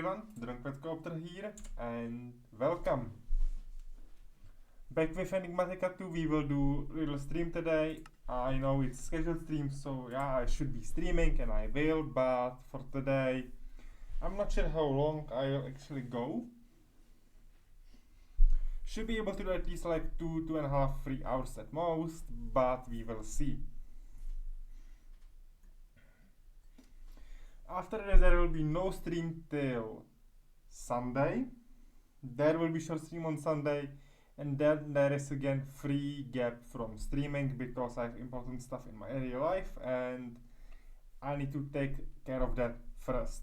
everyone, Drunkcopter here, and welcome. Back with Enigmatica 2, we will do little stream today. I know it's scheduled stream, so yeah, I should be streaming, and I will, but for today, I'm not sure how long I'll actually go. Should be able to do at least like 2.5, 3 hours at most, but we will see. After this, there will be no stream till Sunday. There will be short stream on Sunday, and then there is again free gap from streaming because I have important stuff in my real life and I need to take care of that first.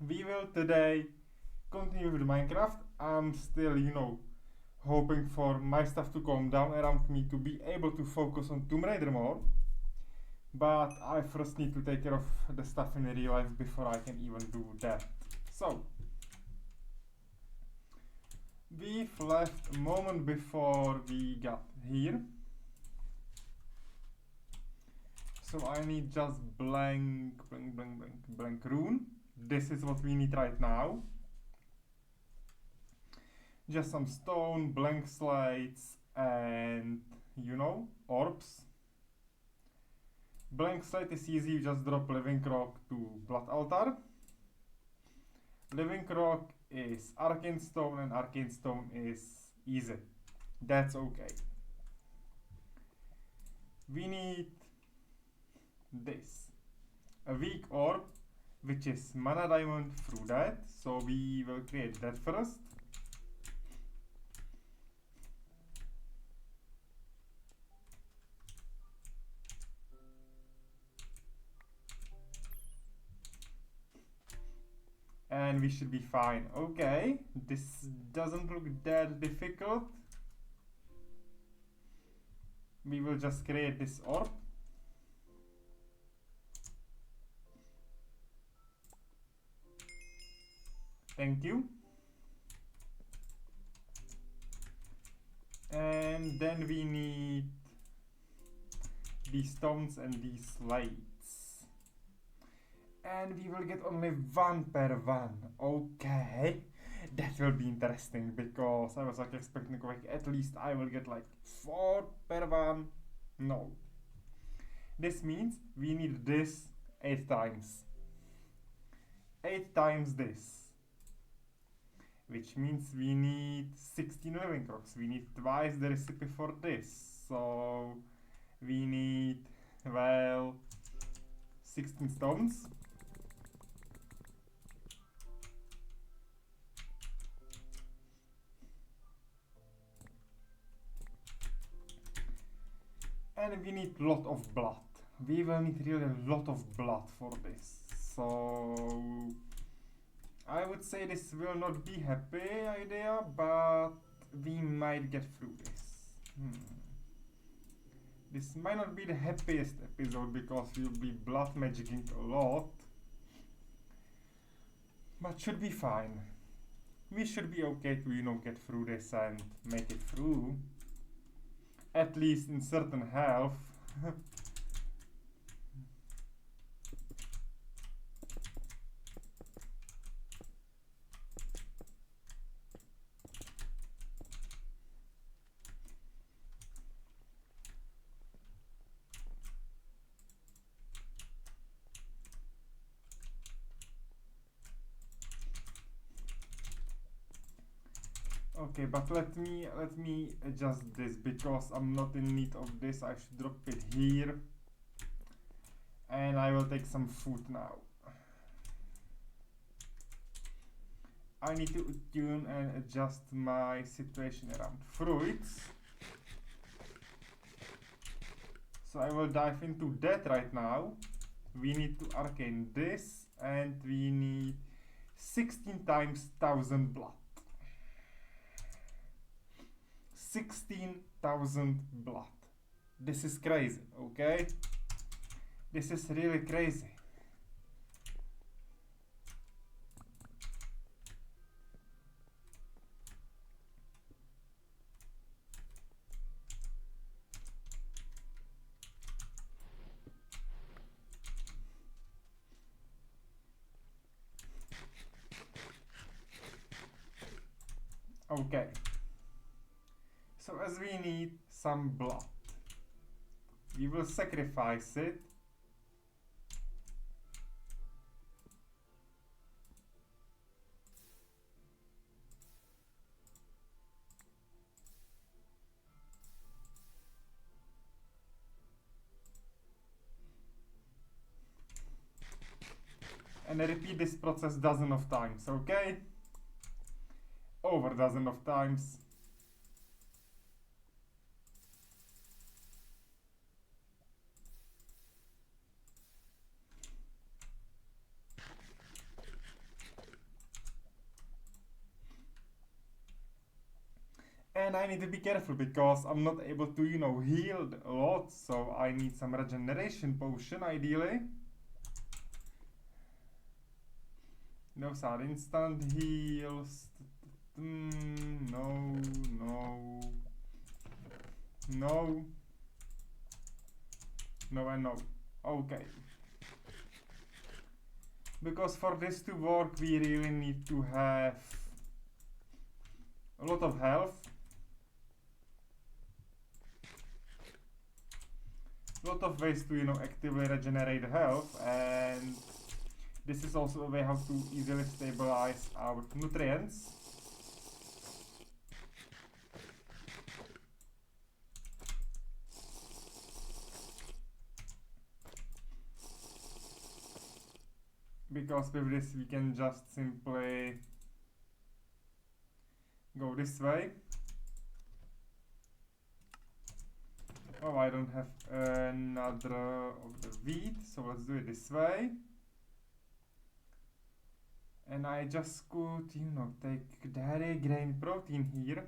We will today continue with Minecraft. I'm still, hoping for my stuff to calm down around me to be able to focus on Tomb Raider more. But I first need to take care of the stuff in real life before I can even do that. So, we've left a moment before we got here. So I need just blank rune. This is what we need right now. Just some stone, blank slates, and orbs. Blank slate is easy, you just drop living rock to blood altar. Living rock is arcane stone and arcane stone is easy. That's okay. We need this. A weak orb, which is mana diamond through that. So we will create that first. And we should be fine. Okay, this doesn't look that difficult. We will just create this orb. Thank you. And then we need these stones and these slates. And we will get only one per one. Okay, that will be interesting because I was like expecting like at least I will get like 4 per one. No. This means we need this 8 times. 8 times this. Which means we need 16 living rocks. We need twice the recipe for this. So we need, well, 16 stones. And we need a lot of blood. We will need really a lot of blood for this. So I would say this will not be happy idea, but we might get through this. This might not be the happiest episode because we'll be blood magicking a lot. But should be fine. We should be okay to, get through this and make it through. At least in certain health. Okay, but let me adjust this because I'm not in need of this. I should drop it here. And I will take some food now. I need to tune and adjust my situation around fruits. So I will dive into that right now. We need to arcane this and we need 16 times 1000 blood. 16,000 blood. This is crazy, okay? This is really crazy. Okay. So as we need some blood, we will sacrifice it. And I repeat this process dozen of times, okay? Over dozen of times. And I need to be careful because I'm not able to, heal a lot, so I need some regeneration potion ideally. Those are instant heals. No, no. No. No and no. Okay. Because for this to work we really need to have a lot of health. A lot of ways to, actively regenerate health, and this is also a way how to easily stabilize our nutrients. Because with this we can just simply go this way. Oh, I don't have another of the wheat, so let's do it this way. And I just could, take dairy grain protein here.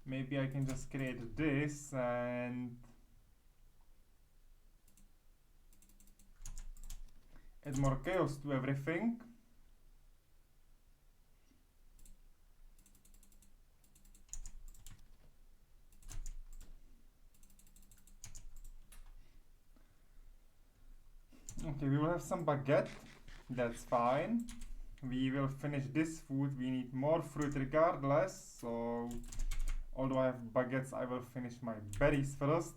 Maybe I can just create this and add more chaos to everything. Okay, we will have some baguette. That's fine. We will finish this food. We need more fruit regardless. So, although I have baguettes, I will finish my berries first.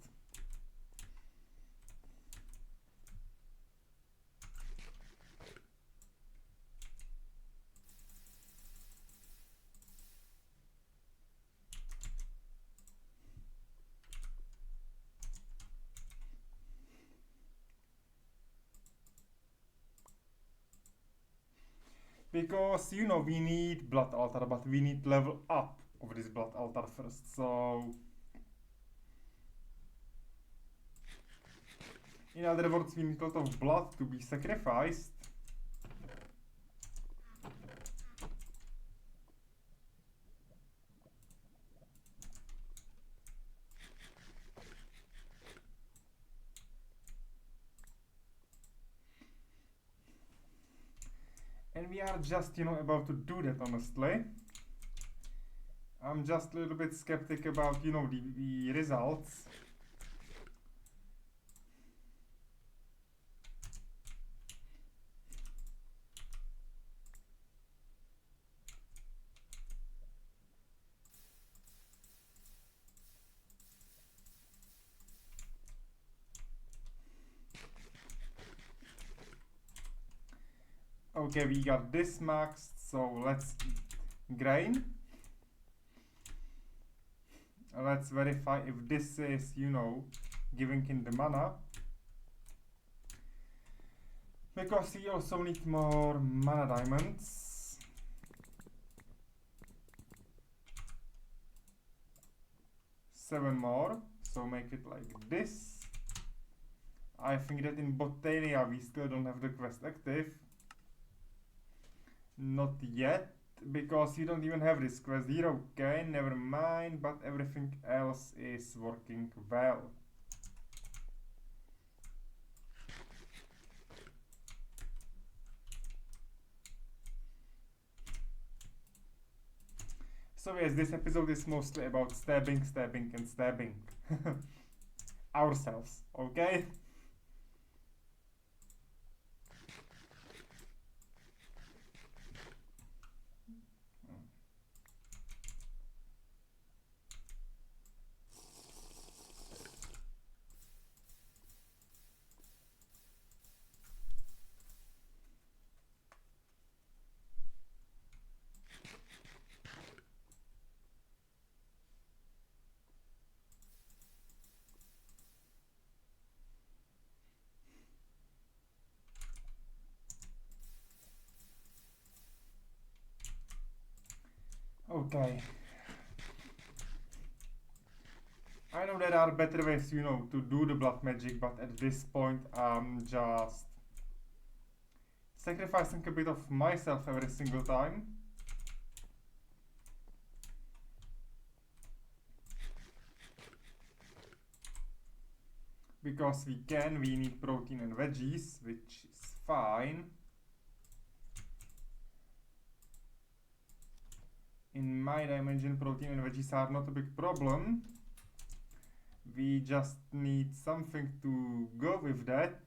Because, we need blood altar, but we need level up of this blood altar first. So, in other words, we need a lot of blood to be sacrificed. And we are just, about to do that, honestly. I'm just a little bit skeptic about, the results. Okay, we got this maxed, so let's eat grain. Let's verify if this is, giving in the mana. Because we also need more mana diamonds. Seven more, so make it like this. I think that in Botania we still don't have the quest active. Not yet, because you don't even have this quest here. Okay, never mind, but everything else is working well. So yes, this episode is mostly about stabbing, stabbing, and stabbing ourselves, okay? Okay. I know there are better ways, you know, to do the blood magic, but at this point I'm just sacrificing a bit of myself every single time. Because we need protein and veggies, which is fine. In my dimension, protein and veggies are not a big problem. We just need something to go with that.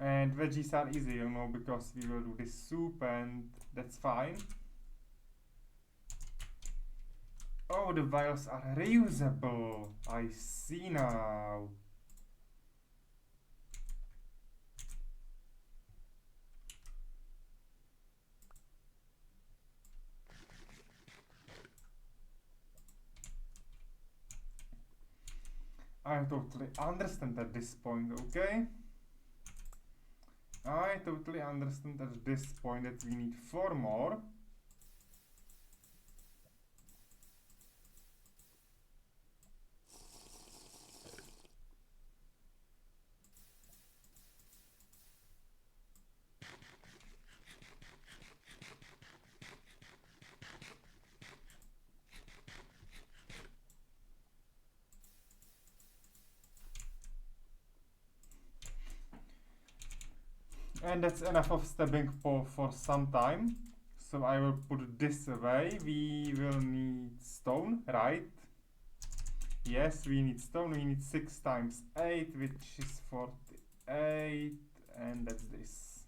And veggies are easy, you know, because we will do this soup and that's fine. Oh, the vials are reusable. I see now. I totally understand at this point, okay? I totally understand at this point that we need 4 more. And that's enough of stabbing for some time. So I will put this away. We will need stone, right? Yes, we need stone. We need 6 times 8, which is 48. And that's this.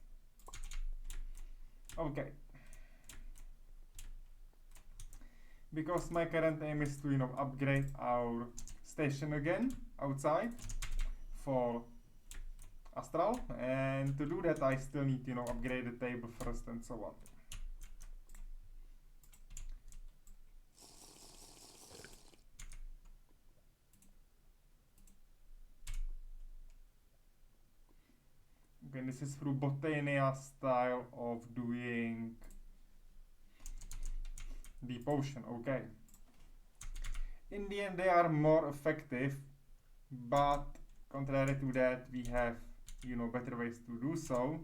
Okay. Because my current aim is to, you know, upgrade our station again outside for Astral, and to do that I still need, you know, upgrade the table first and so on. Okay, this is through Botania style of doing the potion, okay. In the end they are more effective, but contrary to that we have, you know, better ways to do so.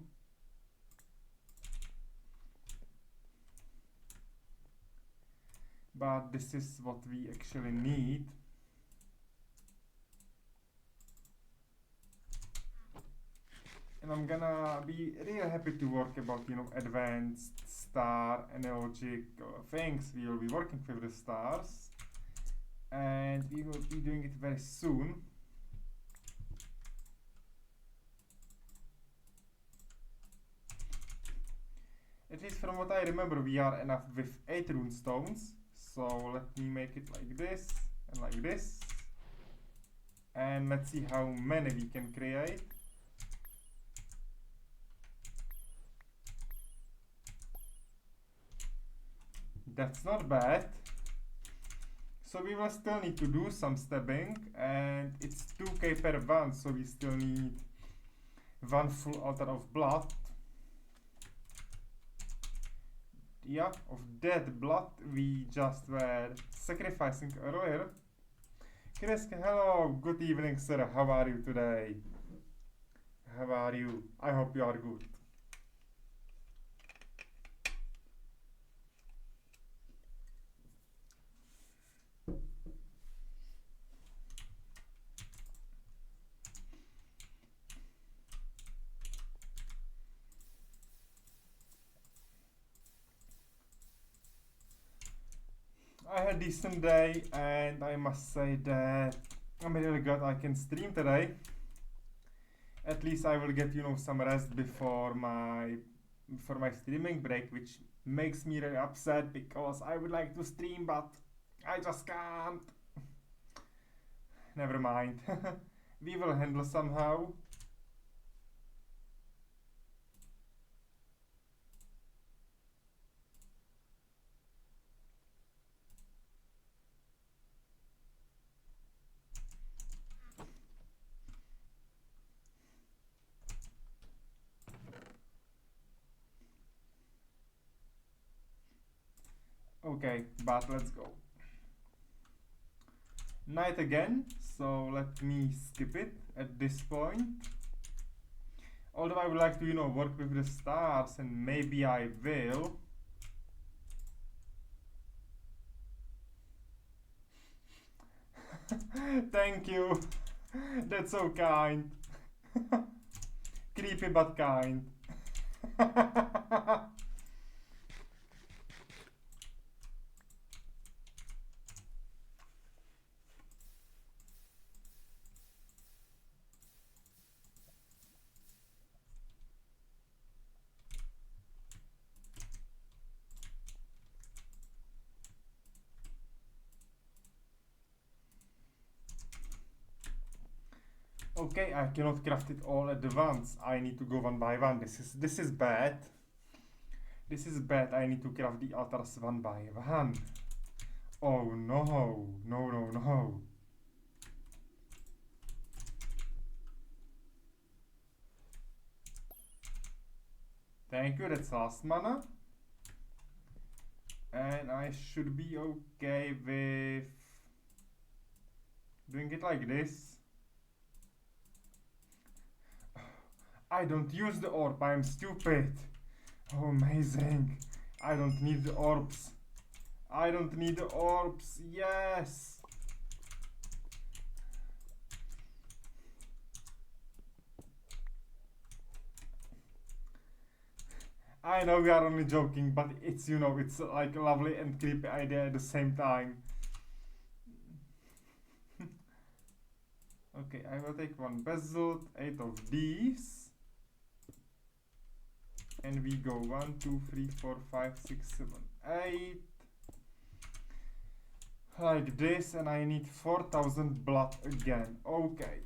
But this is what we actually need. And I'm gonna be real happy to work about, you know, advanced star analogic things. We will be working with the stars, and we will be doing it very soon. At least from what I remember, we are enough with 8 rune stones. So let me make it like this and like this. And let's see how many we can create. That's not bad. So we will still need to do some stabbing, and it's 2k per one, so we still need 1 full altar of blood. Yeah, of dead blood we just were sacrificing earlier. Kreska, hello, good evening sir, how are you today? How are you? I hope you are good. I had a decent day, and I must say that I'm really glad I can stream today. At least I will get, you know, some rest before my streaming break, which makes me really upset because I would like to stream, but I just can't. Never mind. We will handle somehow. Okay, but let's go. Night again, so let me skip it at this point. Although I would like to, you know, work with the stars, and maybe I will. Thank you. That's so kind. Creepy but kind. Okay, I cannot craft it all at once. I need to go one by one. This is bad. This is bad. I need to craft the altars one by one. Oh no, no, no, no. Thank you, that's last mana. And I should be okay with doing it like this. I don't use the orb, I'm stupid. Oh, amazing. I don't need the orbs. I don't need the orbs, yes. I know we are only joking, but it's, you know, it's like a lovely and creepy idea at the same time. Okay, I will take one bezel, 8 of these. And we go 1, 2, 3, 4, 5, 6, 7, 8. Like this, and I need 4000 blood again. Okay.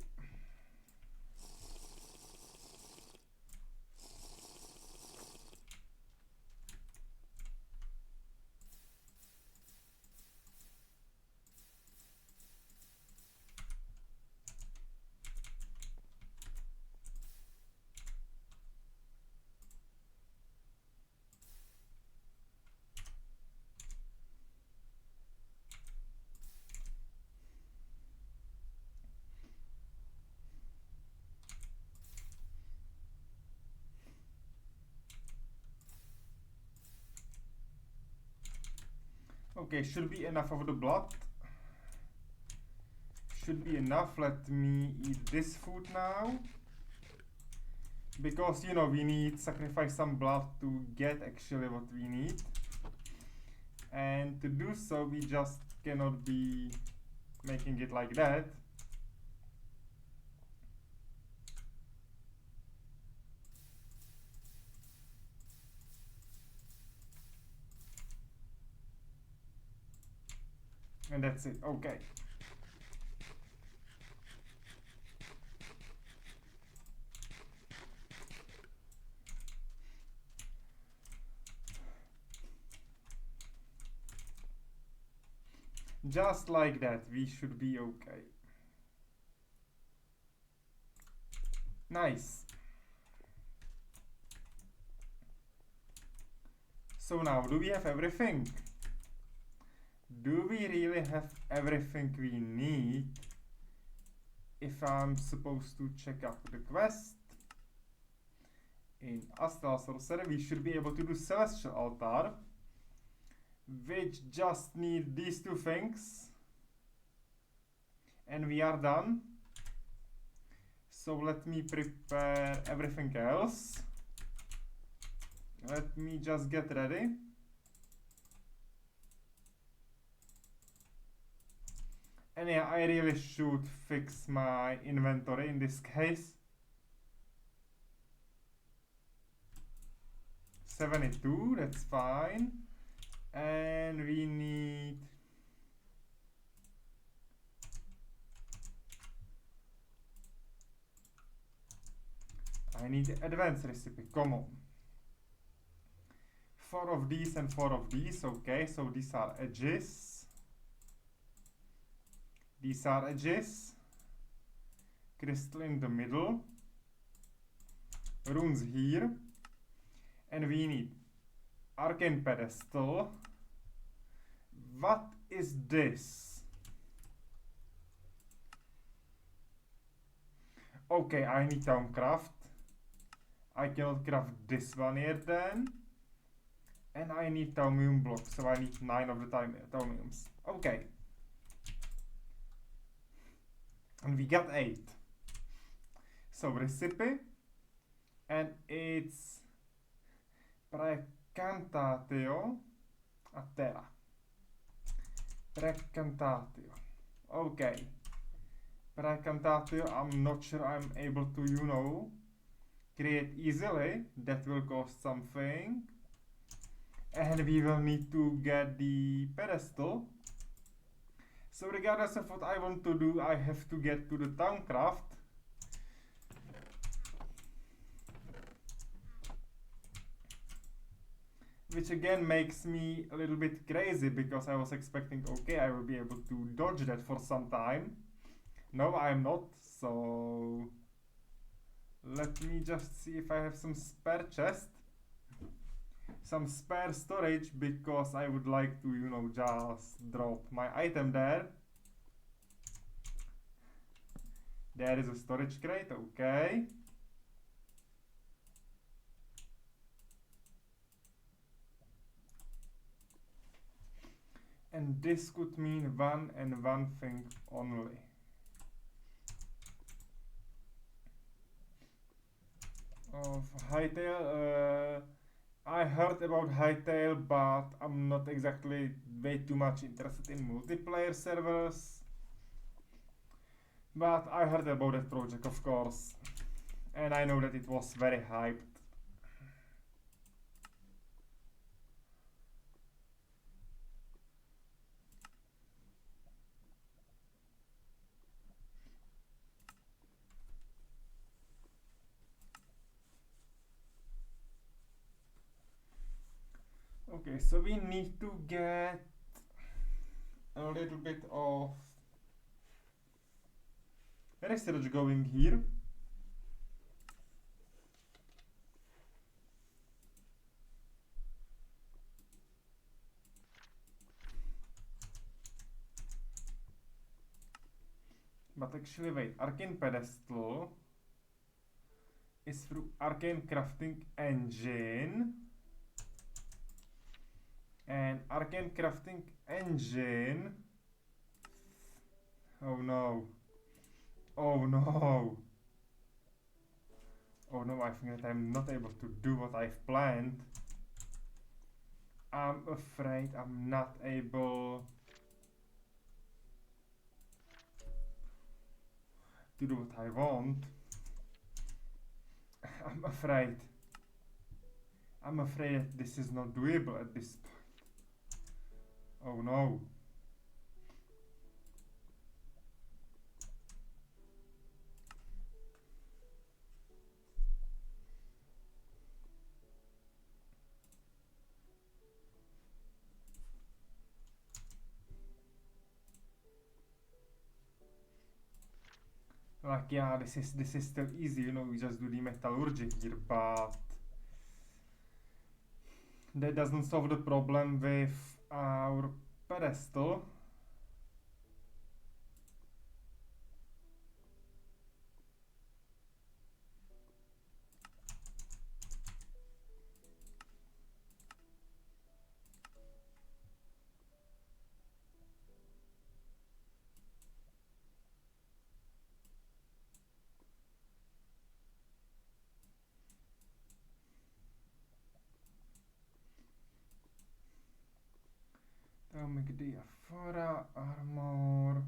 Okay, should be enough of the blood. Should be enough. Let me eat this food now. Because, you know, we need sacrifice some blood to get actually what we need. And to do so, we just cannot be making it like that. And that's it. Okay. Just like that, we should be okay. Nice. So now, do we have everything? Do we really have everything we need? If I'm supposed to check up the quest in Astral Sorcerer, we should be able to do Celestial Altar, which just need these two things, and we are done. So let me prepare everything else. Let me just get ready. And yeah, I really should fix my inventory in this case. 72, that's fine. And we need I need the advanced recipe, come on. 4 of these and 4 of these, okay, so these are edges. These are edges. Crystal in the middle. Runes here. And we need arcane pedestal. What is this? Okay, I need Thaumcraft. I cannot craft this one here then. And I need Thaumium blocks, so I need 9 of the Thaumiums. Okay. And we got 8. So recipe. And it's Precantatio a terra. Precantatio. Okay. Precantatio, I'm not sure I'm able to, create easily. That will cost something. And we will need to get the pedestal. So regardless of what I want to do, I have to get to the Thaumcraft. Which again makes me a little bit crazy because I was expecting, okay, I will be able to dodge that for some time. No, I am not, so let me just see if I have some spare chest. Some spare storage because I would like to, just drop my item there. There is a storage crate, okay. And this could mean one and one thing only. Of Hightail, I heard about Hightail, but I'm not exactly way too much interested in multiplayer servers. But I heard about that project, of course. And I know that it was very hyped. Okay, so we need to get a little bit of research going here. But actually, wait, Arcane Pedestal is through Arcane Crafting Engine. And Arcane Crafting Engine. Oh no. Oh no. Oh no, I think that I'm not able to do what I've planned. I'm afraid I'm not able to do what I want. I'm afraid that this is not doable at this point. Oh no. Like, yeah, this is still easy, we just do the metallurgy here, but that doesn't solve the problem with our pedestal. Make the Afora armor.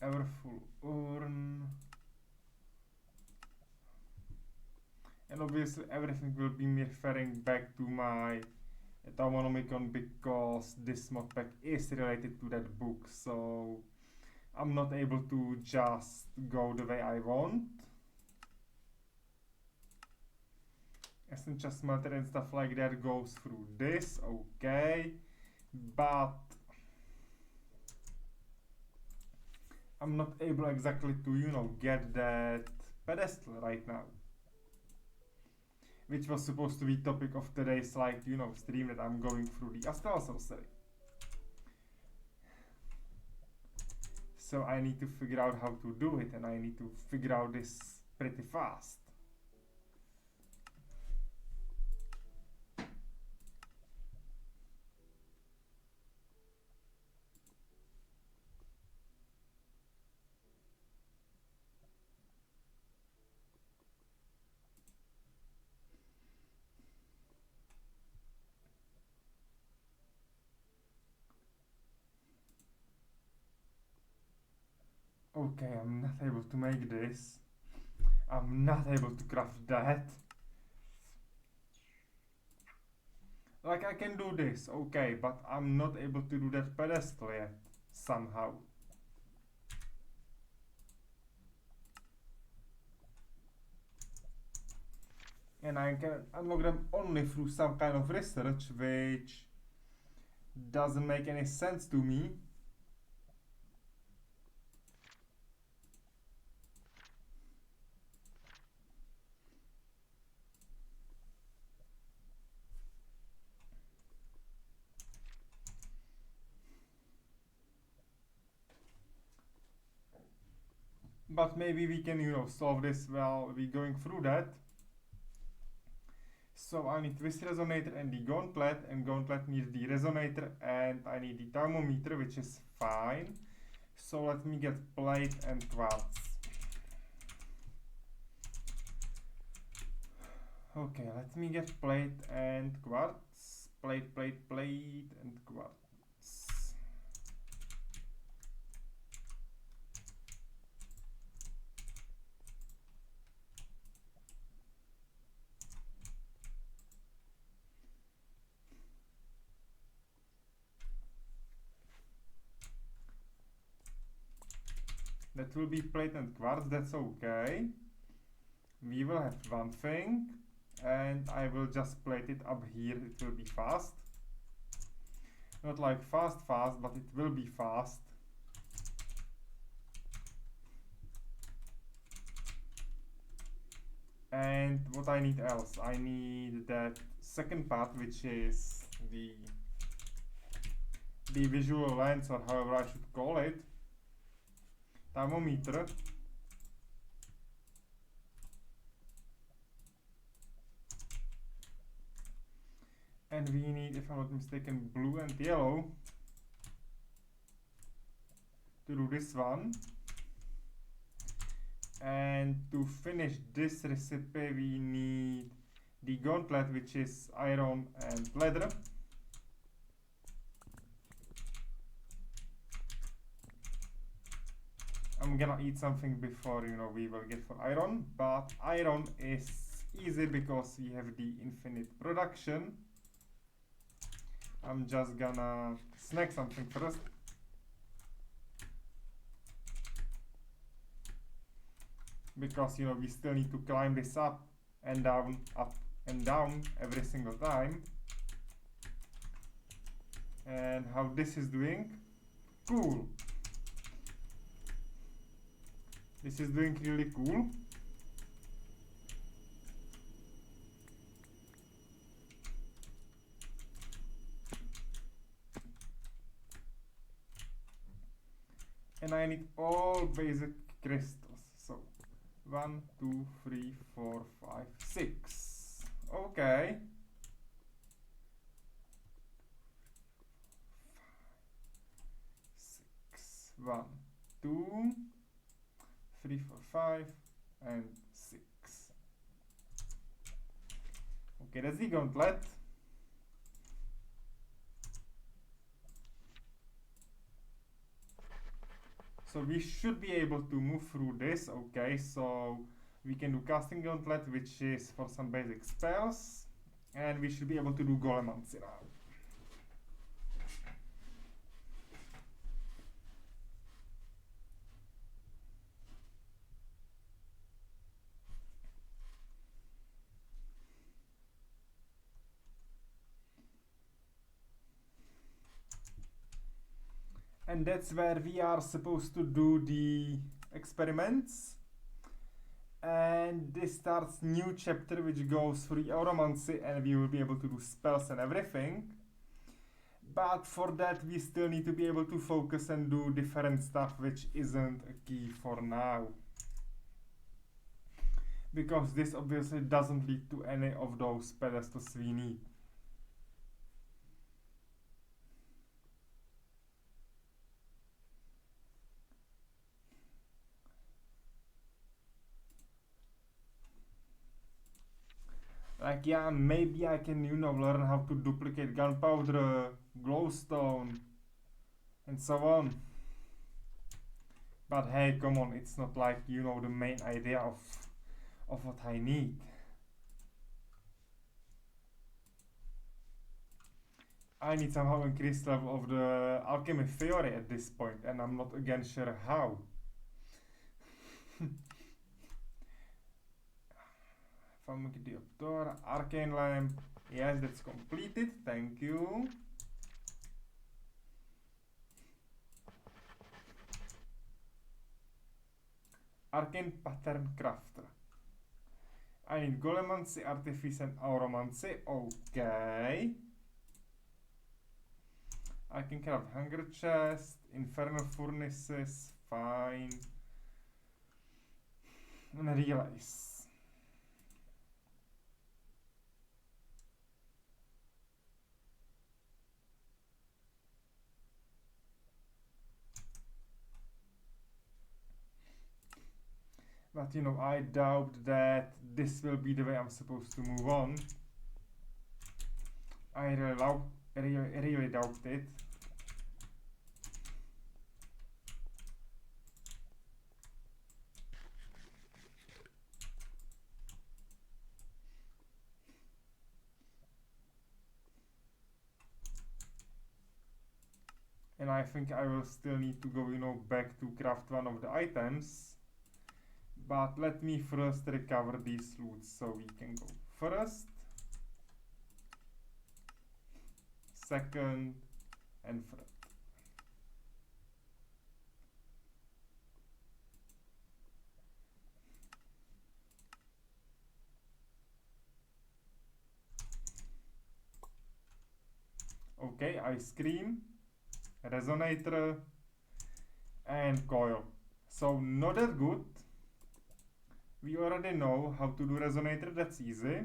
ever full urn. And obviously everything will be referring back to my Thaumcrafting because this mod pack is related to that book, so I'm not able to just go the way I want. Essential smelter and stuff like that goes through this, okay, but I'm not able exactly to, you know, get that pedestal right now, which was supposed to be topic of today's, like, you know, stream, that I'm going through the astral sorcery. So I need to figure out how to do it, and I need to figure out this pretty fast. Okay, I'm not able to make this. I'm not able to craft that. Like, I can do this, okay, but I'm not able to do that pedestal yet, somehow. And I can unlock them only through some kind of research, which doesn't make any sense to me. But maybe we can, you know, solve this while we're going through that. So I need this resonator and the gauntlet, and gauntlet needs the resonator, and I need the thermometer, which is fine. So let me get plate and quartz. Okay, let me get plate and quartz. Plate and quartz. That will be plate and quartz, that's okay. We will have one thing, and I will just plate it up here, it will be fast. Not like fast, but it will be fast. And what I need else? I need that second part, which is the visual lens, or however I should call it. Thermometer. And we need, if I'm not mistaken, blue and yellow to do this one. And to finish this recipe, we need the gauntlet, which is iron and leather. I'm gonna eat something before, you know, we will get for iron, but iron is easy because we have the infinite production. I'm just gonna snack something first. Because, you know, we still need to climb this up and down every single time. And how this is doing? Cool. This is doing really cool. And I need all basic crystals. So 1, 2, 3, 4, 5, 6. Okay. 6. 1, 2, 3, 4, 5, and 6. Okay, that's the gauntlet. So we should be able to move through this. Okay, so we can do casting gauntlet, which is for some basic spells, and we should be able to do golemancy now. And that's where we are supposed to do the experiments. And this starts new chapter which goes through aromancy, and we will be able to do spells and everything. But for that we still need to be able to focus and do different stuff which isn't a key for now. Because this obviously doesn't lead to any of those pedestals we need. Like, yeah, maybe I can, learn how to duplicate gunpowder, glowstone, and so on. But hey, come on, it's not like, the main idea of what I need. I need somehow increase level of the alchemy theory at this point, and I'm not again sure how. Diopter, arcane lamp. Yes, that's completed. Thank you. Arcane pattern crafter. I need golemancy, artifice, and auromancy. Okay. I can craft hunger chest, infernal furnaces. Fine. And realize. But I doubt that this will be the way I'm supposed to move on. I really doubt it. And I think I will still need to go, back to craft one of the items. But let me first recover these loots, so we can go first, second, and third. Okay, ice cream, resonator, and coil. So not that good. We already know how to do resonator, that's easy.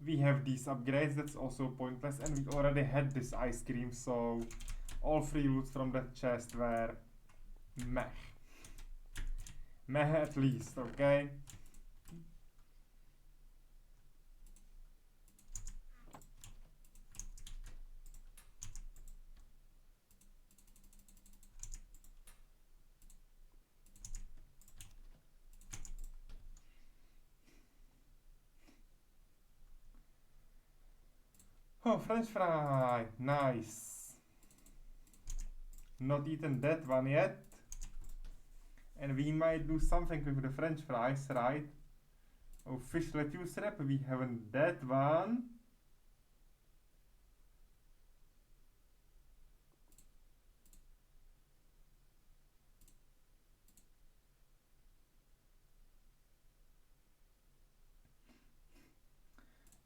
We have these upgrades, that's also pointless, and we already had this ice cream, so all three loots from that chest were meh. Meh at least, okay? Oh, French fry, nice. Not eaten that one yet. And we might do something with the French fries, right? Oh, fish lettuce wrap, we haven't that one.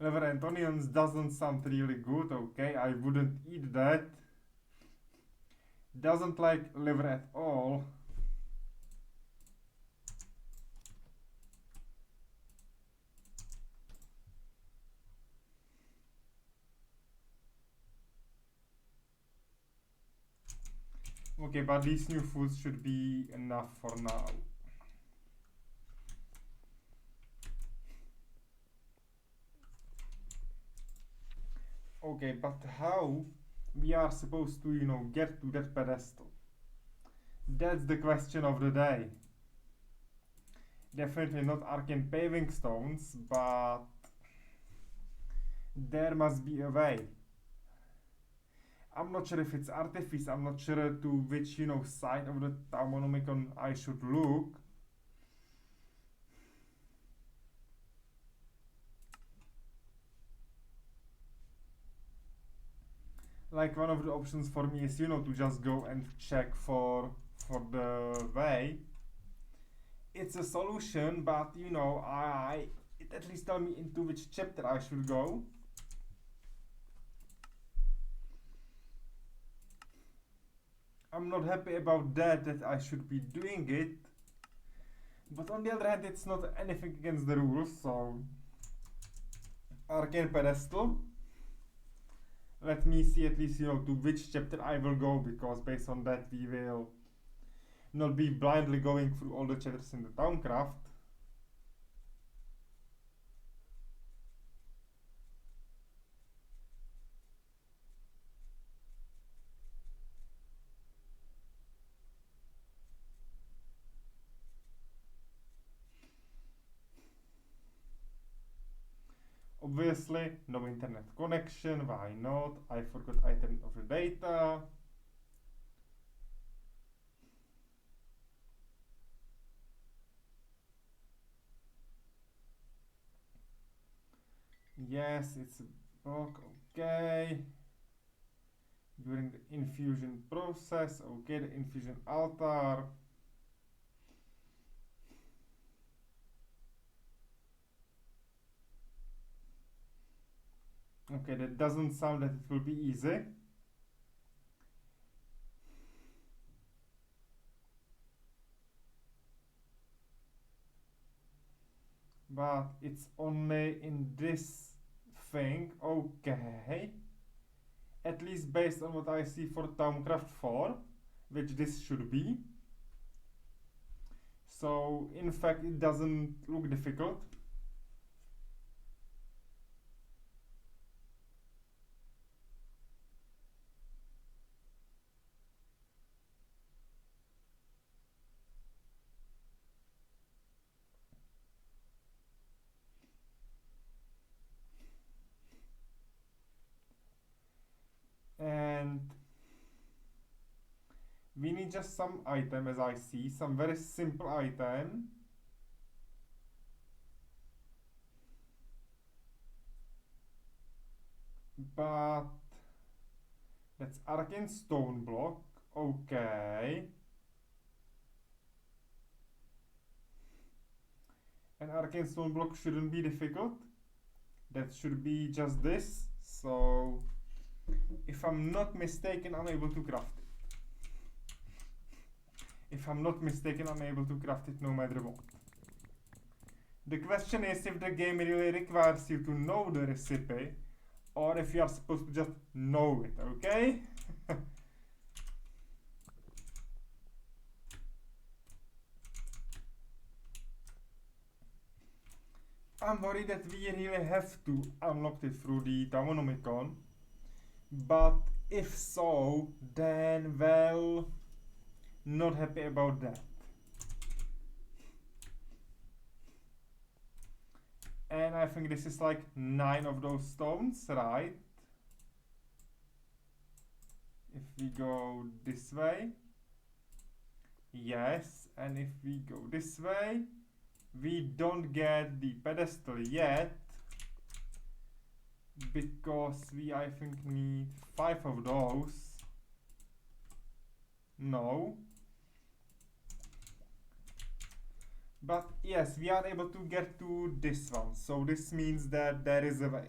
Liver and onions doesn't sound really good, okay? I wouldn't eat that. Doesn't like liver at all. Okay, but these new foods should be enough for now. Okay, but how we are supposed to, get to that pedestal? That's the question of the day. Definitely not arcane paving stones, but there must be a way. I'm not sure if it's artifice, I'm not sure to which, side of the Thaumcrafting I should look. Like one of the options for me is, to just go and check for the way. It's a solution, but it at least tell me into which chapter I should go. I'm not happy about that I should be doing it. But on the other hand, it's not anything against the rules, so arcane pedestal. Let me see at least, to which chapter I will go, because based on that we will not be blindly going through all the chapters in the Thaumcraft. Obviously, no internet connection, why not? I forgot item of the data. Yes, it's a block, okay. During the infusion process, okay, the infusion altar. Okay, that doesn't sound that it will be easy. But it's only in this thing, okay. At least based on what I see for Thaumcraft 4, which this should be. So, in fact, it doesn't look difficult. And we need just some item, as I see, some very simple item. But that's arcane stone block, okay. An arcane stone block shouldn't be difficult. That should be just this. So, if I'm not mistaken, I'm able to craft it. If I'm not mistaken, I'm able to craft it no matter what. The question is if the game really requires you to know the recipe, or if you are supposed to just know it, okay? I'm worried that we really have to unlock it through the Thaumcrafting. But if so, then, well, not happy about that. And I think this is like 9 of those stones, right? If we go this way, yes, and if we go this way, we don't get the pedestal yet, because we, I think, need 5 of those. No. But yes, we are able to get to this one, so this means that there is a way.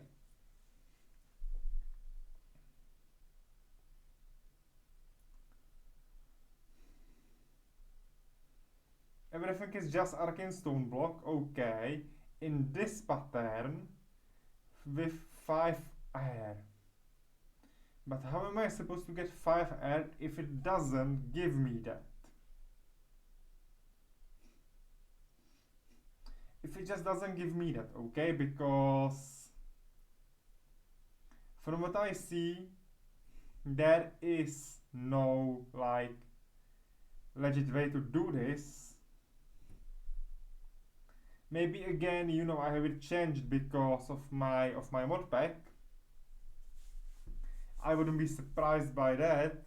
Everything is just arcane stone block, okay, in this pattern with 5 air. But how am I supposed to get 5 air if it doesn't give me that? If it just doesn't give me that, okay, because from what I see, there is no, like, legit way to do this. Maybe again, you know, I have it changed because of my mod pack. I wouldn't be surprised by that,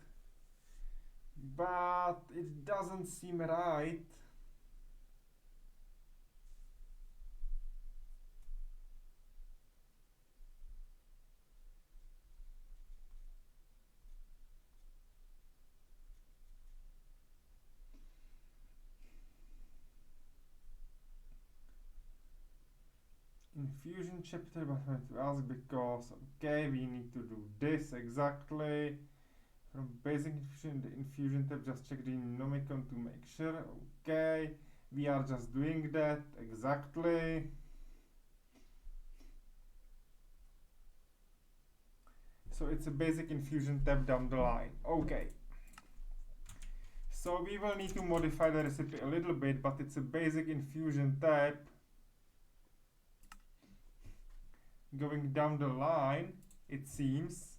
but it doesn't seem right. Infusion chapter, but I have to ask because, okay, we need to do this exactly. From basic infusion, the infusion tab, just check the Nomicon to make sure. Okay, we are just doing that exactly. So it's a basic infusion tab down the line. Okay. So we will need to modify the recipe a little bit, but it's a basic infusion tab. Going down the line, it seems.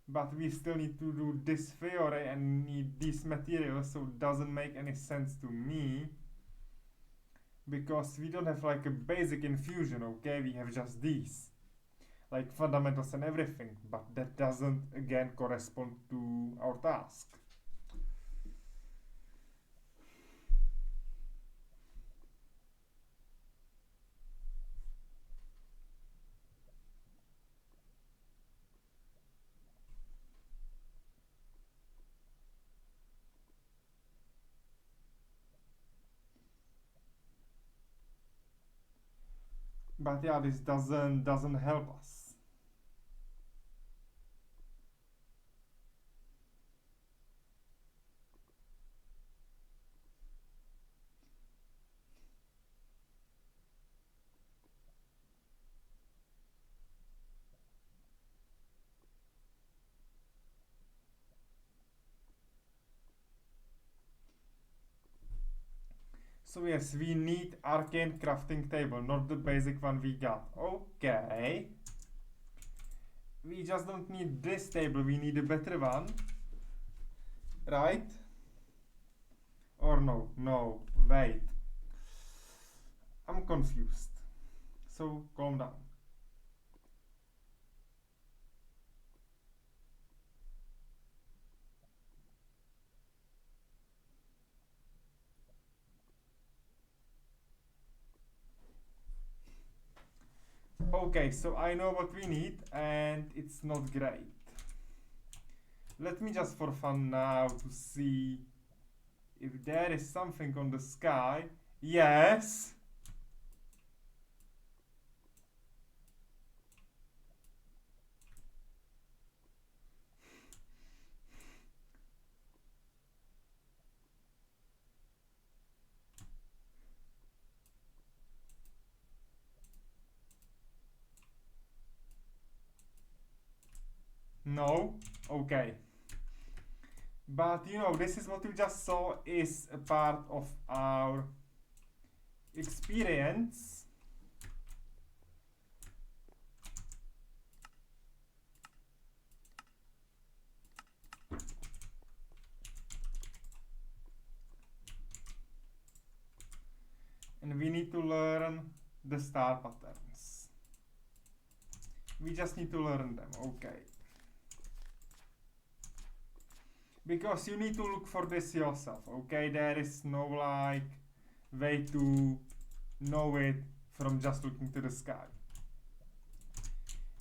But we still need to do this theory and need these materials, so it doesn't make any sense to me. Because we don't have like a basic infusion, okay? We have just these. Like fundamentals and everything, but that doesn't again correspond to our task. But yeah, this doesn't help us. So yes, we need arcane crafting table, not the basic one we got. Okay. We just don't need this table, we need a better one. Right? Or no, no, wait. I'm confused. So calm down. Okay, so I know what we need and it's not great. Let me just for fun now to see if there is something on the sky. Yes! No? Okay. But you know, this is what you just saw is a part of our experience. And we need to learn the star patterns. We just need to learn them, okay. Because you need to look for this yourself, okay? There is no like way to know it from just looking to the sky.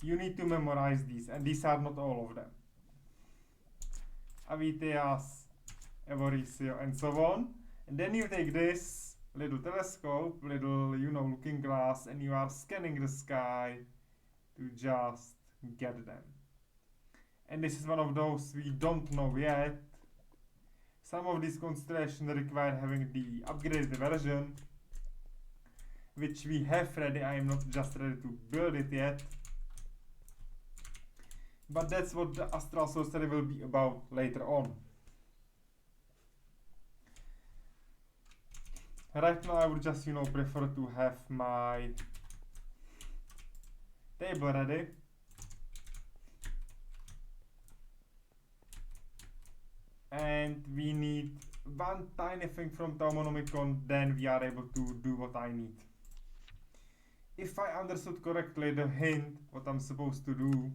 You need to memorize these, and these are not all of them. Aviteas, Evoricio, and so on. And then you take this little telescope, little, you know, looking glass, and you are scanning the sky to just get them. And this is one of those we don't know yet. Some of these constellations require having the upgraded version, which we have ready. I am not just ready to build it yet. But that's what the astral sorcery will be about later on. Right now I would just, you know, prefer to have my table ready. one tiny thing from Thaumcrafting, then we are able to do what I need. If I understood correctly the hint, what I'm supposed to do,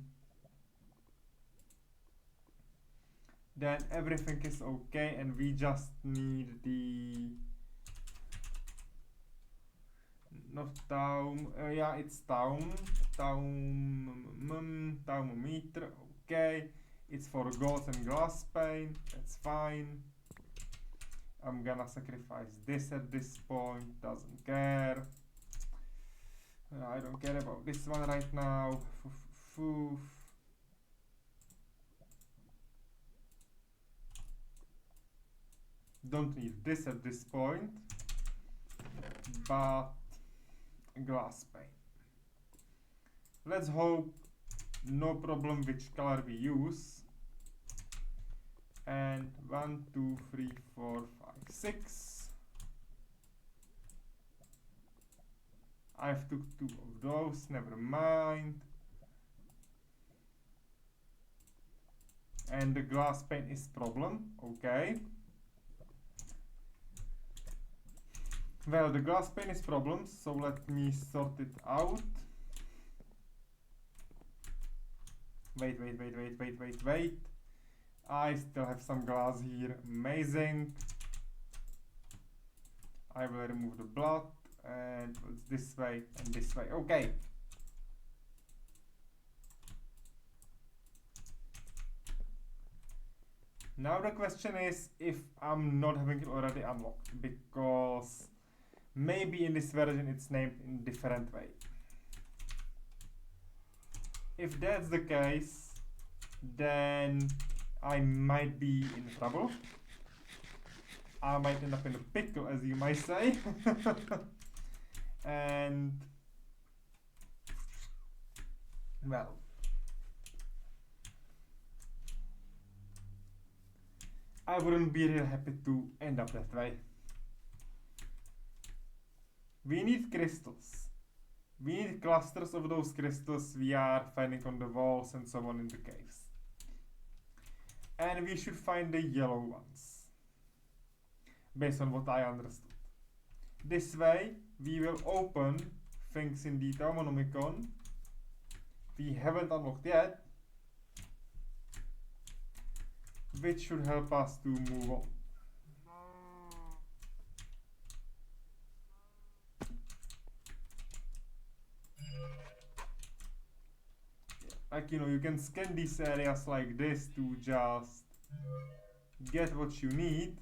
then everything is okay and we just need the... Not yeah, it's Thermometer, okay. It's for gold and glass pane, that's fine. I'm gonna sacrifice this at this point, doesn't care. I don't care about this one right now. Don't need this at this point, but glass pane. Let's hope no problem which color we use. And 1, 2, 3, 4, 5, 6. I've took 2 of those, never mind. And the glass pane is problem, okay. Well, the glass pane is problem, so let me sort it out. Wait. I still have some glass here, amazing. I will remove the blood, and it's this way and this way, okay. Now the question is if I'm not having it already unlocked, because maybe in this version it's named in a different way. If that's the case, then I might be in trouble. I might end up in a pickle, as you might say. And well, I wouldn't be real happy to end up that way. We need crystals. We need clusters of those crystals we are finding on the walls and so on in the caves. And we should find the yellow ones, based on what I understood. This way, we will open things in the Thaumcrafting we haven't unlocked yet, which should help us to move on. Like, you know, you can scan these areas like this to just get what you need.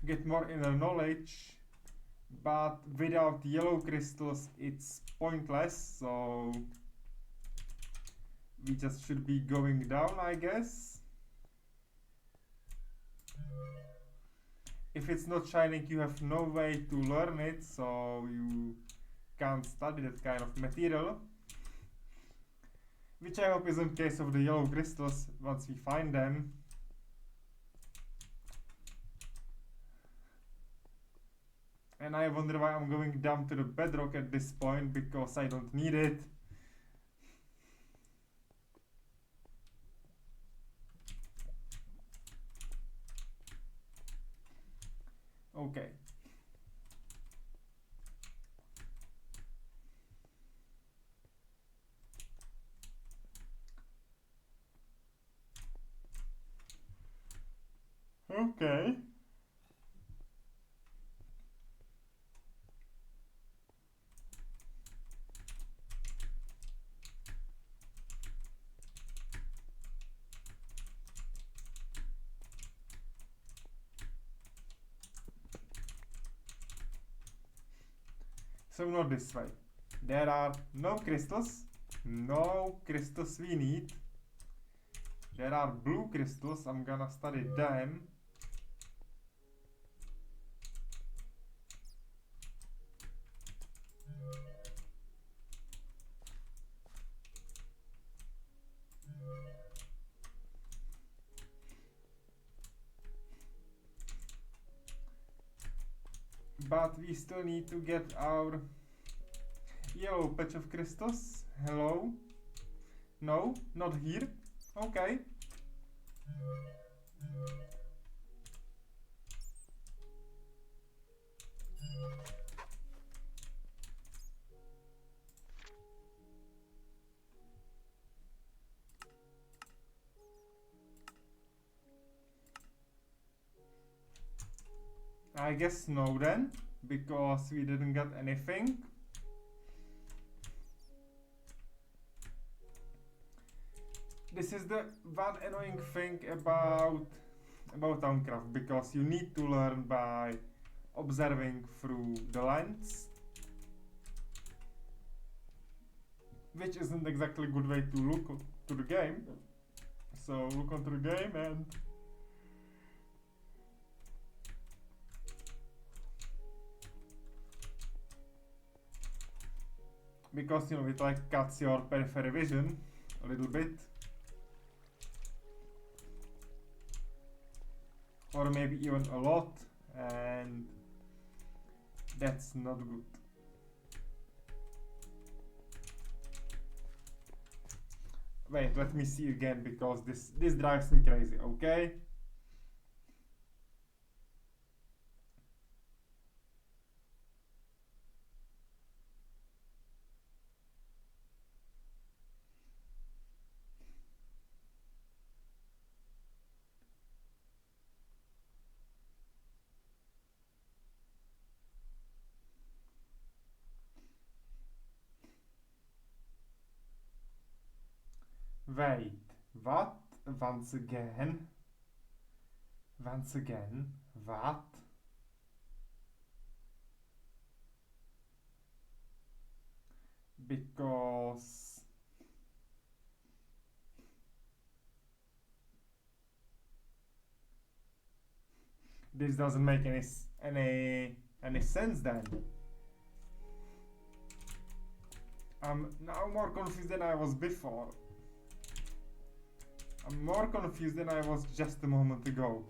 Get more inner knowledge, but without yellow crystals it's pointless, so we just should be going down, I guess. If it's not shining, you have no way to learn it, so you can't study that kind of material. Which I hope isn't the case of the yellow crystals once we find them. And I wonder why I'm going down to the bedrock at this point, because I don't need it. Okay. Okay. So not this way. There are no crystals we need. There are blue crystals, I'm gonna study them. But we still need to get our yellow patch of crystals. Hello? No, not here. Okay. I guess no then, because we didn't get anything. This is the one annoying thing about Thaumcraft, because you need to learn by observing through the lens, which isn't exactly a good way to look to the game. So look onto the game and because you know it like cuts your peripheral vision a little bit, or maybe even a lot, and that's not good. Wait, let me see again, because this drives me crazy. Okay. Wait, what? Once again? Once again? What? Because this doesn't make any sense then. I'm now more confused than I was before. I'm more confused than I was just a moment ago.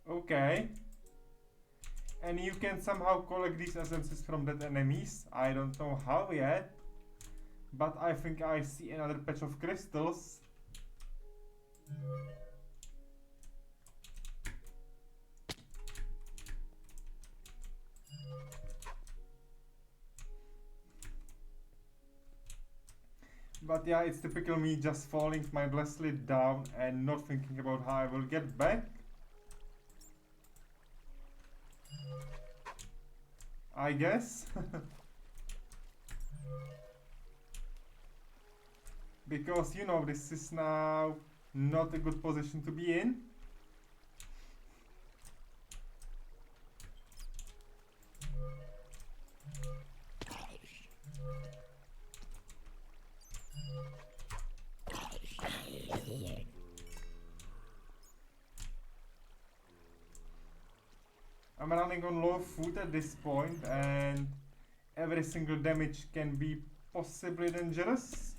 Okay. And you can somehow collect these essences from dead enemies. I don't know how yet, but I think I see another patch of crystals. But yeah, it's typical me just falling mindlessly down and not thinking about how I will get back. I guess. Because you know this is now not a good position to be in. I'm running on low food at this point, and every single damage can be possibly dangerous.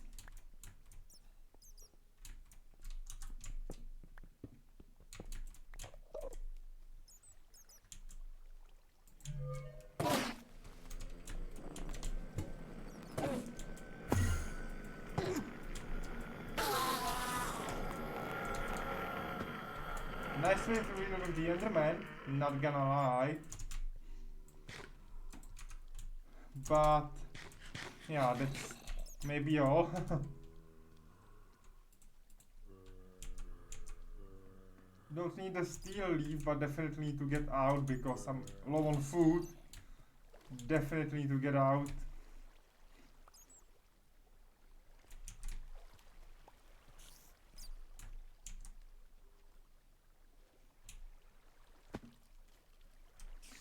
Nice way to reload with the Enderman, not gonna lie. But yeah, that's maybe all. Don't need a steel leaf, but definitely need to get out because I'm low on food. Definitely need to get out.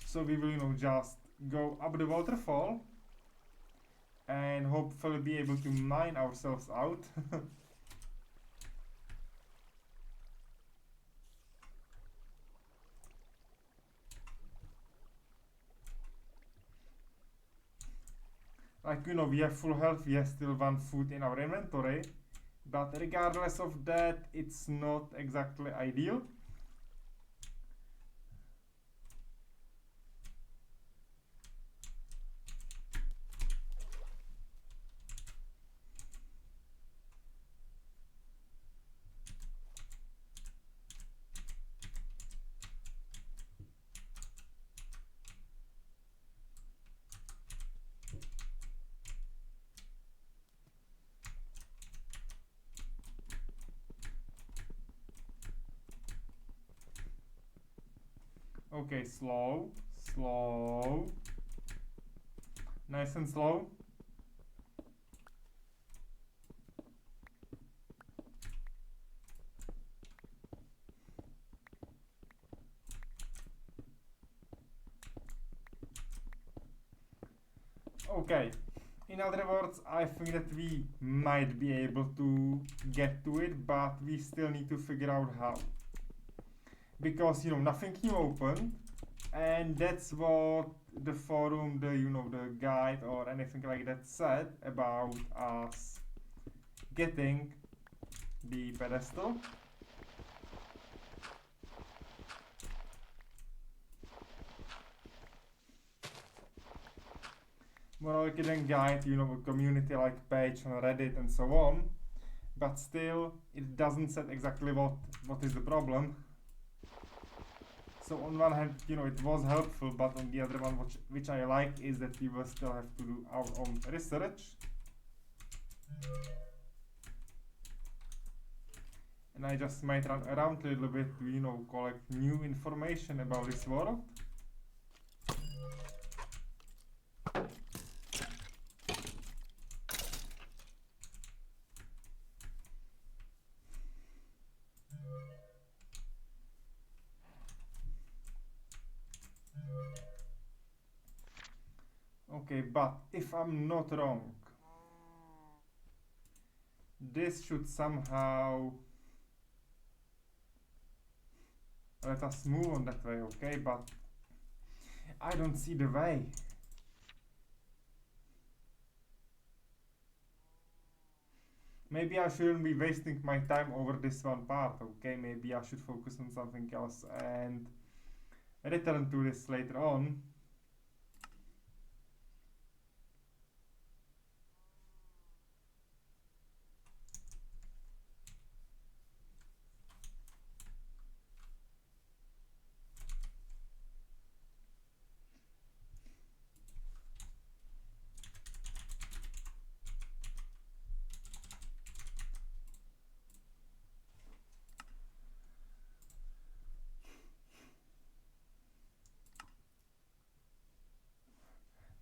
So we will, you know, just go up the waterfall and hopefully be able to mine ourselves out. Like, you know, we have full health, we have still one food in our inventory, but regardless of that, it's not exactly ideal. Okay, slow, slow, nice and slow. Okay, in other words, I think that we might be able to get to it, but we still need to figure out how. Because, you know, nothing new opened, and that's what the forum, the, you know, the guide or anything like that said about us getting the pedestal. Well, I can guide, you know, a community like page on Reddit and so on, but still, it doesn't set exactly what is the problem. So on one hand, you know, it was helpful, but on the other one, which I like, is that we will still have to do our own research. And I just might run around a little bit to, you know, collect new information about this world. Okay, but if I'm not wrong, this should somehow let us move on that way, okay? But I don't see the way. Maybe I shouldn't be wasting my time over this one part, okay? Maybe I should focus on something else and return to this later on.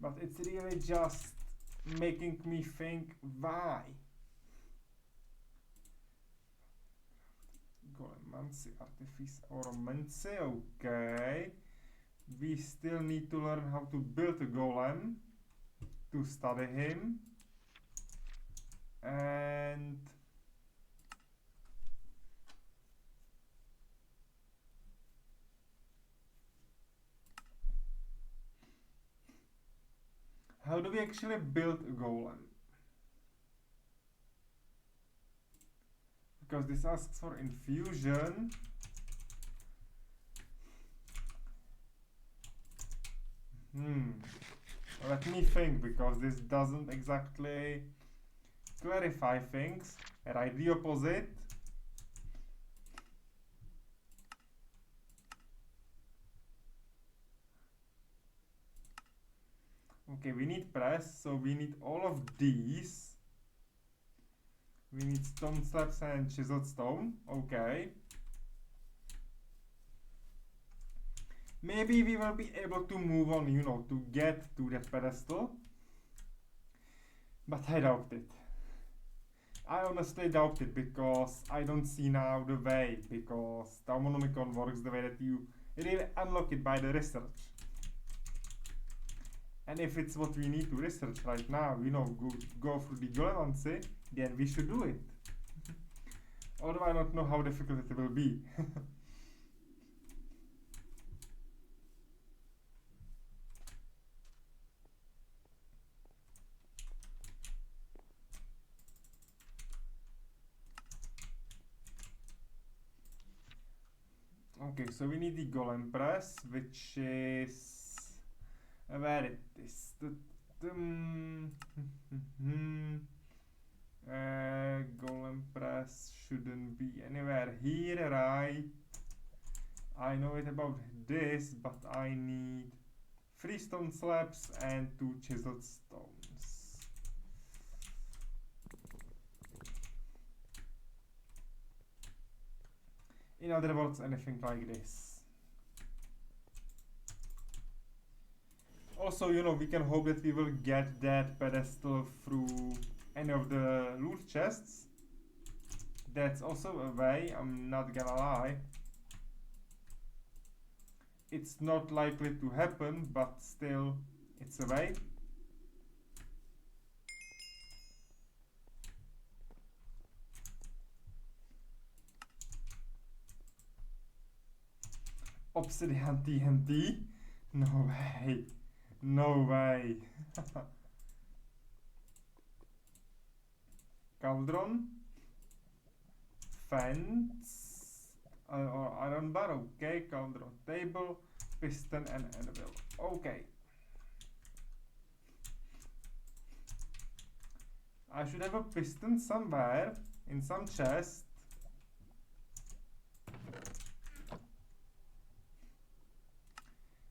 But it's really just making me think why. Golemancy, artifice, oromancy, okay. We still need to learn how to build a golem to study him. And how do we actually build a golem? Because this asks for infusion. Let me think, because this doesn't exactly clarify things. Right, the opposite. Okay, we need press, so we need all of these. We need stone slabs and chiseled stone. Okay. Maybe we will be able to move on, you know, to get to that pedestal. But I doubt it. I honestly doubt it, because I don't see now the way, because Thaumcrafting works the way that you really unlock it by the research. And if it's what we need to research right now, you know, go through the Golemancy, then we should do it. Although I don't know how difficult it will be. Okay, so we need the golem press, which is where it is. Golem press shouldn't be anywhere here, right? I know it about this, but I need 3 stone slabs and 2 chiseled stones. In other words, anything like this. Also, you know, we can hope that we will get that pedestal through any of the loot chests. That's also a way, I'm not gonna lie. It's not likely to happen, but still, it's a way. Obsidian TNT? No way. No way. Cauldron. Fence. Or iron bar. Okay. Cauldron table. Piston and anvil. Okay. I should have a piston somewhere in some chest.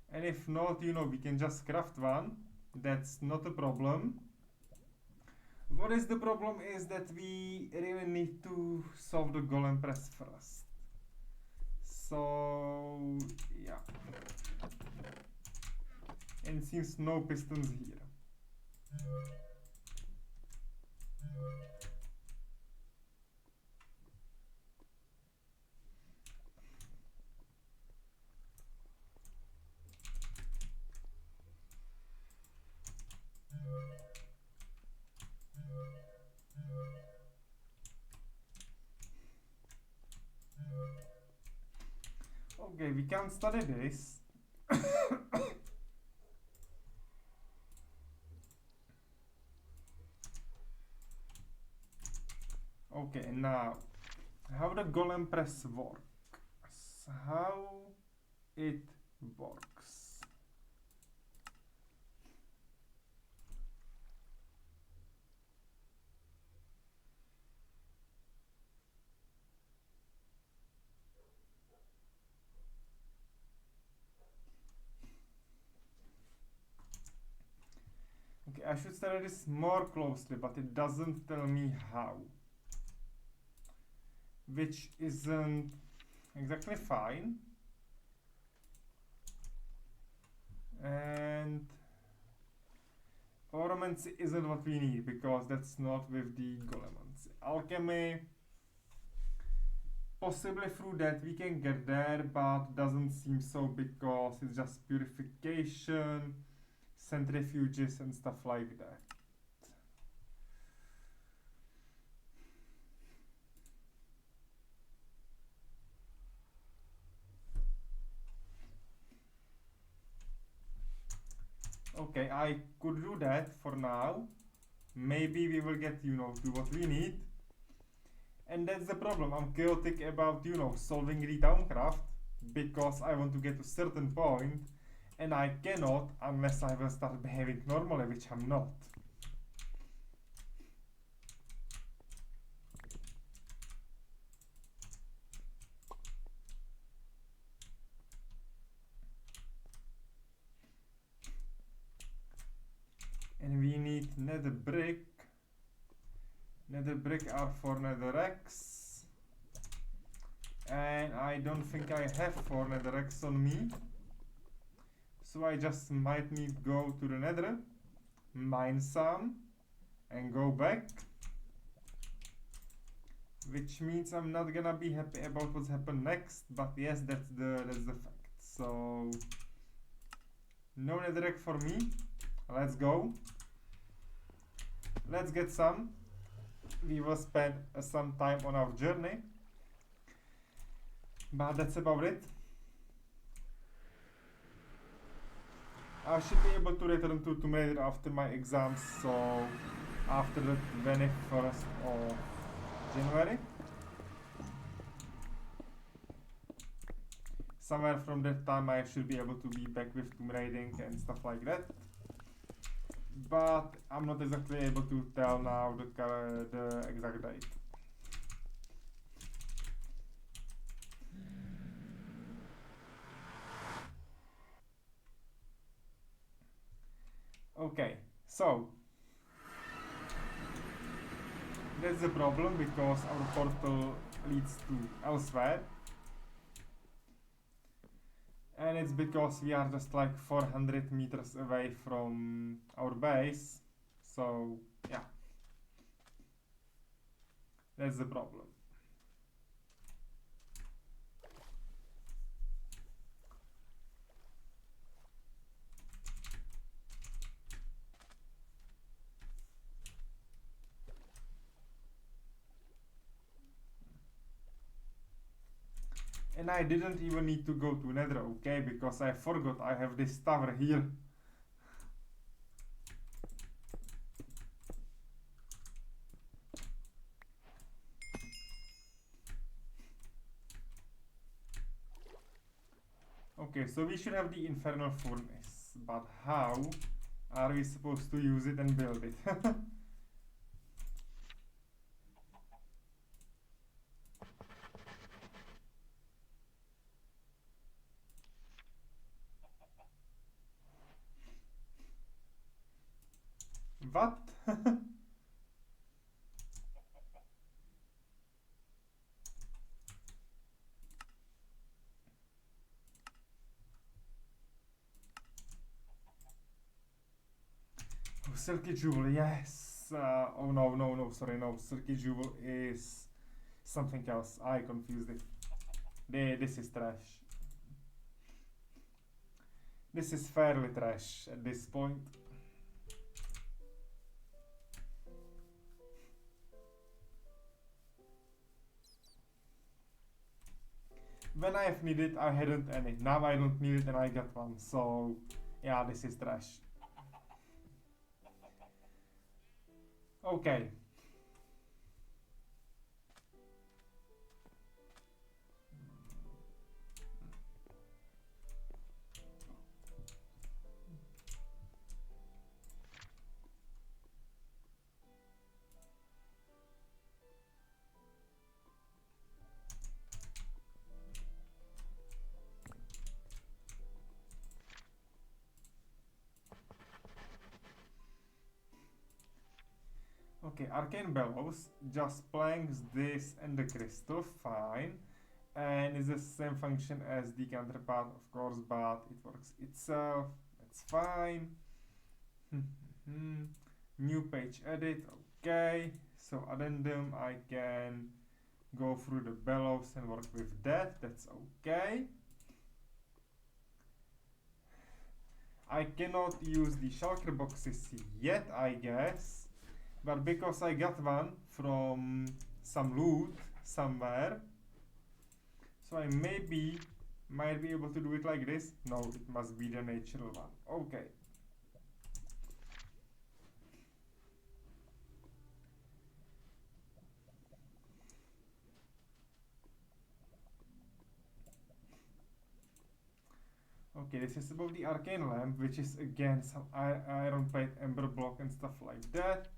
And if not, you know, we can just craft one. That's not a problem. What is the problem is that we really need to solve the golem press first. So, yeah. And it seems no pistons here. Okay, we can study this. Okay, now, how the golem press works. How it works. Okay, I should study this more closely, but it doesn't tell me how. Which isn't exactly fine. And oromancy isn't what we need, because that's not with the golemancy. Alchemy, possibly through that we can get there, but doesn't seem so, because it's just purification, centrifuges and stuff like that. Okay, I could do that for now. Maybe we will get, you know, to what we need. And that's the problem. I'm chaotic about, you know, solving the Thaumcraft, because I want to get to a certain point, and I cannot unless I will start behaving normally, which I'm not. And we need nether brick. Nether brick are for netherrax. And I don't think I have 4 netherrax on me. So I just might need to go to the nether, mine some, and go back. Which means I'm not gonna be happy about what's happened next, but yes, that's the fact. So no netherrack for me. Let's go. Let's get some. We will spend some time on our journey. But that's about it. I should be able to return to Tomb Raider after my exams, so after the 21st of January. somewhere from that time I should be able to be back with tomb raiding and stuff like that. But I'm not exactly able to tell now the exact date. Okay, so that's the problem because our portal leads to elsewhere. And it's because we are just like 400 meters away from our base. So, yeah. That's the problem. And I didn't even need to go to Nether, okay, because I forgot I have this tower here. Okay, so we should have the infernal furnace, but how are we supposed to use it and build it? What? Oh, Silky Jewel, yes. Oh no, sorry, no. Silky Jewel is something else. I confused it. This is trash. This is fairly trash at this point. When I have needed, I hadn't any. Now I don't need it and I got one. So, yeah, this is trash. Okay. Okay, Arcane Bellows just planks this and the crystal, fine. And is the same function as the counterpart, of course, but it works itself. That's fine. New page edit, okay. So addendum, I can go through the bellows and work with that. That's okay. I cannot use the shulker boxes yet, I guess. But because I got one from some loot somewhere, so I might be able to do it like this. No, it must be the natural one. Okay. Okay, this is about the arcane lamp, which is again some iron plate, ember block and stuff like that.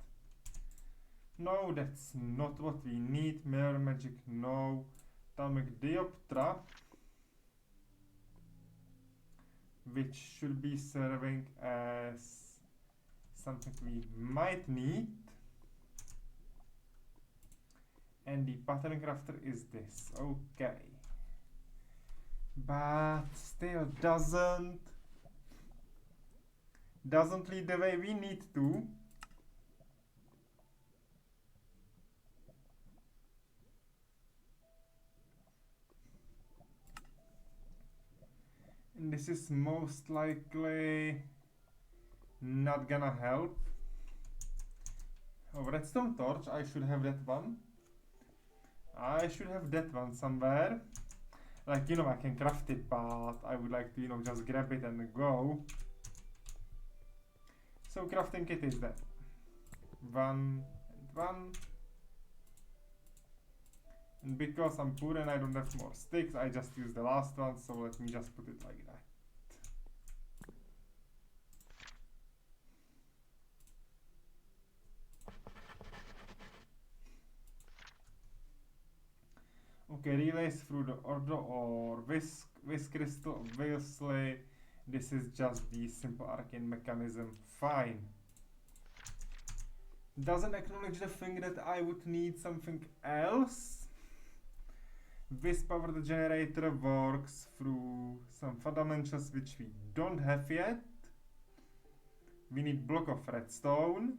No, that's not what we need. Mirror magic, no. Thaumcrafting, which should be serving as something we might need. And the pattern crafter is this. Okay. But still doesn't lead the way we need to. And this is most likely not gonna help. Oh, redstone torch, I should have that one. I should have that one somewhere. Like, you know, I can craft it, but I would like to, you know, just grab it and go. So crafting kit is that. 1 and 1. And because I'm poor and I don't have more sticks, I just use the last one, so let me just put it like that. Okay, relays through the order or whisk crystal, obviously. This is just the simple arcane mechanism. Fine. Doesn't acknowledge the thing that I would need something else. This power the generator works through some fundamentals which we don't have yet. We need block of redstone.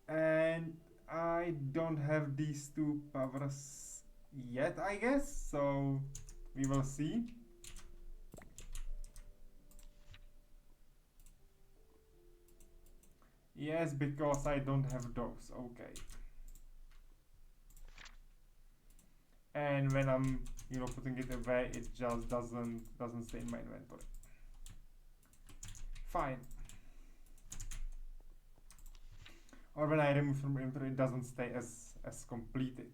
And I don't have these two powers yet, I guess, so we will see. Yes, because I don't have those, okay. And when I'm, putting it away, it just doesn't stay in my inventory. Fine. Or when I remove from inventory, it doesn't stay as completed.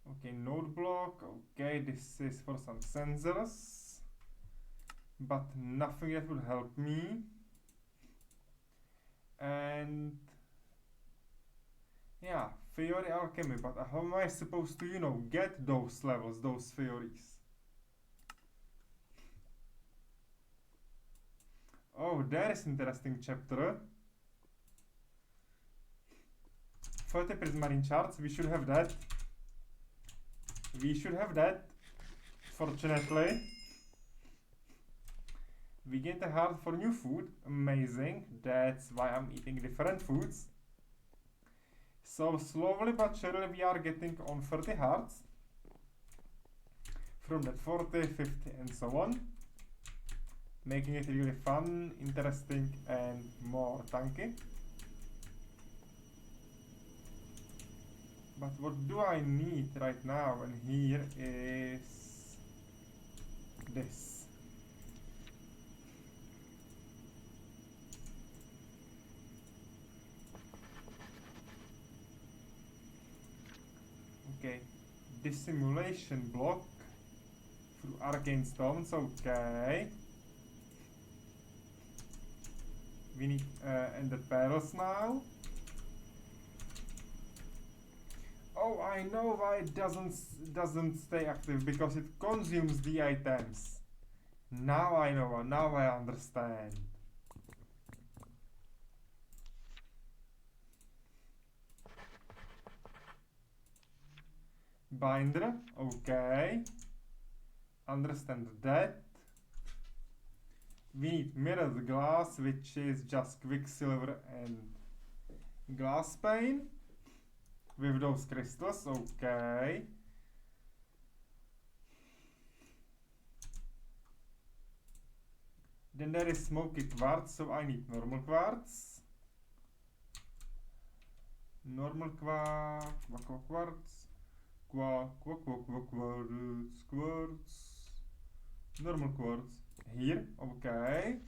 Okay, node block. Okay, this is for some sensors, but nothing that will help me. And yeah, theory alchemy, but how am I supposed to, get those levels, those theories? Oh, there is interesting chapter. 30 prismarine charts, we should have that. Fortunately. We get a heart for new food, amazing, that's why I'm eating different foods. So slowly but surely we are getting on 30 hearts. From that 40, 50 and so on. Making it really fun, interesting and more tanky. But what do I need right now? And here is this. Okay, dissimulation block through arcane stones, okay. We need ended pearls now. Oh, I know why it doesn't stay active, because it consumes the items. Now I know, now I understand. Binder, okay. Understand that. We need mirrored glass, which is just quicksilver and glass pane. With those crystals, okay. Then there is smoky quartz, so I need normal quartz. Normal quartz. Normal quartz. Here, okay.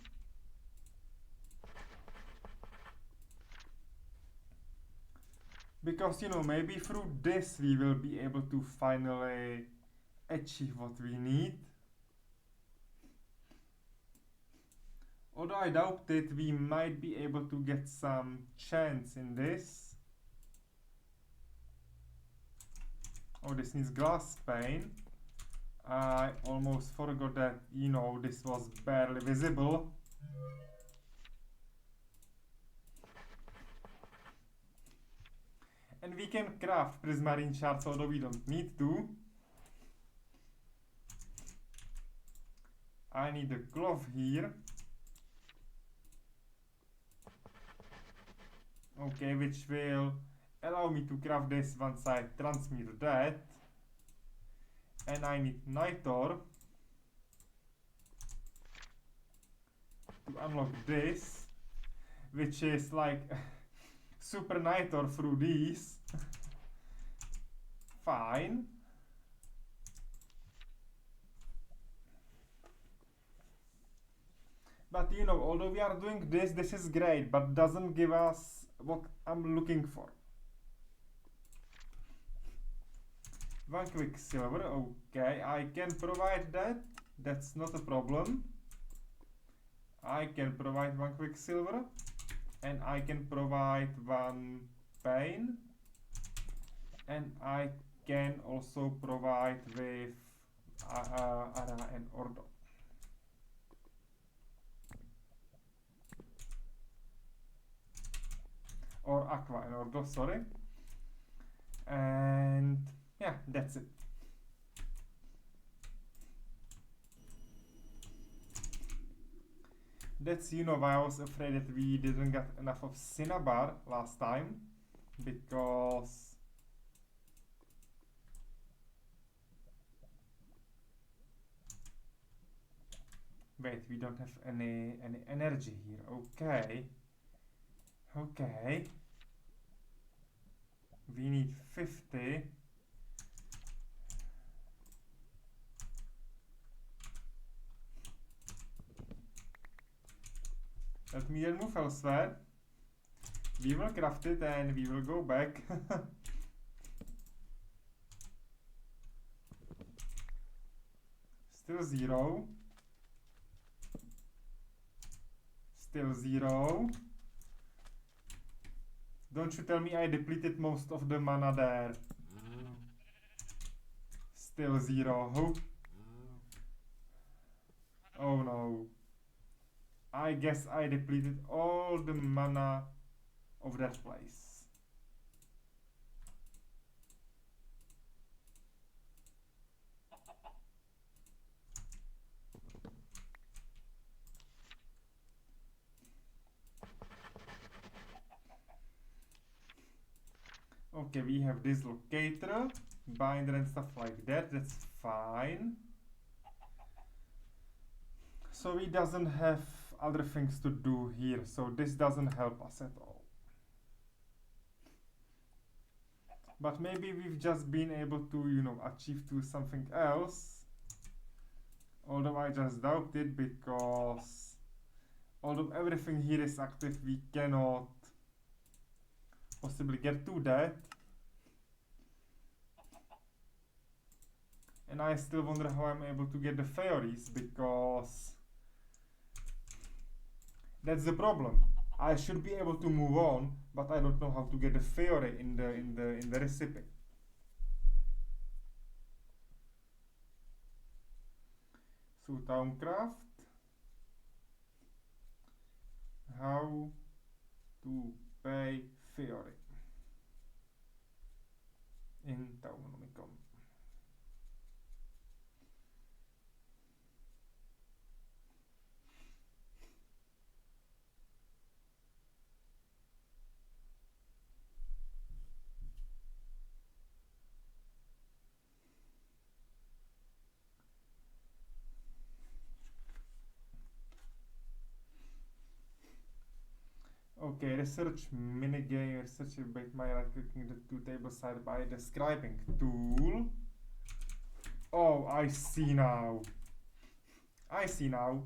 Because, maybe through this we will be able to finally achieve what we need. Although I doubt it, we might be able to get some chance in this. Oh, this needs glass pane. I almost forgot that, this was barely visible. And we can craft prismarine shards, although we don't need to. I need a glove here. Okay, which will allow me to craft this once I transmute that. And I need night ore to unlock this, which is like super night ore through these. Fine. But although we are doing this is great, but doesn't give us what I'm looking for. 1 quicksilver, okay, I can provide that, that's not a problem. I can provide 1 quicksilver, and I can provide 1 pain, and I can also provide with Ara and Ordo. Or Aqua and Ordo, sorry. And yeah, that's it. That's, you know, why I was afraid that we didn't get enough of Cinnabar last time, because wait, we don't have any energy here. Okay. Okay. We need 50. Let me then move elsewhere. We will craft it and we will go back. Still 0. Still 0. Don't you tell me I depleted most of the mana there. Still 0. Oh no. I guess I depleted all the mana of that place. Okay, we have this locator, binder and stuff like that, that's fine. So he doesn't have other things to do here, so this doesn't help us at all. But maybe we've just been able to, you know, achieve to something else. Although I just doubt it, because although everything here is active, we cannot possibly get to that. And I still wonder how I'm able to get the fairies, because that's the problem. I should be able to move on, but I don't know how to get the fairy in the recipe. So Thaumcraft, how to pay fairy in Thaumcrafting. Okay, research minigame, research bait my right clicking the 2 tables side by the scribing tool. Oh, I see now. I see now.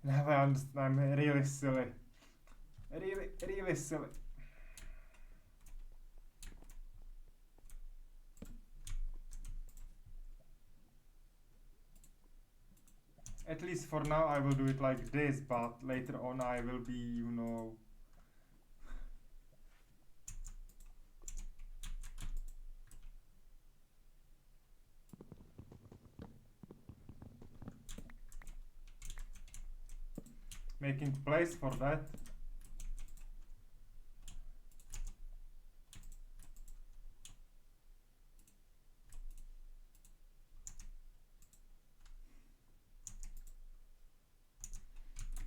Now I understand. I'm really silly. Really silly. At least for now I will do it like this, but later on I will be, you know, making place for that.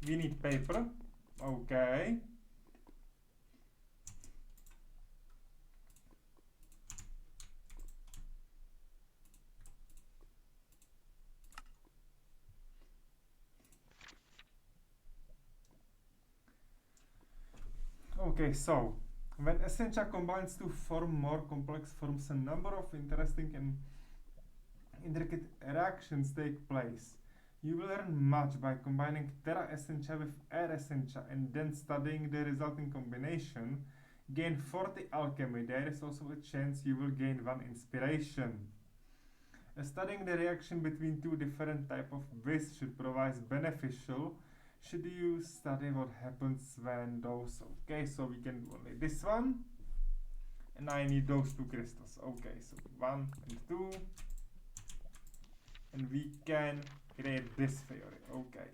We need paper. Okay. Okay, so when Essentia combines to form more complex forms, a number of interesting and intricate reactions take place. You will learn much by combining Terra Essentia with Air Essentia and then studying the resulting combination. Gain 40 alchemy. There is also a chance you will gain 1 inspiration. Studying the reaction between two different types of waste should provide beneficial. Should you study what happens when those? Okay, so we can do only this one. And I need those 2 crystals. Okay, so 1 and 2. And we can create this theory. Okay.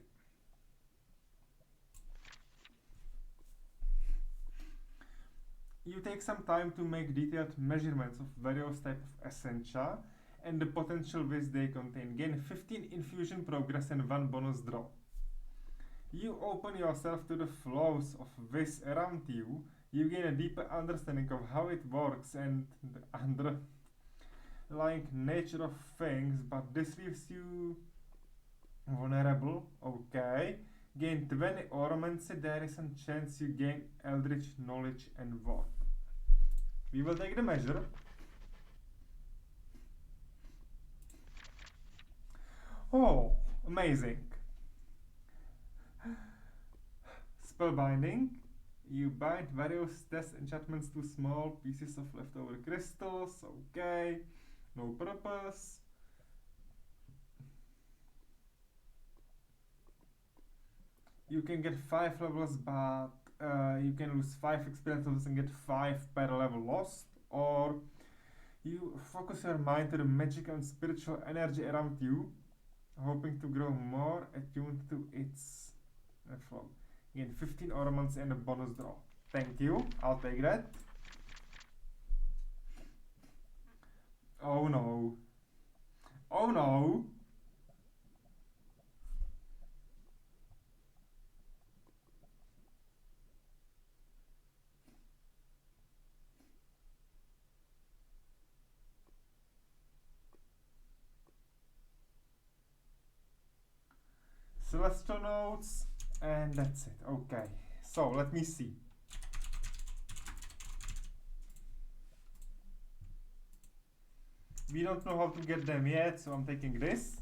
You take some time to make detailed measurements of various types of essentia and the potential waste they contain. Gain 15 infusion progress and 1 bonus draw. You open yourself to the flows of waste around you. You gain a deeper understanding of how it works and the underlying nature of things, but this leaves you vulnerable. Okay. Gain 20 ornamency. There is some chance you gain eldritch knowledge and warp. We will take the measure. Oh, amazing. Spellbinding. You bind various test enchantments to small pieces of leftover crystals. Okay. No purpose. You can get 5 levels, but you can lose 5 experience levels and get 5 per level lost. Or you focus your mind to the magical and spiritual energy around you, hoping to grow more attuned to its flow. Gain 15 ornaments and a bonus draw. Thank you, I'll take that. Oh no. Oh no. Celestial notes, and that's it. Okay, so let me see. We don't know how to get them yet, so I'm taking this.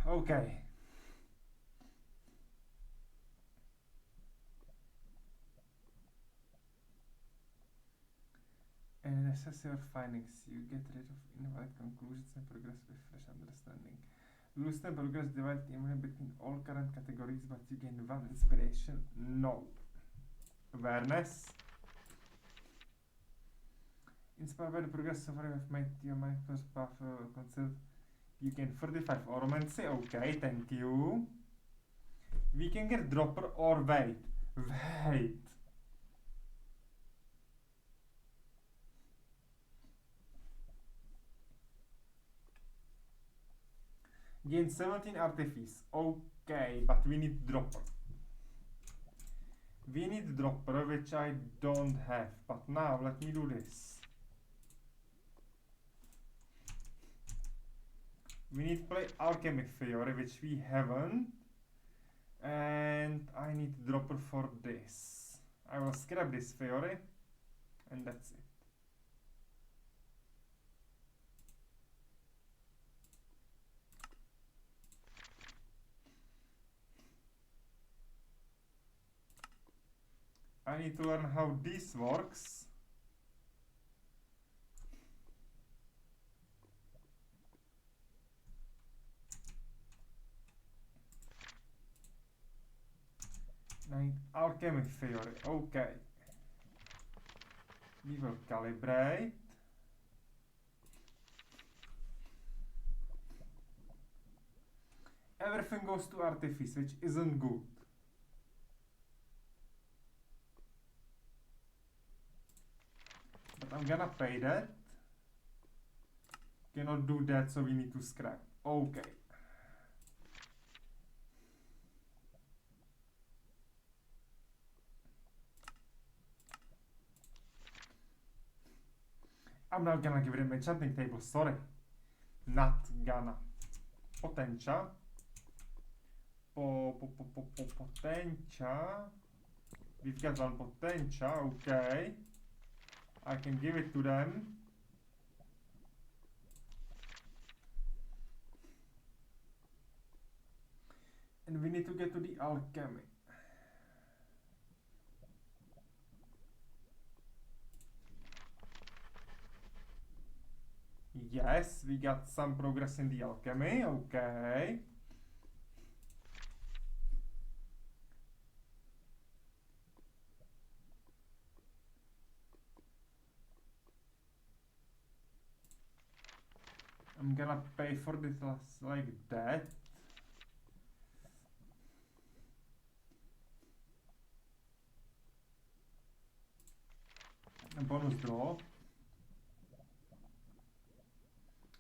Okay. And assess your findings. You get rid of invalid conclusions and progress with fresh understanding. Lose and progress divided evenly between all current categories, but you gain 1 inspiration. No. Awareness. Inspired by the progress so far you have made your mind first path considered. You gain 35 ornamency. Okay, thank you. We can get dropper or wait. Wait. Gain 17 artifice. Okay, but we need dropper. We need dropper, which I don't have. But now let me do this. We need to play alchemy theory, which we haven't. And I need dropper for this. I will scrap this theory. And that's it. I need to learn how this works. Alchemy theory. Okay. We will calibrate. Everything goes to artifice, which isn't good. But I'm gonna pay that. Cannot do that, so we need to scrap. Okay. I'm not gonna give it an enchanting table, sorry. Not gonna. Potentia. Potentia. We've got 1 potentia, okay. I can give it to them. the alchemy. Yes, we got some progress in the alchemy, okay. I'm gonna pay for this like that. A bonus draw.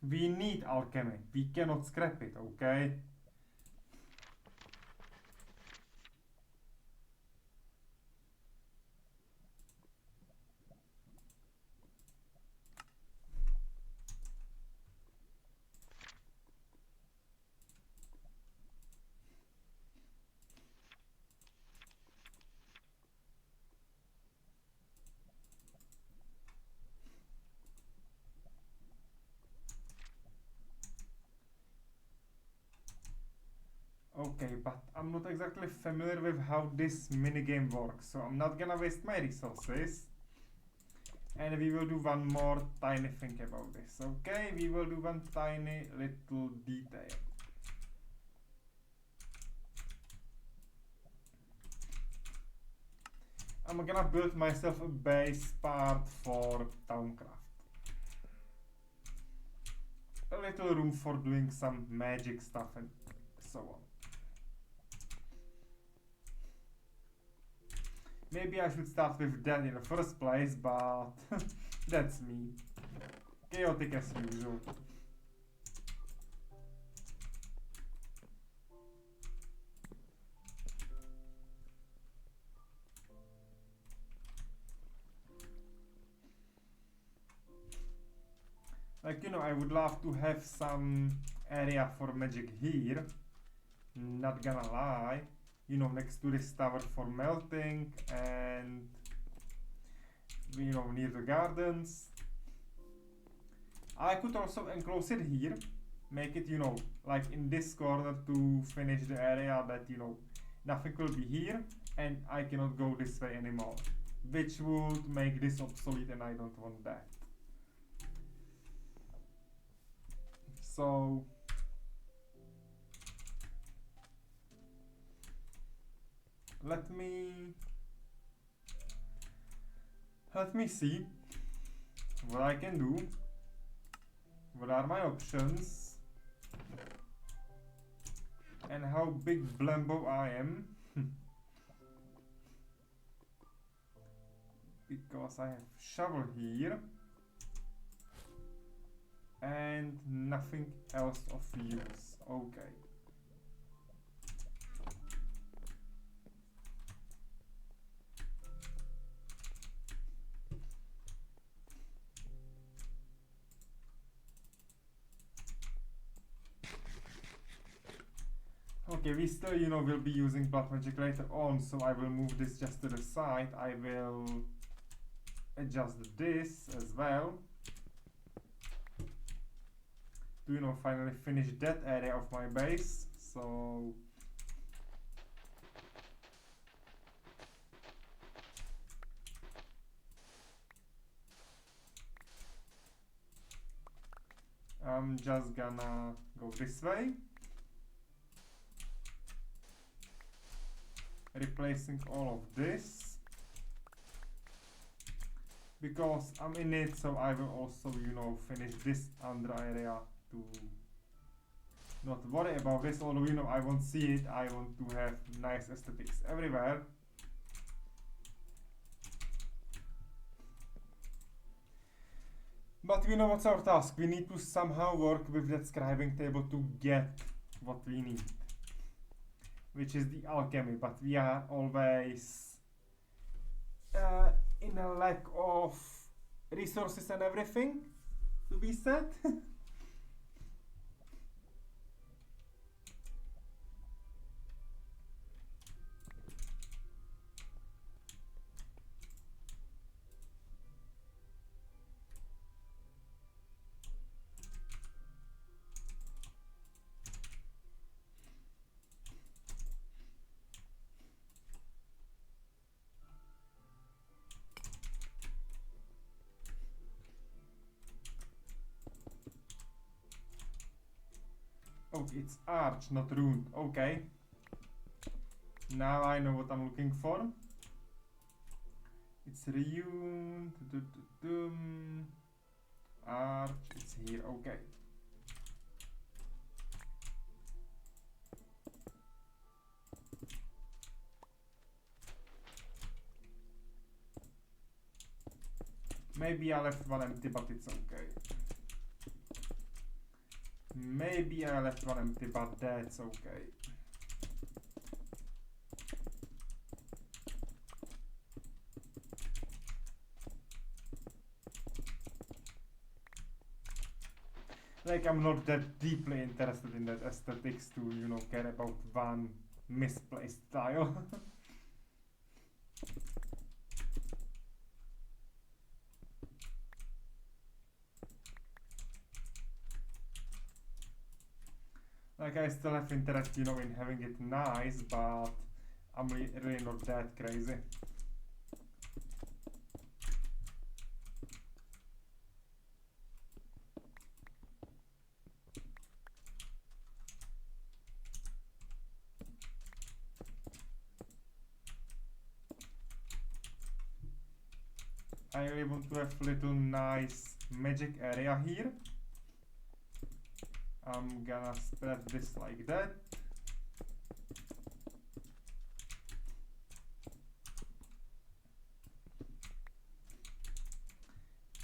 We need alchemy. We cannot scrap it, okay? Okay, but I'm not exactly familiar with how this minigame works, so I'm not gonna waste my resources. And we will do one more tiny thing about this, okay? We will do one tiny little detail. I'm gonna build myself a base part for Thaumcraft. A little room for doing some magic stuff and so on. Maybe I should start with that in the first place, but that's me. Chaotic as usual. Like, you know, I would love to have some area for magic here. Not gonna lie. You know, next to this tower for melting and, you know, near the gardens. I could also enclose it here. Make it, you know, like in this corner to finish the area that, you know, nothing will be here and I cannot go this way anymore. Which would make this obsolete and I don't want that. So let me see what I can do. What are my options? And how big Blambo I am. Because I have shovel here. And nothing else of use. Okay. Okay, we still, you know, will be using blood magic later on, so I will move this just to the side. I will adjust this as well. To, you know, finally finish that area of my base. So I'm just gonna go this way. Replacing all of this. Because I'm in it, so I will also, you know, finish this under area to not worry about this, although, you know, I won't see it. I want to have nice aesthetics everywhere. But we know what's our task. We need to somehow work with that scribing table to get what we need. Which is the alchemy, but we are always in a lack of resources and everything, to be said. Oh, it's arch, not ruined. Okay. Now I know what I'm looking for. It's ruined. Arch, it's here. Okay. Maybe I left one empty, but it's okay. Maybe I left one empty, but that's okay. Like, I'm not that deeply interested in that aesthetics to, you know, care about one misplaced tile. Like, I still have interest, you know, in having it nice, but I'm really not that crazy. I really want to have little nice magic area here. I'm gonna spread this like that.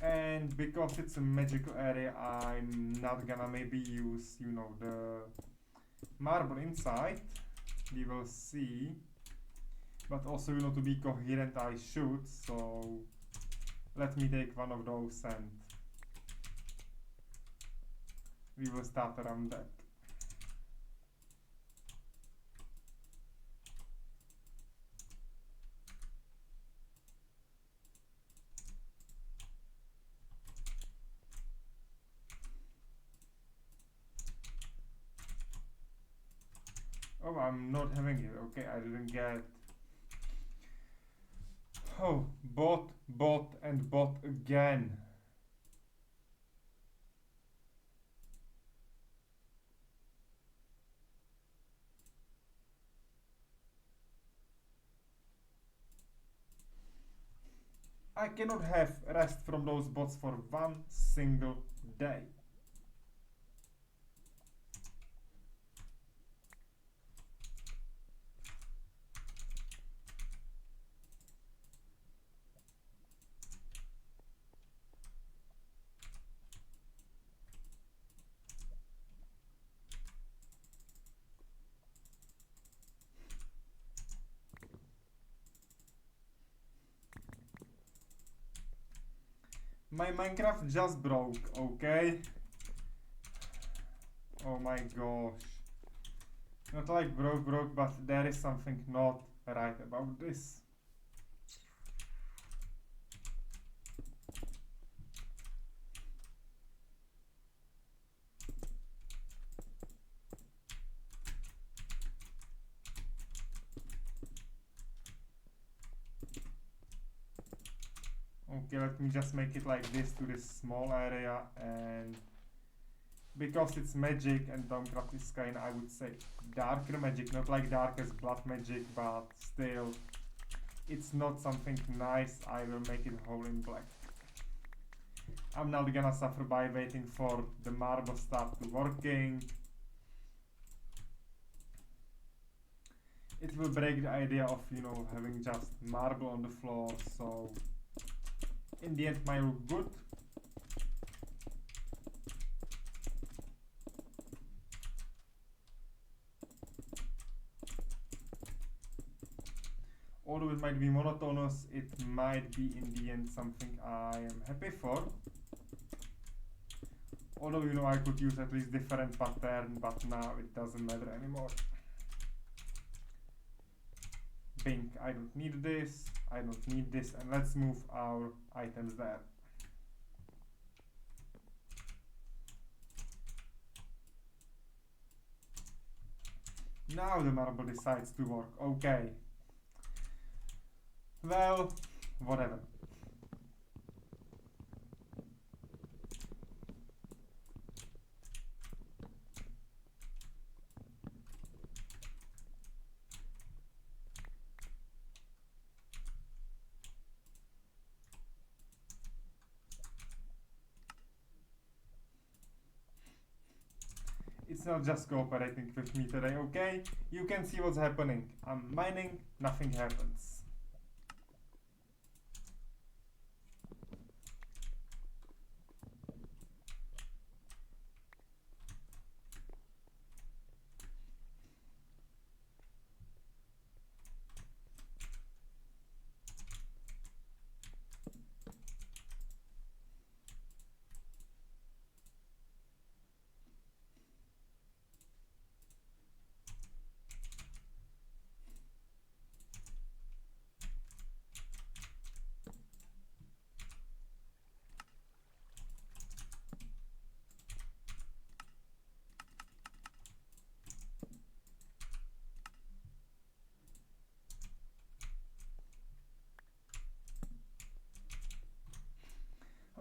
And because it's a magical area, I'm not gonna maybe use, you know, the marble inside. We will see. But also, you know, to be coherent, I should. So let me take one of those and we will start around that. Oh, I'm not having it. Okay, I didn't get. Oh, bot, and bot again. I cannot have rest from those bots for one single day. My Minecraft just broke, okay? Oh my gosh. Not like broke, but there is something not right about this. Okay, let me just make it like this to this small area, and because it's magic and Thaumcraft is kind, I would say, darker magic, not like dark as blood magic, but still, it's not something nice. I will make it whole in black. I'm not gonna suffer by waiting for the marble start to working. It will break the idea of, you know, having just marble on the floor, so in the end might look good. Although it might be monotonous, it might be in the end something I am happy for. Although, you know, I could use at least different pattern, but now it doesn't matter anymore. Bing, I don't need this, I don't need this, and let's move our items there. Now the marble decides to work, okay. Well, whatever. it's not just cooperating with me today, okay? You can see what's happening. I'm mining, nothing happens.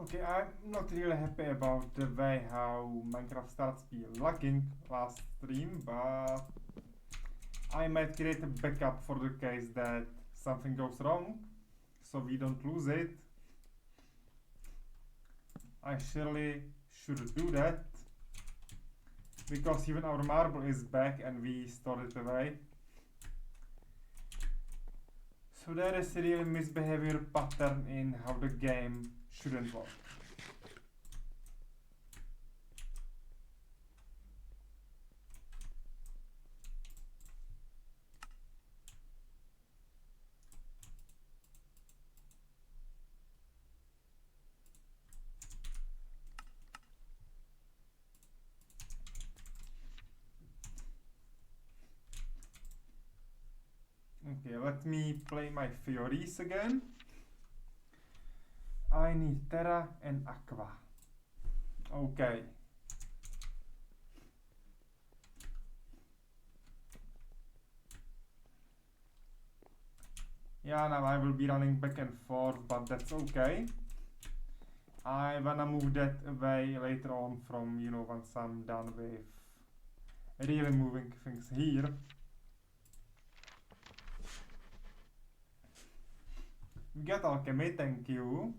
Okay, I'm not really happy about the way how Minecraft starts be lagging last stream, but I might create a backup for the case that something goes wrong, so we don't lose it. I surely should do that, because even our marble is back and we stored it away. So there is a real misbehavior pattern in how the game shouldn't work. Okay, let me play my theories again. I need Terra and Aqua. Okay. Yeah, now I will be running back and forth, but that's okay. I wanna move that away later on from, you know, once I'm done with really moving things here. We got alchemy, thank you.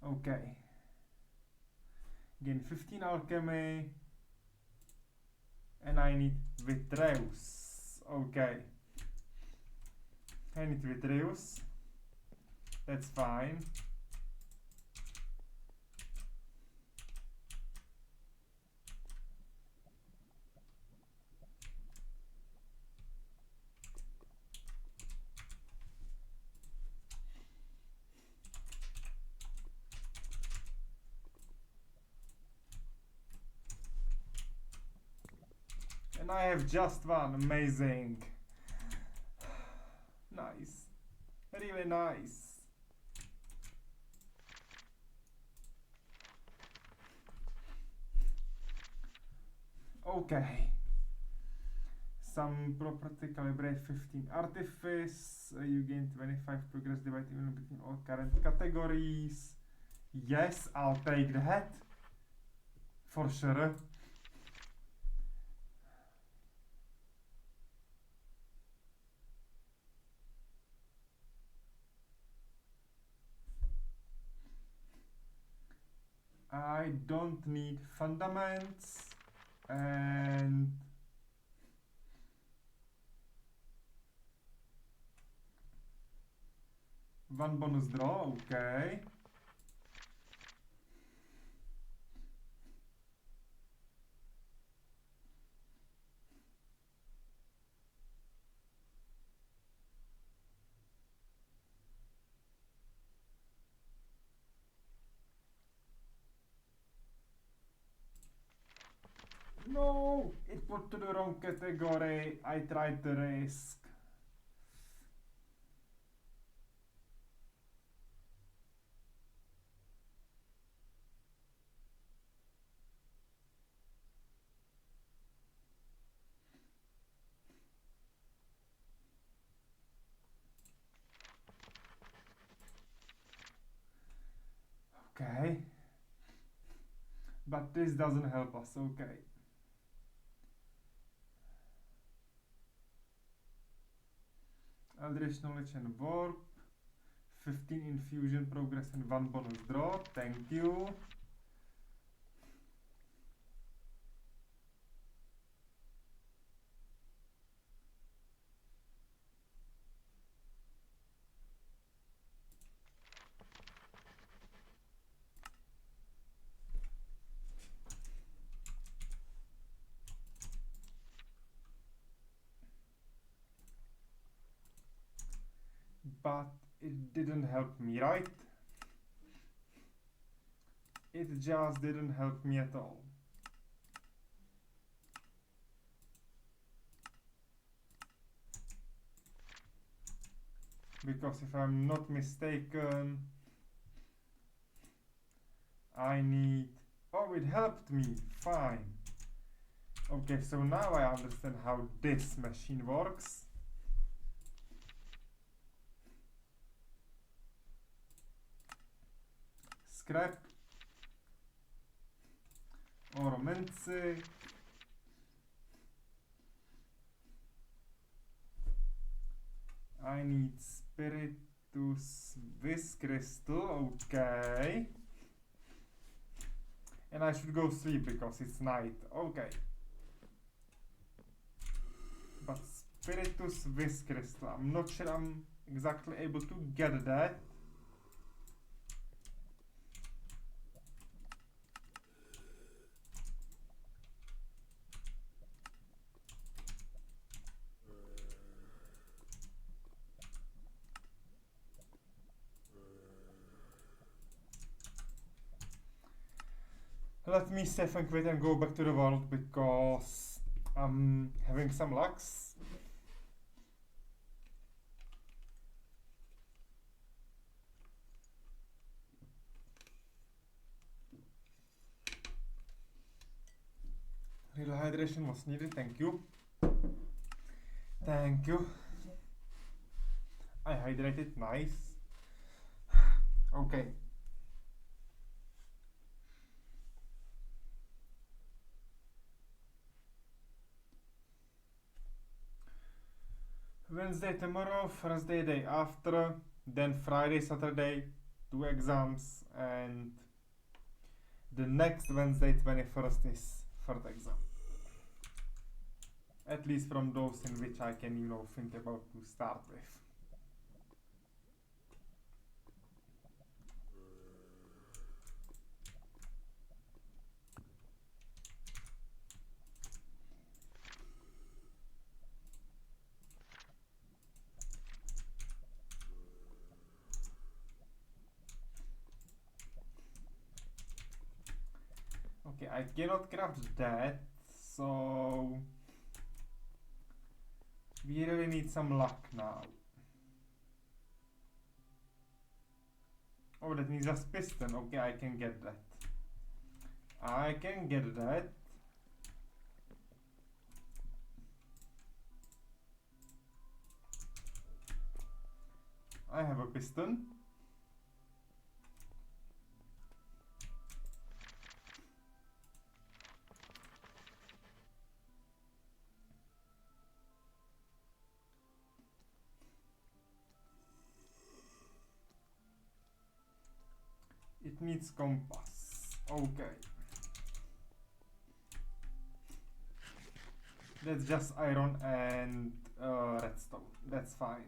Okay. Gain 15 alchemy. And I need Vitreus. Okay. I need Vitreus. That's fine. And I have just one. Amazing. Nice. Really nice. Okay. Some property calibrate 15 artifice. You gain 25 progress divided evenly between all current categories. Yes, I'll take that. For sure. I don't need fundaments and one bonus draw, okay. No, it put to the wrong category. I tried to risk. Okay. But this doesn't help us, okay. Eldritch Knowledge and Warp. 15 infusion progress and 1 bonus draw. Thank you. but it didn't help me, right? It just didn't help me at all. Because if I'm not mistaken, I need... Oh, it helped me, fine. Okay, so now I understand how this machine works. Scrap. Oro mincy. I need spiritus vis crystal, okay. And I should go sleep because it's night, okay. But spiritus vis crystal, I'm not sure I'm exactly able to get that. Let me save and quit and go back to the world because I'm having some lucks. Real hydration was needed, thank you. Thank you. I hydrated, nice. Okay. Wednesday tomorrow, Thursday day after, then Friday, Saturday, 2 exams, and the next Wednesday, 21st, is third exam. At least from those in which I can, you know, think about to start with. Okay, I cannot craft that, so we really need some luck now. Oh, that needs a piston. Okay, I can get that. I can get that. I have a piston. It needs compass. Okay. That's just iron and redstone. That's fine.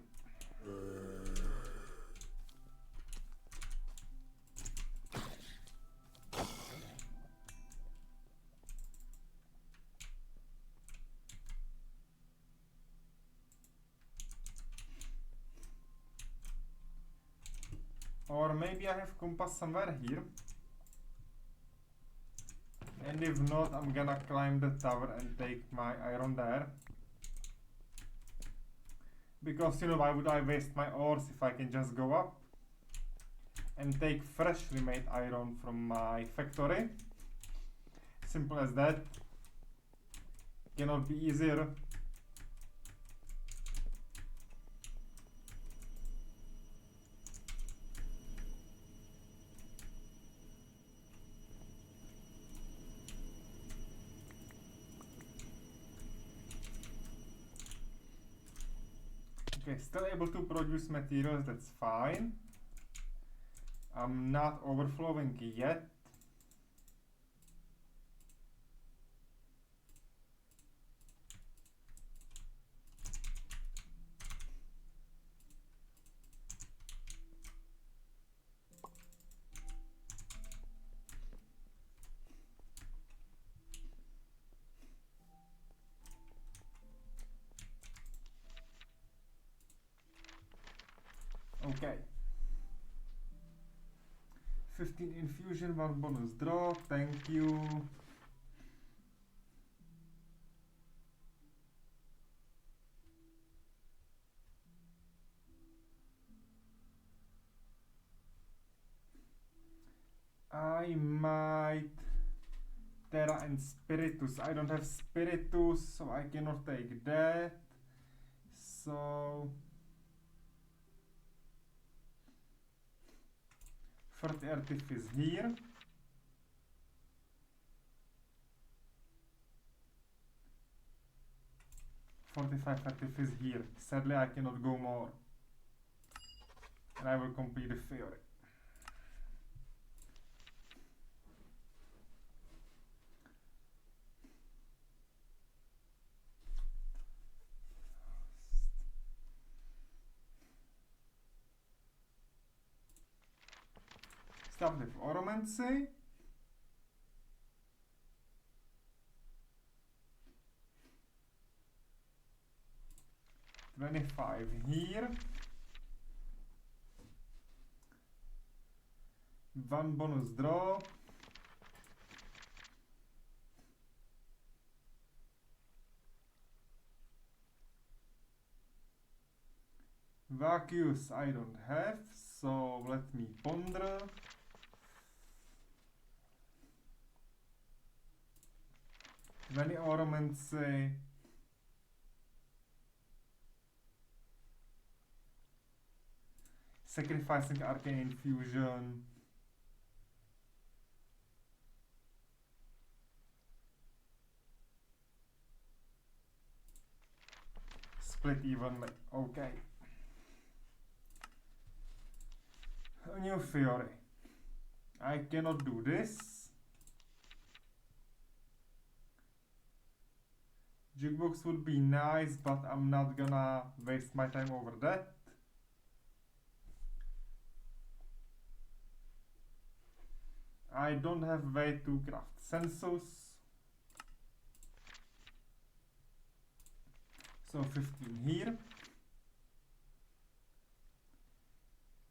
Or maybe I have compass somewhere here. And if not, I'm gonna climb the tower and take my iron there. Because, you know, why would I waste my ores if I can just go up and take freshly made iron from my factory? Simple as that. Cannot be easier. Okay, still able to produce materials, that's fine. I'm not overflowing yet. Okay. 15 infusion, 1 bonus draw, thank you. I might Terra and Spiritus. I don't have Spiritus, so I cannot take that. So 30 Artifice here. $45 Artifice here. Sadly, I cannot go more. And I will complete the theory. Start with Oromancy. $25 here. 1 bonus draw. Vacuous I don't have, so let me ponder. Many ornaments say sacrificing Arcane Infusion. Split evenly. Okay. A new theory. I cannot do this. Jukebox would be nice, but I'm not gonna waste my time over that. I don't have way to craft census. So 15 here.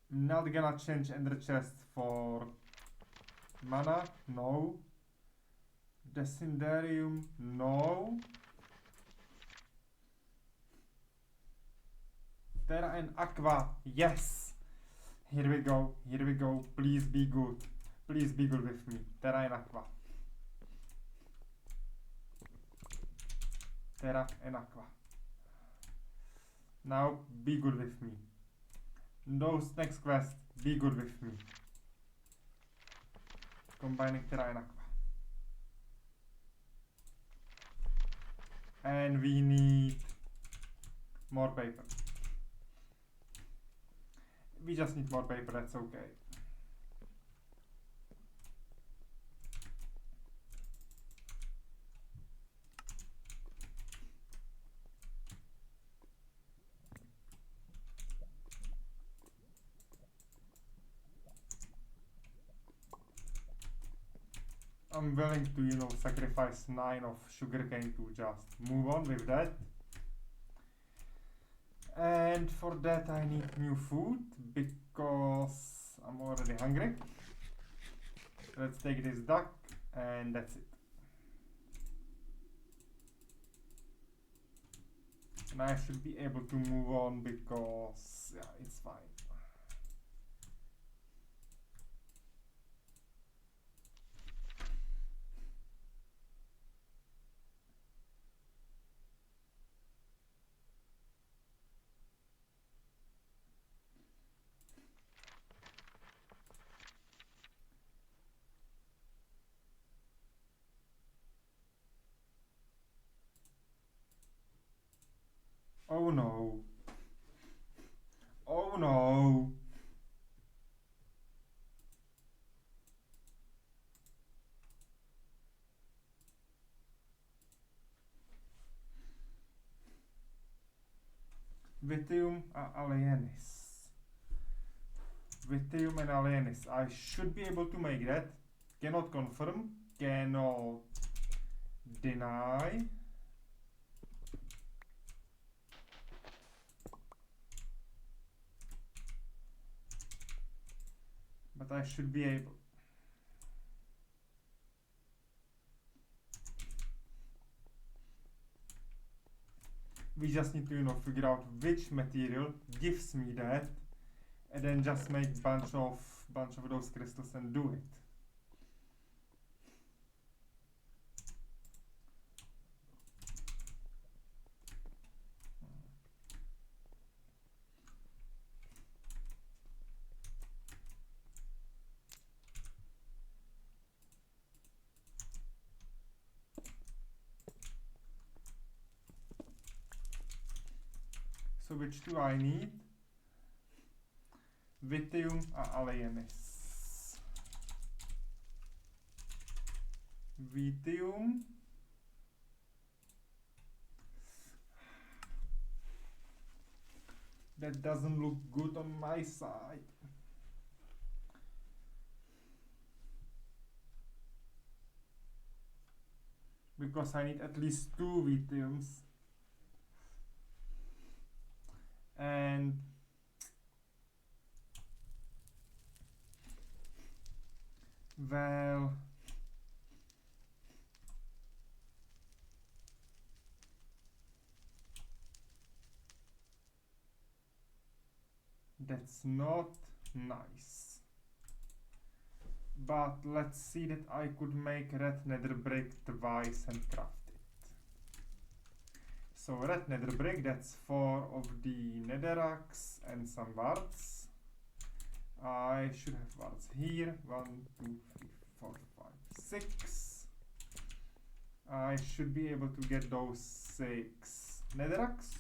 Not gonna change Ender Chest for mana, no. Decindarium, no. Terra and Aqua, yes. Here we go, please be good. Please be good with me. Terra and Aqua. Terra and Aqua. Now be good with me. Those next quest, be good with me. Combining Terra and Aqua. And we need more paper. We just need more paper, that's okay. I'm willing to, sacrifice 9 of sugarcane to just move on with that. And for that I need new food because I'm already hungry. Let's take this duck and that's it. And I should be able to move on because, yeah, it's fine. Oh no. Oh no. Vitium alienis. Vitium and alienis. I should be able to make that. Cannot confirm. Cannot deny. But I should be able. We just need to, you know, figure out which material gives me that, and then just make bunch of those crystals and do it. So which do I need? Vithium alienis. Vithium. That doesn't look good on my side. Because I need at least 2 vithiums. And well, that's not nice. But let's see that I could make red nether brick twice and craft it. So red nether brick, that's 4 of the netherracks and some warts. I should have warts here. 1, 2, 3, 4, 5, 6. I should be able to get those 6 netherracks.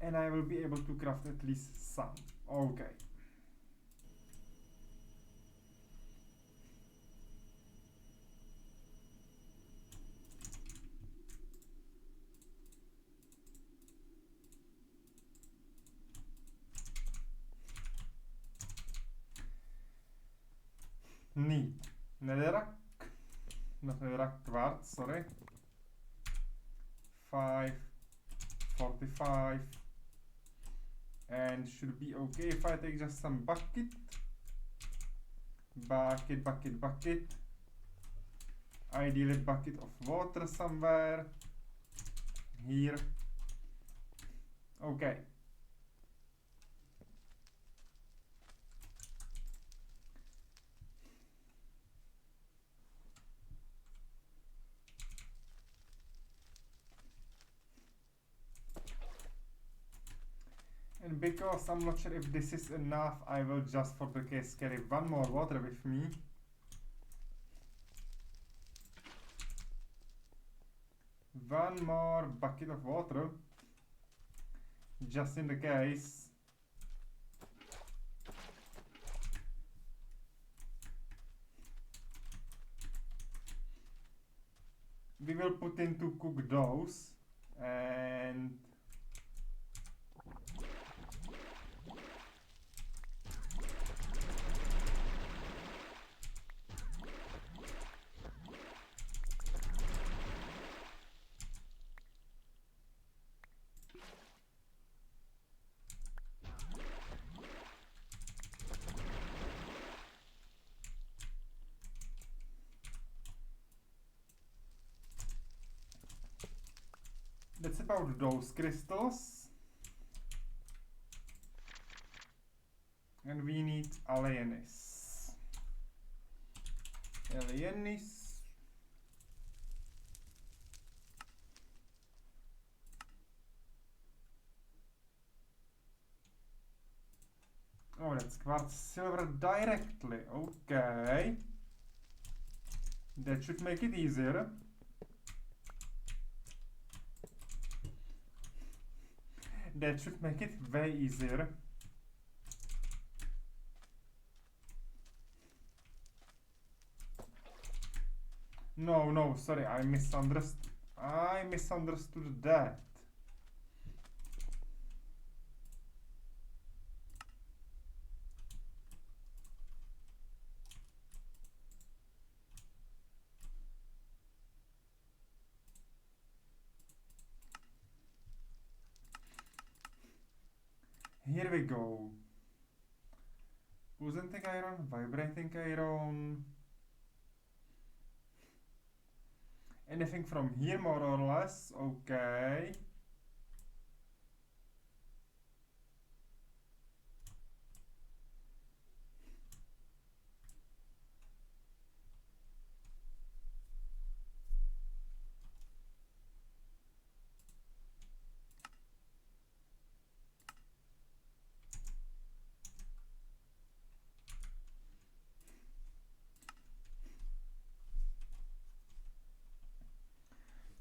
And I will be able to craft at least some. Okay. Need netherrack, not netherrack, quartz, sorry. 5, 45. And should be okay if I take just some bucket. Ideally bucket of water somewhere. Here. Okay. And because I'm not sure if this is enough, I will just for the case carry 1 more water with me. One more bucket of water, just in the case. We will put in to cook those, and that's about those crystals. And we need alienis. Oh, that's quartz silver directly. Okay. That should make it easier. That should make it way easier. No, sorry, I misunderstood that. Here we go. Pulsating iron, vibrating iron. Anything from here more or less, okay.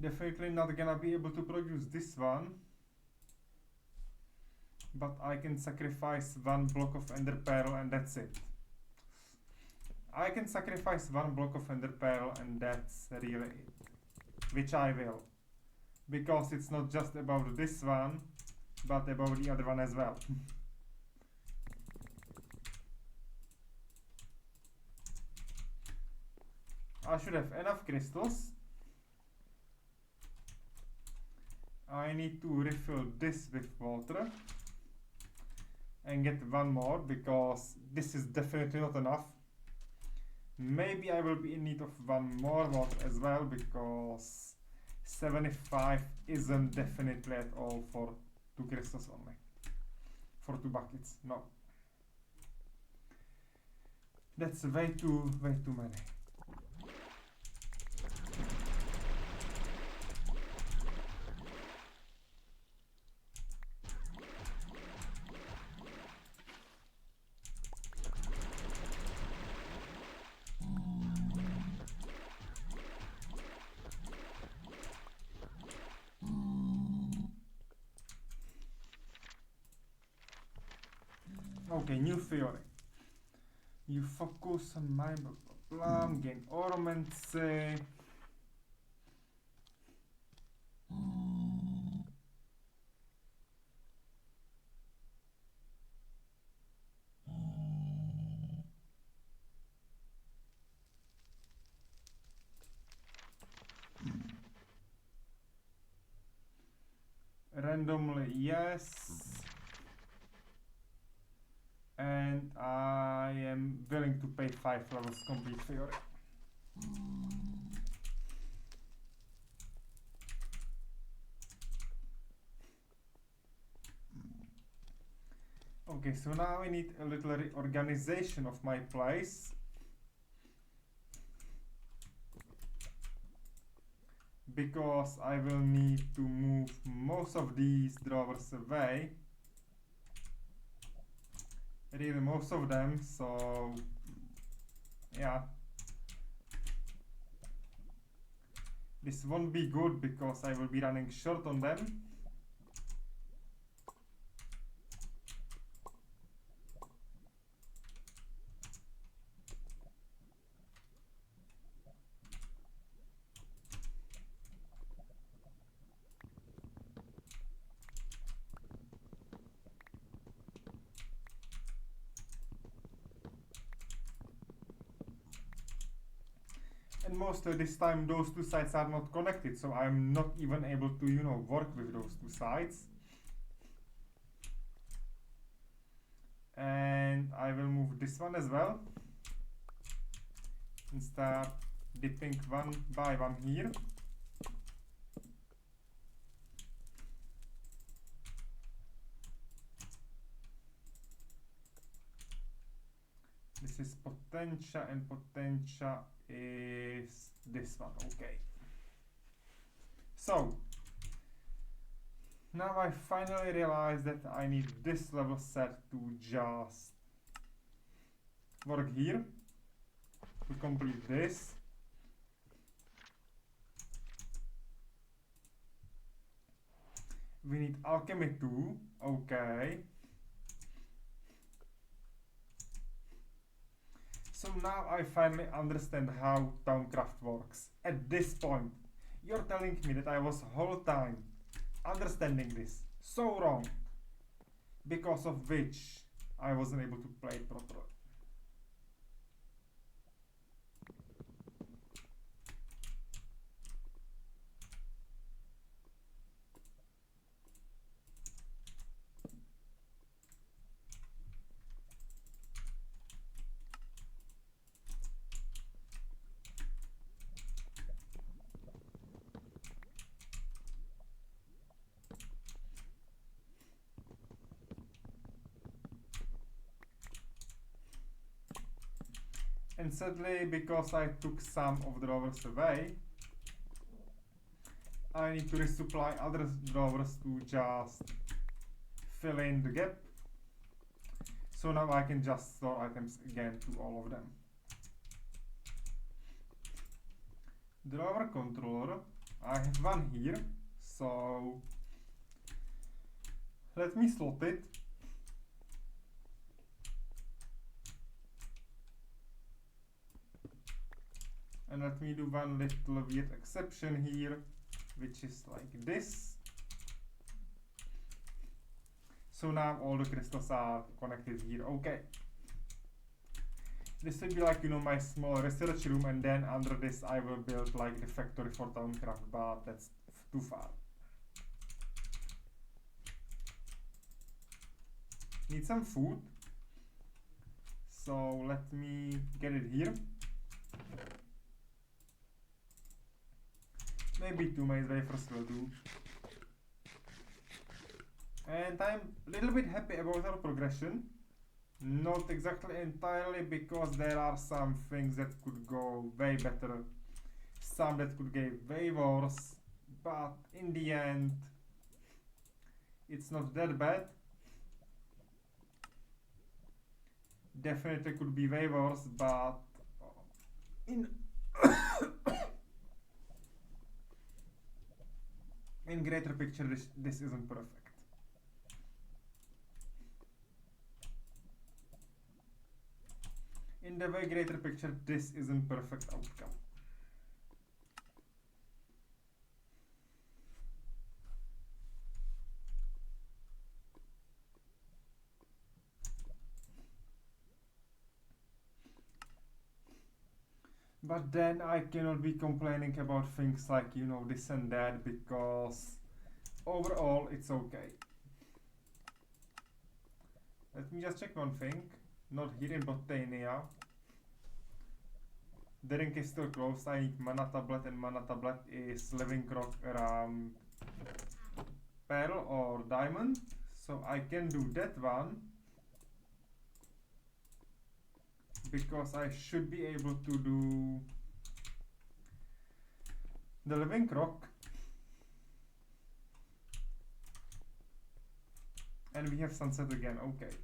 Definitely not gonna be able to produce this one. But I can sacrifice one block of ender pearl and that's it. I can sacrifice one block of ender pearl and that's really it. Which I will. Because it's not just about this one, but about the other one as well. I should have enough crystals. I need to refill this with water and get one more because this is definitely not enough. Maybe I will be in need of one more water as well because 75 isn't definitely at all for 2 crystals only. For 2 buckets, no. That's way too many. Okay, new theory. You focus on my plan, gain ornamency. Randomly, yes. And I am willing to pay 5 levels complete theory. Okay, so now I need a little reorganization of my place. Because I will need to move most of these drawers away. Really most of them, so yeah. This won't be good because I will be running short on them. And most of this time those 2 sides are not connected, so I'm not even able to, you know, work with those 2 sides. And I will move this one as well. And start dipping one by one here. This is Potentia and Potentia is this one, okay. So, now I finally realize that I need this level set to just work here to complete this. We need alchemy 2, okay. So now I finally understand how Thaumcraft works. At this point, you're telling me that I was whole time understanding this so wrong, because of which I wasn't able to play it properly. And sadly, because I took some of the drawers away, I need to resupply other drawers to just fill in the gap. So now I can just store items again to all of them. Drawer controller, I have one here, so let me slot it. And let me do one little weird exception here, which is like this. So now all the crystals are connected here. Okay. This will be like, you know, my small research room, and then under this I will build like the factory for Thaumcraft, but that's too far. Need some food. So let me get it here. Maybe 2 maize wafers will do. And I'm a little bit happy about our progression. Not exactly entirely, because there are some things that could go way better, some that could go way worse, but in the end it's not that bad. Definitely could be way worse, but in in greater picture this isn't perfect. In the way greater picture, this isn't perfect outcome. But then I cannot be complaining about things like, you know, this and that, because overall it's okay. Let me just check one thing. Not here in Botania. The ring is still closed. I need mana tablet, and mana tablet is living rock around pearl or diamond. So I can do that one, because I should be able to do the living rock. And we have sunset again, okay.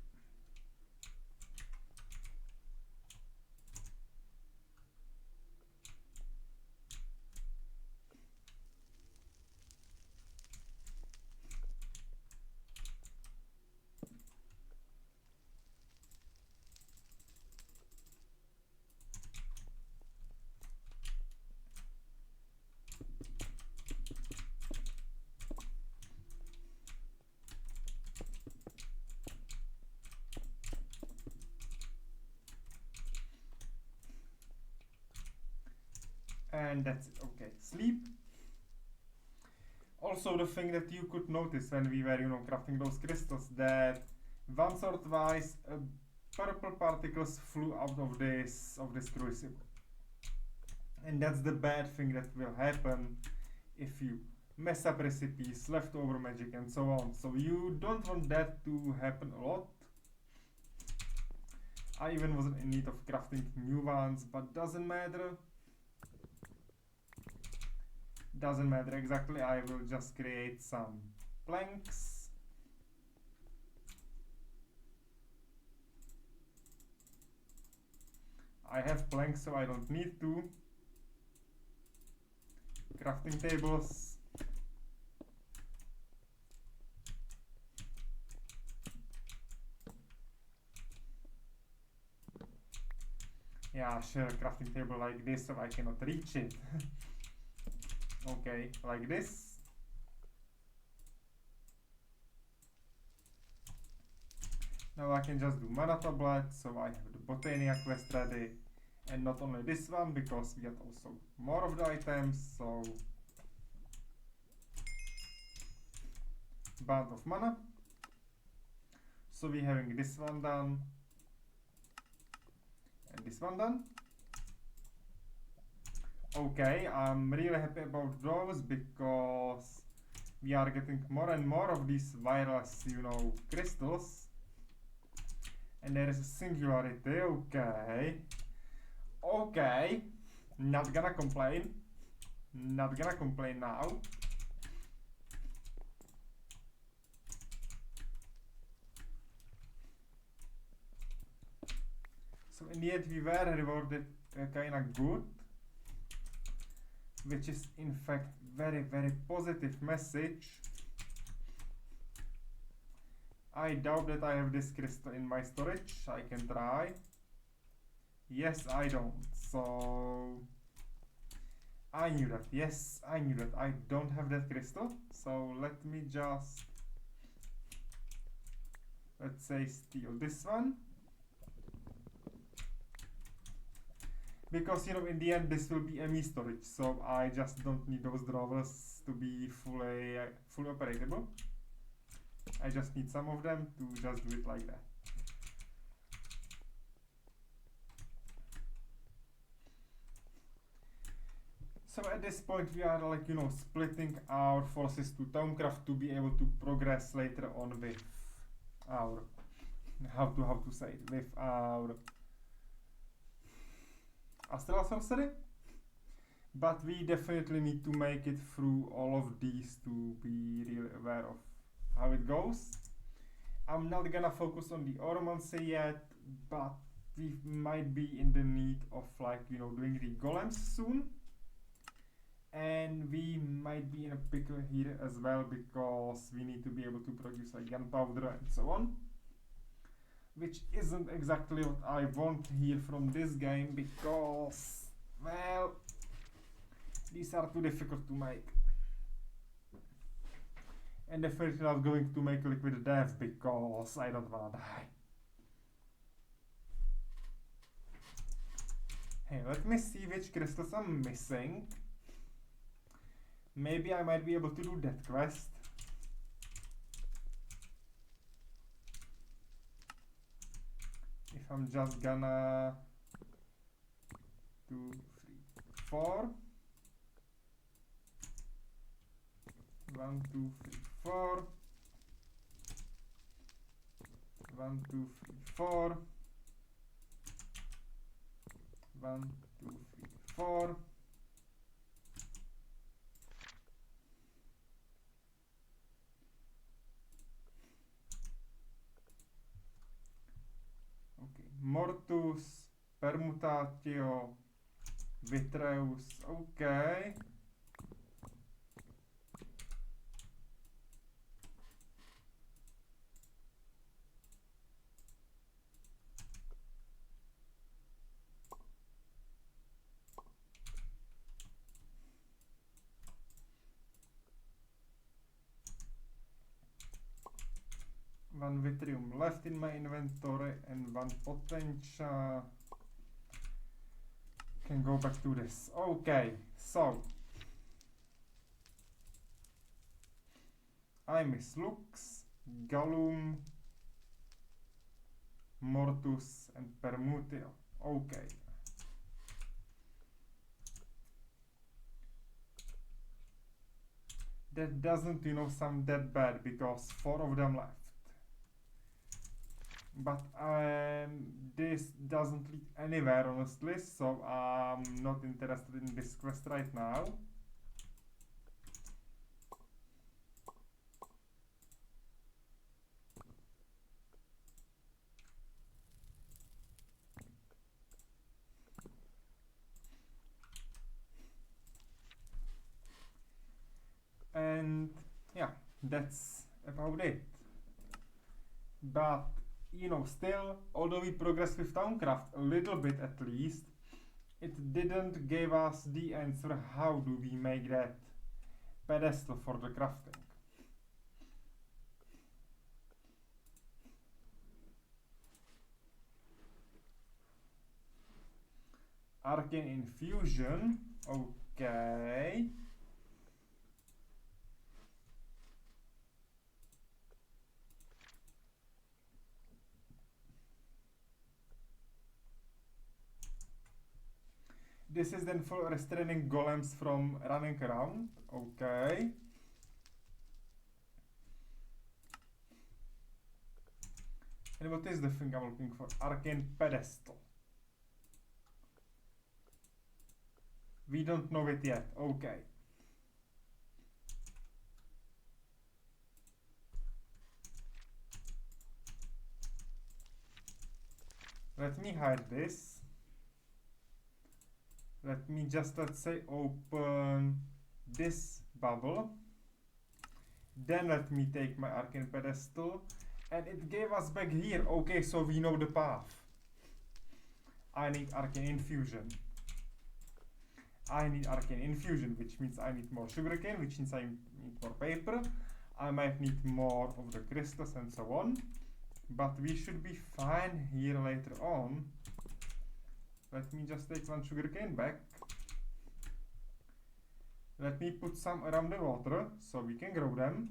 And that's it, okay. Sleep. Also, the thing that you could notice when we were, you know, crafting those crystals, that once or twice purple particles flew out of this crucible. And that's the bad thing that will happen if you mess up recipes, leftover magic, and so on. So you don't want that to happen a lot. I even wasn't in need of crafting new ones, but doesn't matter. Doesn't matter exactly. I will just create some planks. I have planks, so I don't need to. Crafting tables. Yeah, sure, crafting table like this, so I cannot reach it. Okay, like this. Now I can just do mana tablet, so I have the Botania quest ready. And not only this one, because we get also more of the items, so band of mana. So we're having this one done, and this one done. Okay, I'm really happy about those, because we are getting more and more of these wireless, you know, crystals. And there is a singularity, okay. Okay, not gonna complain. Not gonna complain now. So in the end we were rewarded kinda good, which is in fact very positive message. I doubt that I have this crystal in my storage. I can try. Yes, I don't. So I knew that. Yes, I knew that. I don't have that crystal. So let me just, let's say, steal this one. Because, you know, in the end this will be ME storage, so I just don't need those drawers to be fully operable. I just need some of them to just do it like that. So at this point we are, like, you know, splitting our forces to Thaumcraft to be able to progress later on with our, how to say it, with our Astral Sorcery. But we definitely need to make it through all of these to be really aware of how it goes. I'm not gonna focus on the Oromancy yet, but we might be in the need of, like, you know, doing the golems soon. And we might be in a pickle here as well, because we need to be able to produce like gunpowder and so on. Which isn't exactly what I want here from this game, because, well, these are too difficult to make. And definitely not going to make liquid death, because I don't wanna die. Hey, let me see which crystals I'm missing. Maybe I might be able to do that quest. If I'm just gonna 2, 3, 4. 1, 2, 3, 4. 1, 2, 3, 4. 1, 2, 3, 4. Mortus, Permutatio, Vitreus, okay. One Vitrium left in my inventory and one potential. Can go back to this. Okay, so I miss Lux, Gallum, Mortus, and Permutio. Okay. That doesn't, you know, sound that bad, because 4 of them left. But this doesn't lead anywhere, honestly, so I'm not interested in this quest right now. And yeah, that's about it. But, you know, still, although we progressed with Thaumcraft a little bit at least, it didn't give us the answer how do we make that pedestal for the crafting. Arcane Infusion, okay. This is then for restraining golems from running around. Okay. And what is the thing I'm looking for? Arcane Pedestal. We don't know it yet. Okay. Let me hide this. Let me just, let's say, open this bubble. Then let me take my arcane pedestal. And it gave us back here. Okay, so we know the path. I need arcane infusion. I need arcane infusion, which means I need more sugarcane, which means I need more paper. I might need more of the crystals and so on. But we should be fine here later on. Let me just take one sugarcane back. Let me put some around the water so we can grow them.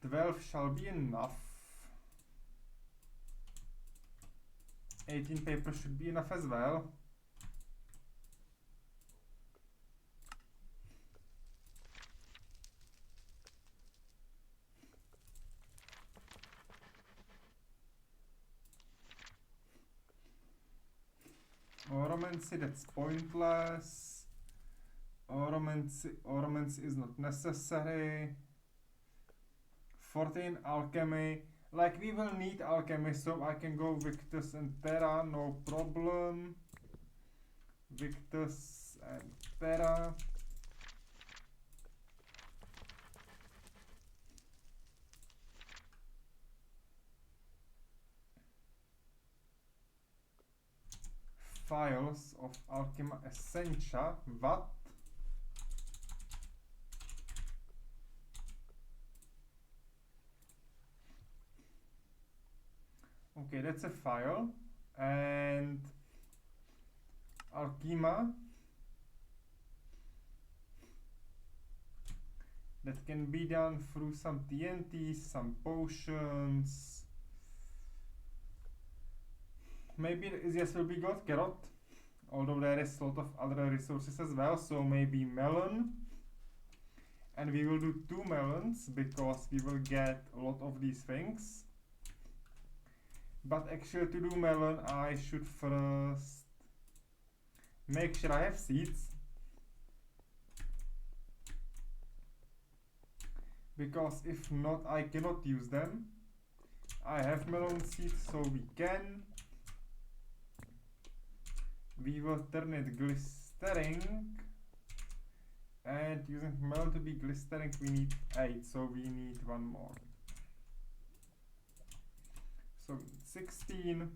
$12 shall be enough. 18 paper should be enough as well. Oromancy, that's pointless. Oromancy is not necessary. 14 alchemy. Like, we will need alchemy, so I can go Victus and Terra, no problem. Victus and Terra. Files of Alchema Essentia. What? Okay, that's a file. And Alchema. That can be done through some TNT, some potions. Maybe the easiest will be got carrot, although there is a lot of other resources as well, so maybe melon. And we will do 2 melons because we will get a lot of these things. But actually, to do melon, I should first make sure I have seeds. Because if not, I cannot use them. I have melon seeds, so we can. We will turn it glistering. And using melon to be glistering, we need 8, so we need 1 more. So 16.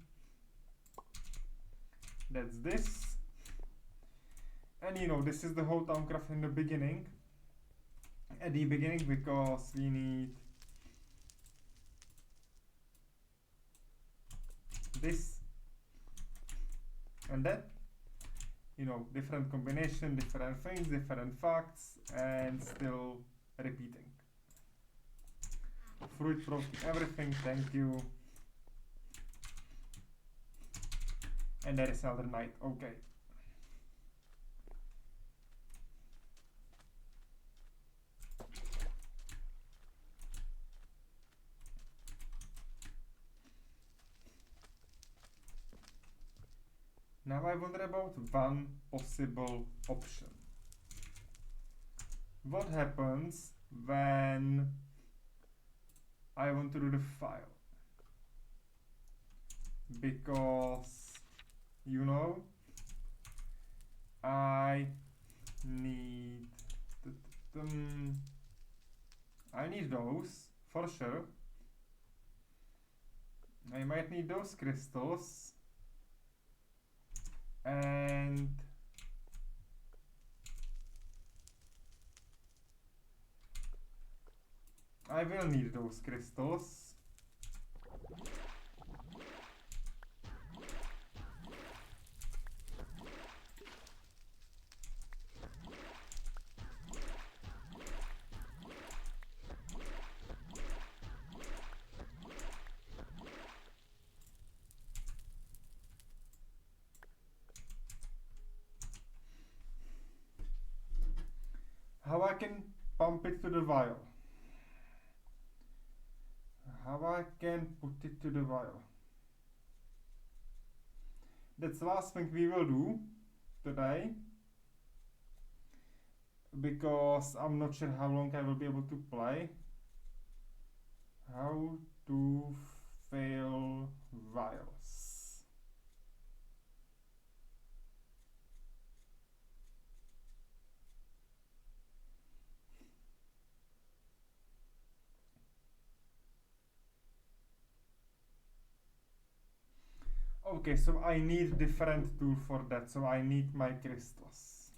That's this. And you know, this is the whole Thaumcraft in the beginning. At the beginning, because we need this and that. You know, different combination, different things, different facts, and still repeating. Fruit protein, everything, thank you. And there is another night, okay. Now I wonder about one possible option. What happens when I want to do the file? Because, you know, I need those for sure. I might need those crystals. And I will need those crystals. How I can pump it to the vial. How I can put it to the vial? That's the last thing we will do today, because I'm not sure how long I will be able to play. How to fill vials. Okay, so I need different tool for that, so I need my crystals.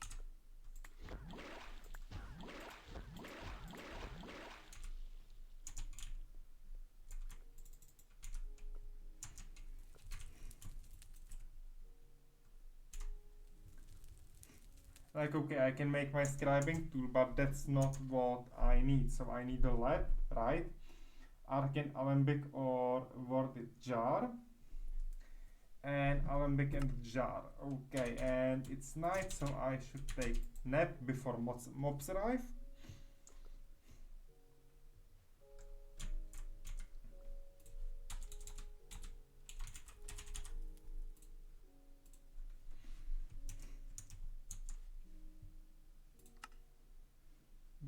Like, okay, I can make my scribing tool, but that's not what I need. So I need a lab, right? Arcane alembic or worded jar. And alembic and jar. Okay, and it's night, so I should take nap before mobs arrive.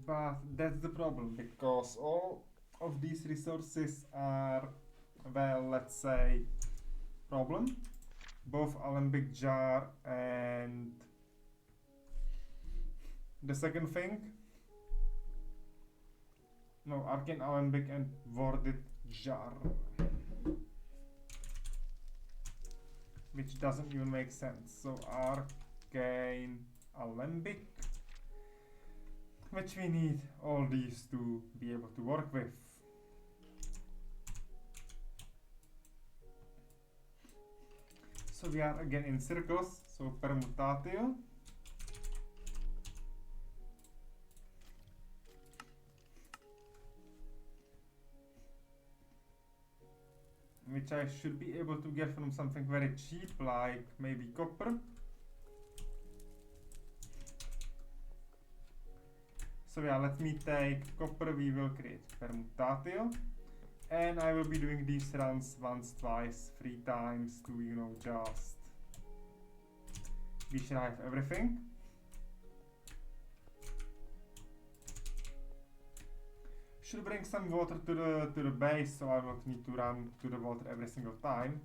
But that's the problem, because all of these resources are, well, let's say, problem. Both alembic jar and the second thing, no, arcane alembic and worded jar, which doesn't even make sense. So arcane alembic, which we need all these to be able to work with. So we are again in circles, so permutatio. Which I should be able to get from something very cheap, like maybe copper. So yeah, let me take copper, we will create permutatio. And I will be doing these runs once, twice, 3 times to, you know, just be sure I have everything. Should bring some water to the base, so I won't need to run to the water every single time.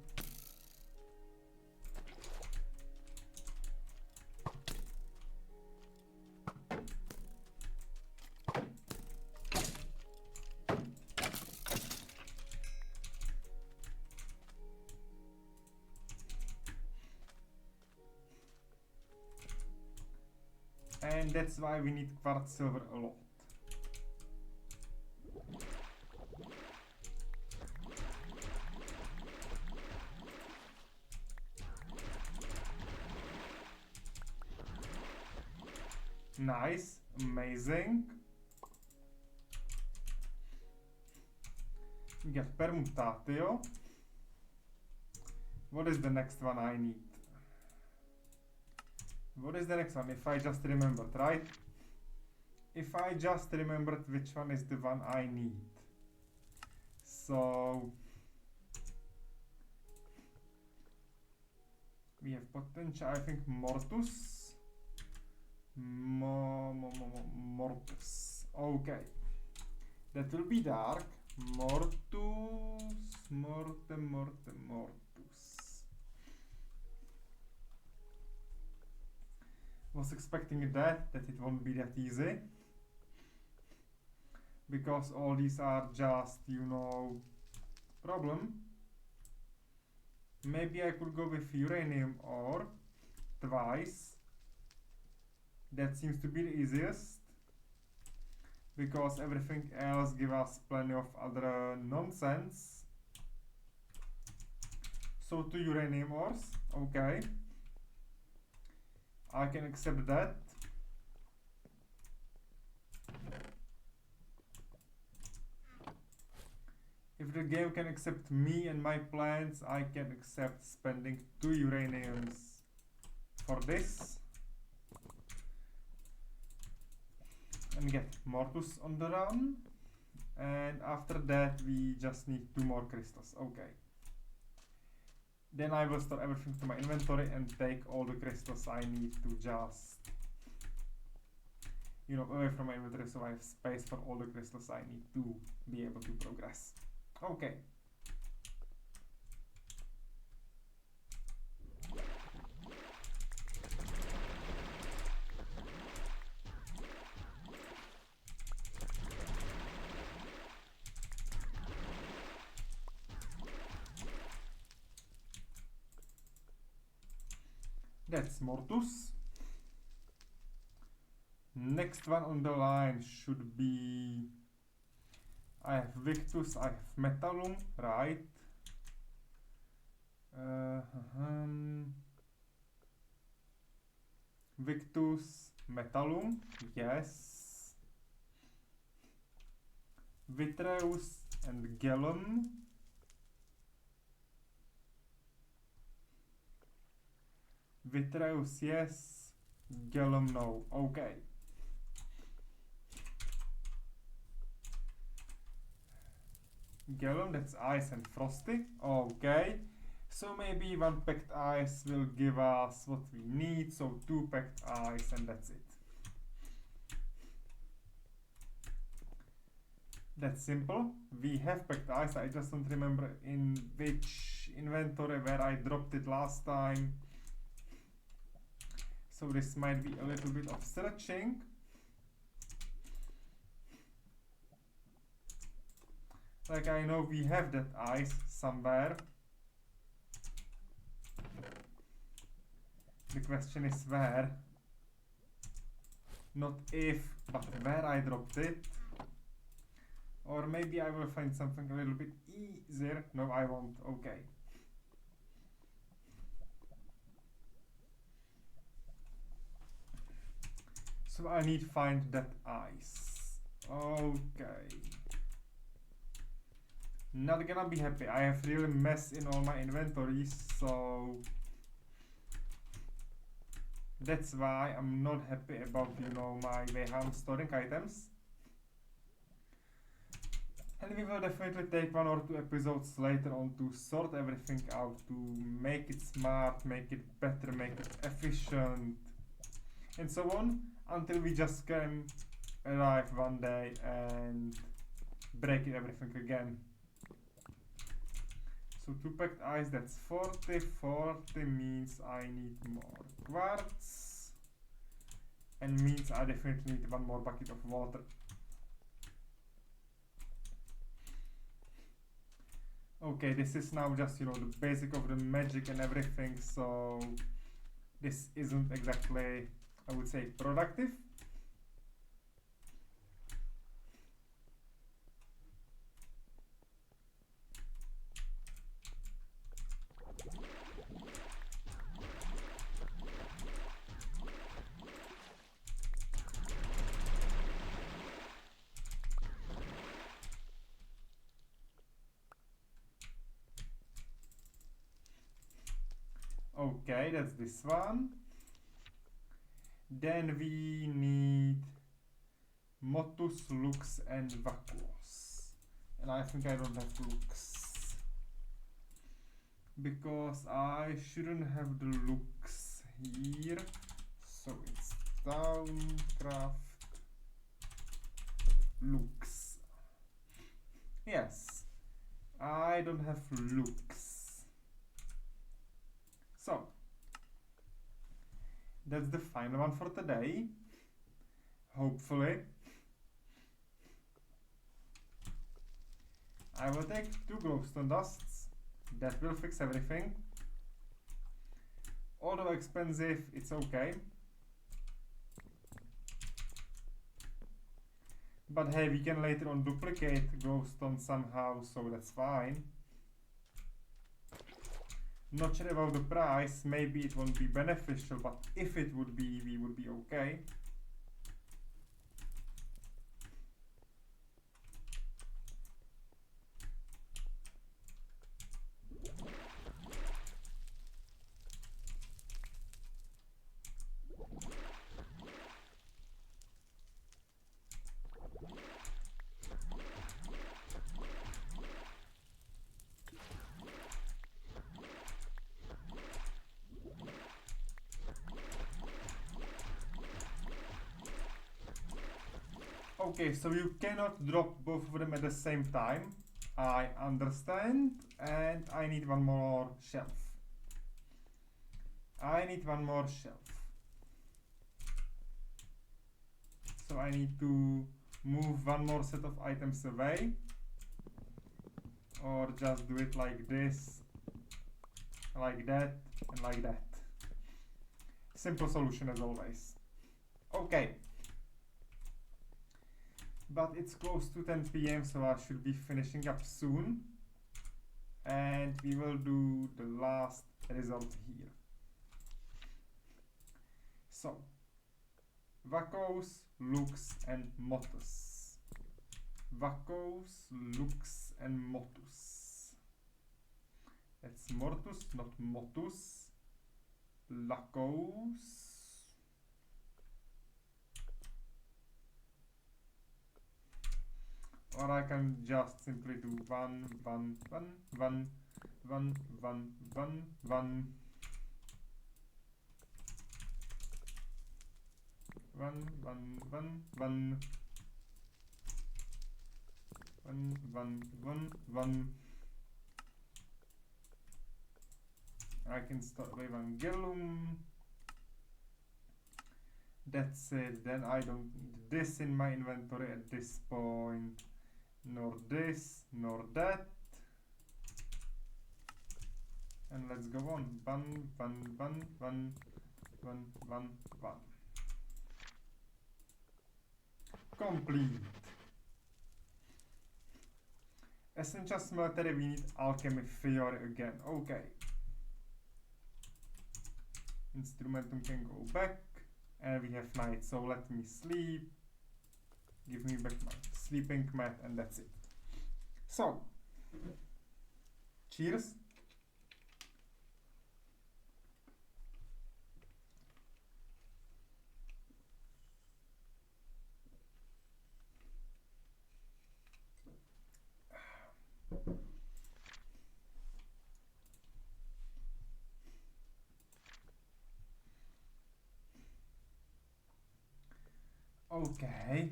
And that's why we need quartz silver a lot. Nice, amazing. We get permutatio. What is the next one I need? What is the next one? If I just remembered, right? If I just remembered which one is the one I need. So we have potential, I think, mortus. Mortus. Okay. That will be dark. Mortus. Mortus. Was expecting that it won't be that easy, because all these are just, you know, problem. Maybe I could go with uranium ore twice. That seems to be the easiest, because everything else gives us plenty of other nonsense. So 2 uranium ores, okay. I can accept that. If the game can accept me and my plans, I can accept spending 2 uraniums for this. and get Mortus on the run. And after that we just need 2 more crystals. Okay. Then I will store everything to my inventory and take all the crystals I need to just, you know, away from my inventory, so I have space for all the crystals I need to be able to progress. Okay. That's Mortus. Next one on the line should be, I have Victus, I have Metallum, right? Victus, Metallum, yes. Vitreus and Gallum. Vitreus, yes. Gallum, no. Okay. Gallum, that's ice and frosty. Okay. So maybe 1 packed ice will give us what we need. So 2 packed ice and that's it. That's simple. We have packed ice. I just don't remember in which inventory where I dropped it last time. So this might be a little bit of searching. Like, I know we have that ice somewhere. The question is where. Not if, but where I dropped it. Or maybe I will find something a little bit easier. No, I won't. Okay. So I need to find that ice. Okay. Not gonna be happy. I have really mess in all my inventories, so that's why I'm not happy about, you know, my way how I'm storing items. And we will definitely take 1 or 2 episodes later on to sort everything out, to make it smart, make it better, make it efficient, and so on, until we just can arrive one day and break everything again. So 2 packed ice, that's 40. 40 means I need more quartz. And means I definitely need 1 more bucket of water. Okay, this is now just, you know, the basic of the magic and everything, so this isn't exactly, I would say, productive. Okay, that's this one. Then we need Motus, Lux, and Vacuos. And I think I don't have Lux, because I shouldn't have the Lux here. So it's Thaumcraft Lux. Yes, I don't have Lux. So that's the final one for today. Hopefully. I will take 2 glowstone dusts. That will fix everything. Although expensive, it's okay. But hey, we can later on duplicate glowstone somehow, so that's fine. Not sure about the price, maybe it won't be beneficial, but if it would be, we would be okay. Okay, so you cannot drop both of them at the same time. I understand, and I need one more shelf. I need one more shelf. So I need to move one more set of items away, or just do it like this, like that, and like that. Simple solution as always. Okay. But it's close to 10 p.m. so I should be finishing up soon. And we will do the last result here. So, Vacos, Lux, and Motus. Vacos, Lux, and Motus. That's Mortus, not Motus. Lacos. Or I can just simply do 1, 1, 1, 1, 1, 1, 1, 1. 1, 1, 1, 1. 1, 1, 1, 1. I can start Evangelium. That's it. Then I don't need this in my inventory at this point. Nor this, nor that. And let's go on. 1, 1, 1, 1, 1, 1, 1. Complete. Essential smeltery, we need alchemy theory again. Okay. Instrumentum can go back. And we have night, so let me sleep. Give me back my sleeping mat, and that's it. So, cheers. Okay.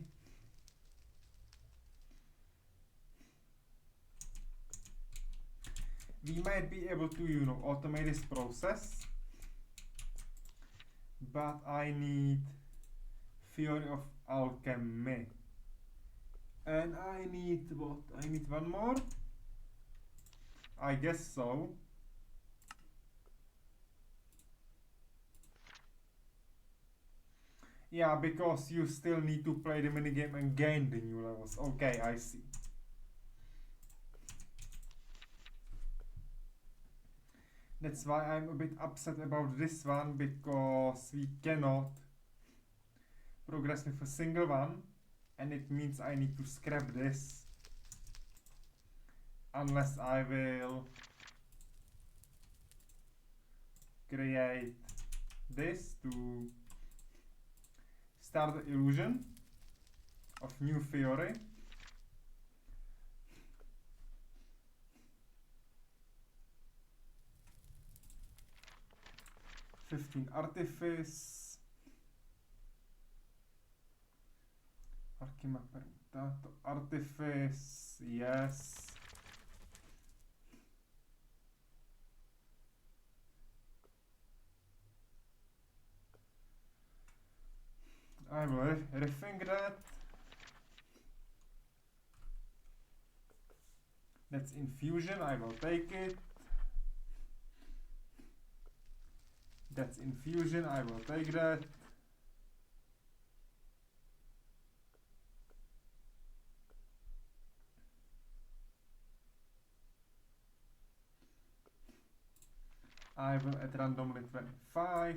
We might be able to, automate this process. But I need theory of alchemy. And I need what? I need one more? I guess so. Yeah, because you still need to play the minigame and gain the new levels. Okay, I see. That's why I'm a bit upset about this one, because we cannot progress with a single one, and it means I need to scrap this. Unless I will create this to start the illusion of new theory. '15 artifice. Archima permutato. Artifice, yes. I will rethink that. That's infusion, I will take it. That's infusion, I will take that. I will at randomly 25.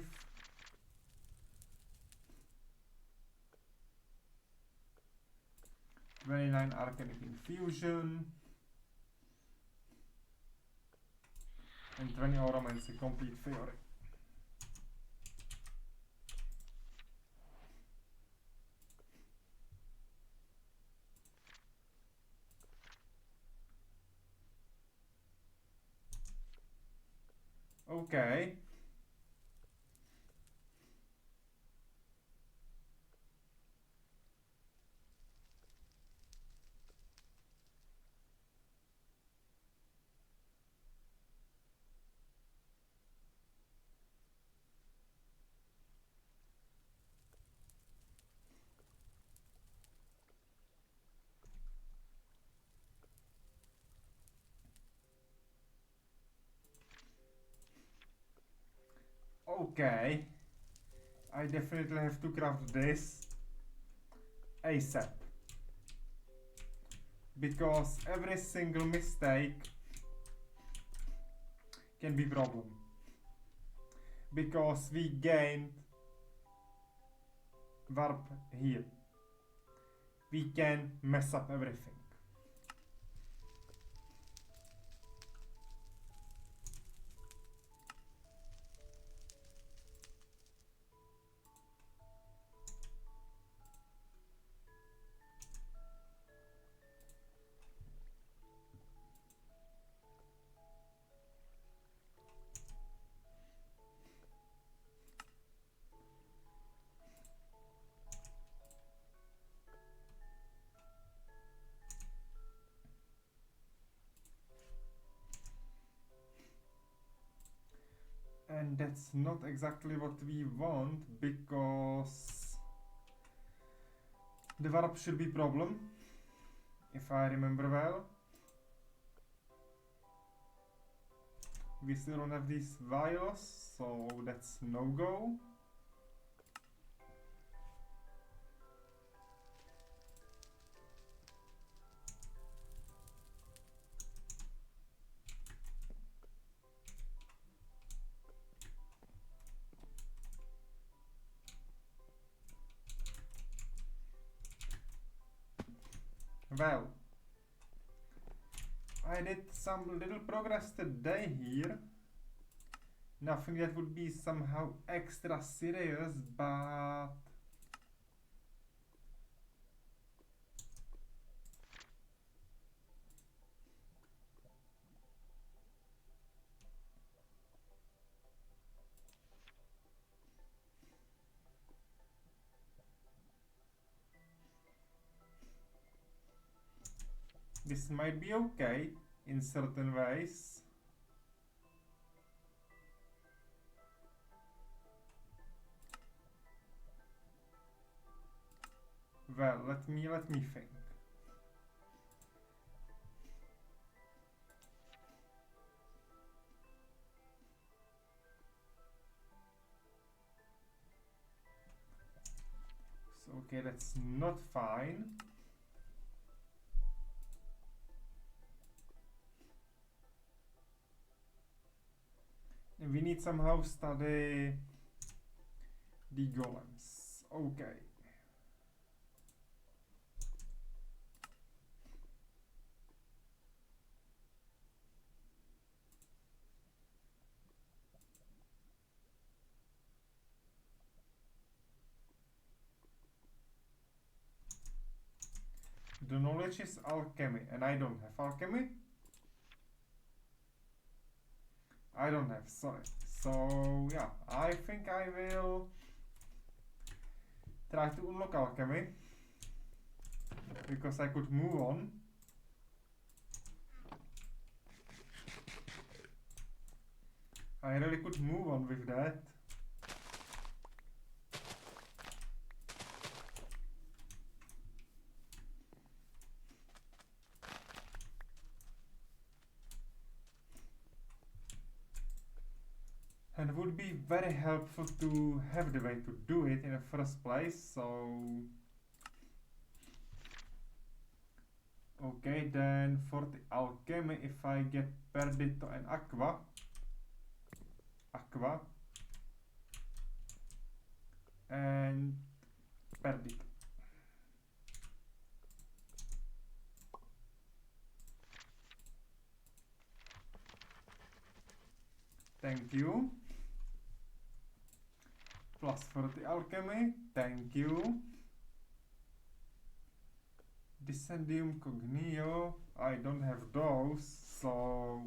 '29 Arcanic Infusion. And 20 Oromancy Complete Theory. Okay. Okay. I definitely have to craft this ASAP. Because every single mistake can be problem. Because we gained warp here. We can mess up everything. And that's not exactly what we want, because the warp should be problem, if I remember well. We still don't have these vials, so that's no-go. Well, I did some little progress today here. Nothing that would be somehow extra serious, but this might be okay in certain ways. Well, let me think. So okay, that's not fine. And we need somehow study the golems. Okay. The knowledge is alchemy, and I don't have alchemy. I don't have, sorry. So yeah, I think I will try to unlock alchemy, because I could move on. I really could move on with that. And it would be very helpful to have the way to do it in the first place, so... Okay, then for the alchemy, if I get Perdito and Aqua... and Perdito. Thank you. Plus for the alchemy, thank you. Descendium Cognio, I don't have those, so...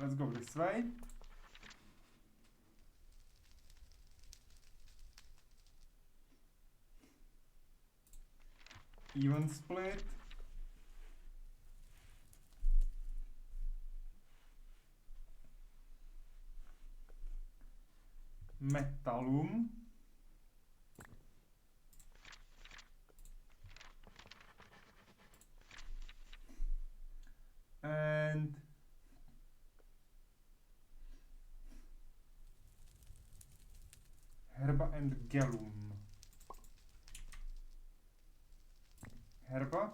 let's go this way. Even split. Metallum. And and gallum. Herba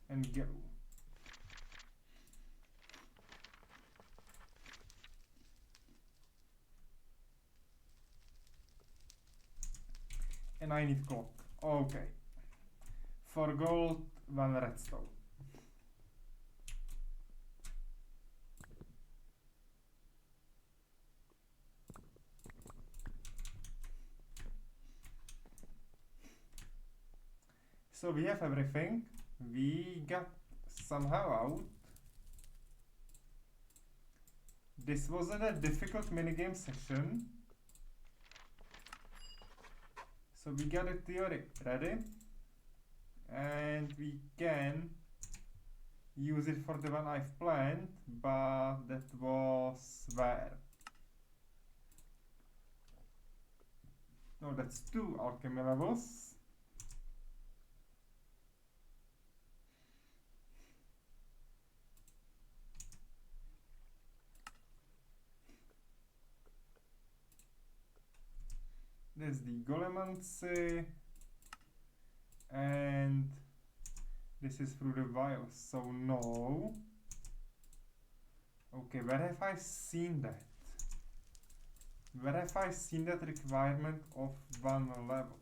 and gallum. And I need clock. Okay. For gold, 1 redstone. So we have everything. We got somehow out. This wasn't a difficult minigame session. So we got a theory ready. And we can use it for the one I've planned, but that was where? No, that's 2 alchemy levels. That's the golemancy, and this is through the vials, so no. Okay, where have I seen that? Where have I seen that requirement of 1 level?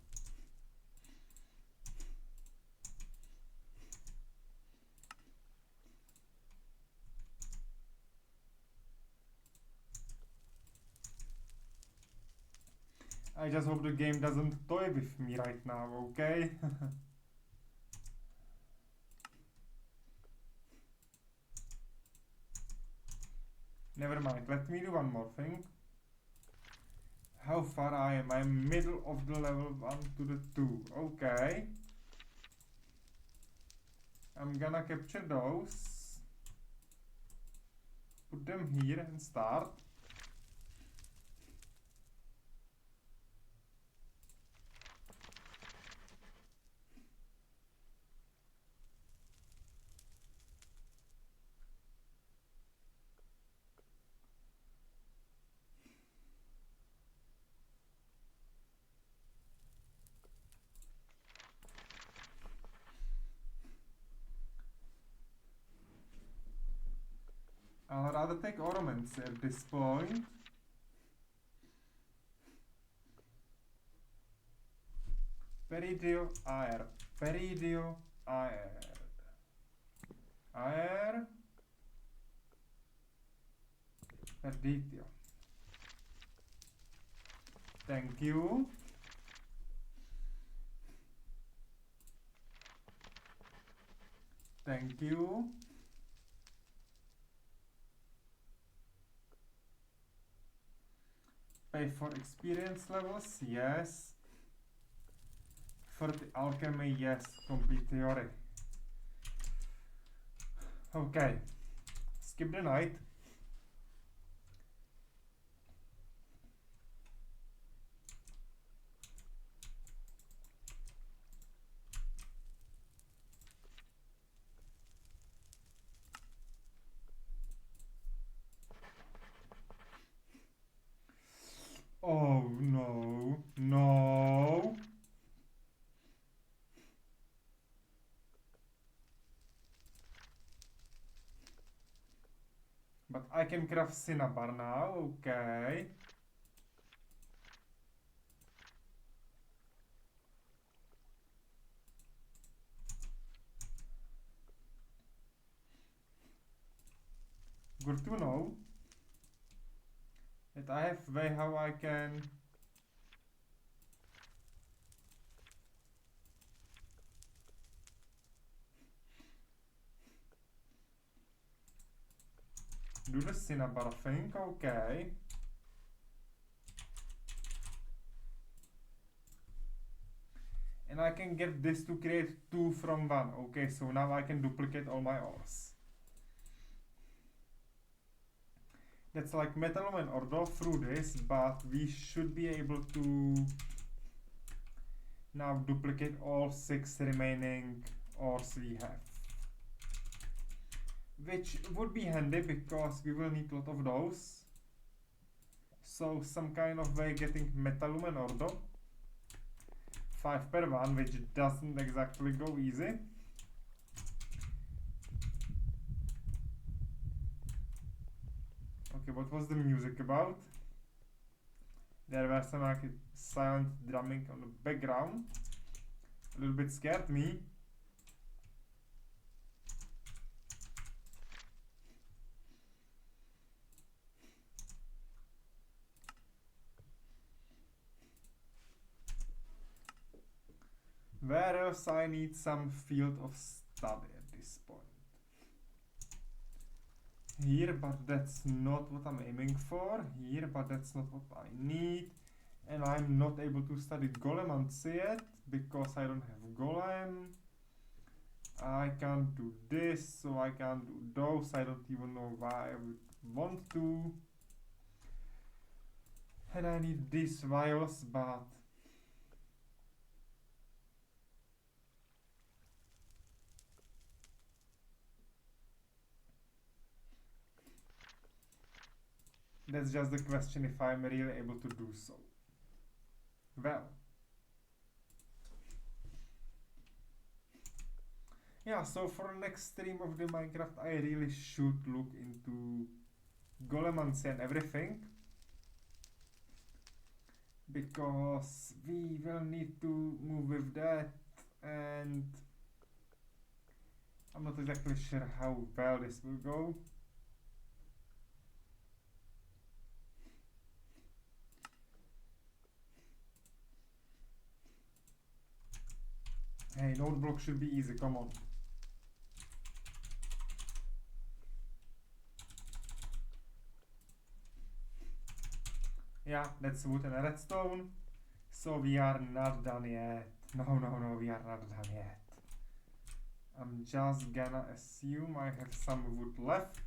I just hope the game doesn't toy with me right now, okay? Never mind, let me do one more thing. How far I am? I'm middle of the level 1 to the 2. Okay. I'm gonna capture those. Put them here and start. I'll rather take ornaments at this point. Peridio aer. Peridio aer. Aer. Perditio. Thank you. Thank you. Pay for experience levels, yes. For the alchemy, yes. Complete theory. Okay. Skip the night. Oh no, no. But I can craft cinnabar now, okay. Good to know that I have way how I can do the cinnabar thing, okay. And I can get this to create 2 from 1, okay, so now I can duplicate all my ores. That's like metal and order through this, but we should be able to now duplicate all 6 remaining ores we have. Which would be handy because we will need a lot of those. So some kind of way getting Metalumen Ordo. 5 per 1, which doesn't exactly go easy. Okay, what was the music about? There was some like silent drumming on the background. A little bit scared me. Where else I need some field of study at this point? Here, but that's not what I'm aiming for. Here, but that's not what I need. And I'm not able to study Golemancy yet, because I don't have Golem. I can't do this, so I can't do those. I don't even know why I would want to. And I need these vials, but that's just the question if I'm really able to do so. Well. Yeah, so for the next stream of the Minecraft, I really should look into Golemancy and everything. Because we will need to move with that, and I'm not exactly sure how well this will go. Hey, node block should be easy, come on. Yeah, that's wood and redstone. So we are not done yet. No, we are not done yet. I'm just gonna assume I have some wood left.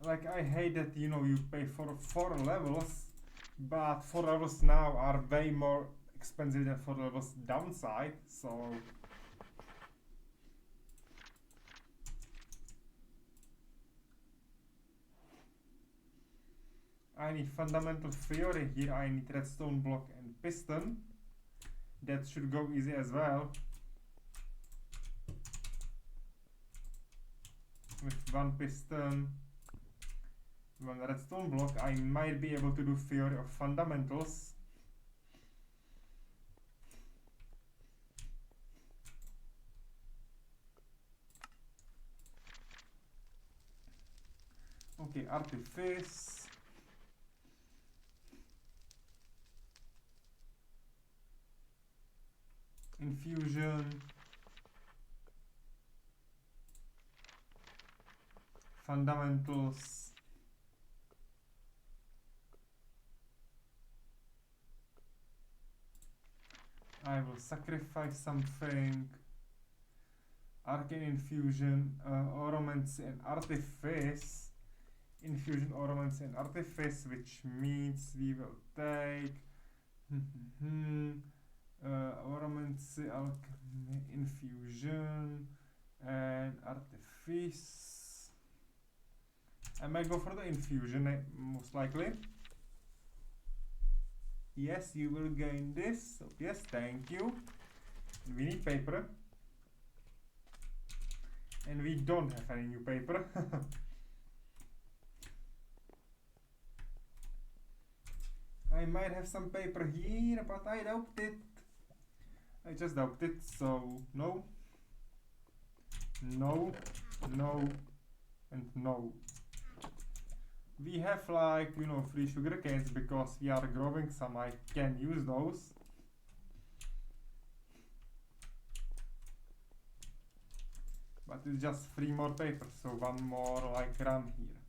Like, I hate that, you know, you pay for 4 levels, but 4 levels now are way more expensive than 4 levels downside, so... I need fundamental theory here, I need redstone block and piston. That should go easy as well. With 1 piston, 1 redstone block, I might be able to do theory of fundamentals. Okay, artifice. Infusion. Fundamentals. I will sacrifice something. Arcane infusion, oromancy and artifice. Infusion, oromancy and artifice, which means we will take oromancy, alchemy, infusion, and artifice. I might go for the infusion, most likely. Yes, you will gain this. So yes, thank you. We need paper. And we don't have any new paper. I might have some paper here, but I doubt it. I just doubt it, so no. No, no, and no. We have, like, you know, 3 sugar canes because we are growing some. I can use those. But it's just 3 more papers, so 1 more, like, run here.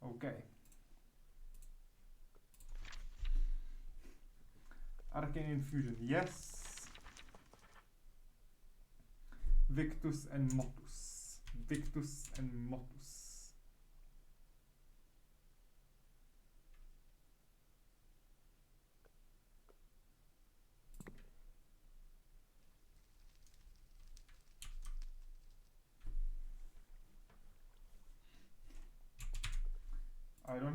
Okay. Arcane infusion, yes. Victus and Motus. Victus and Motus.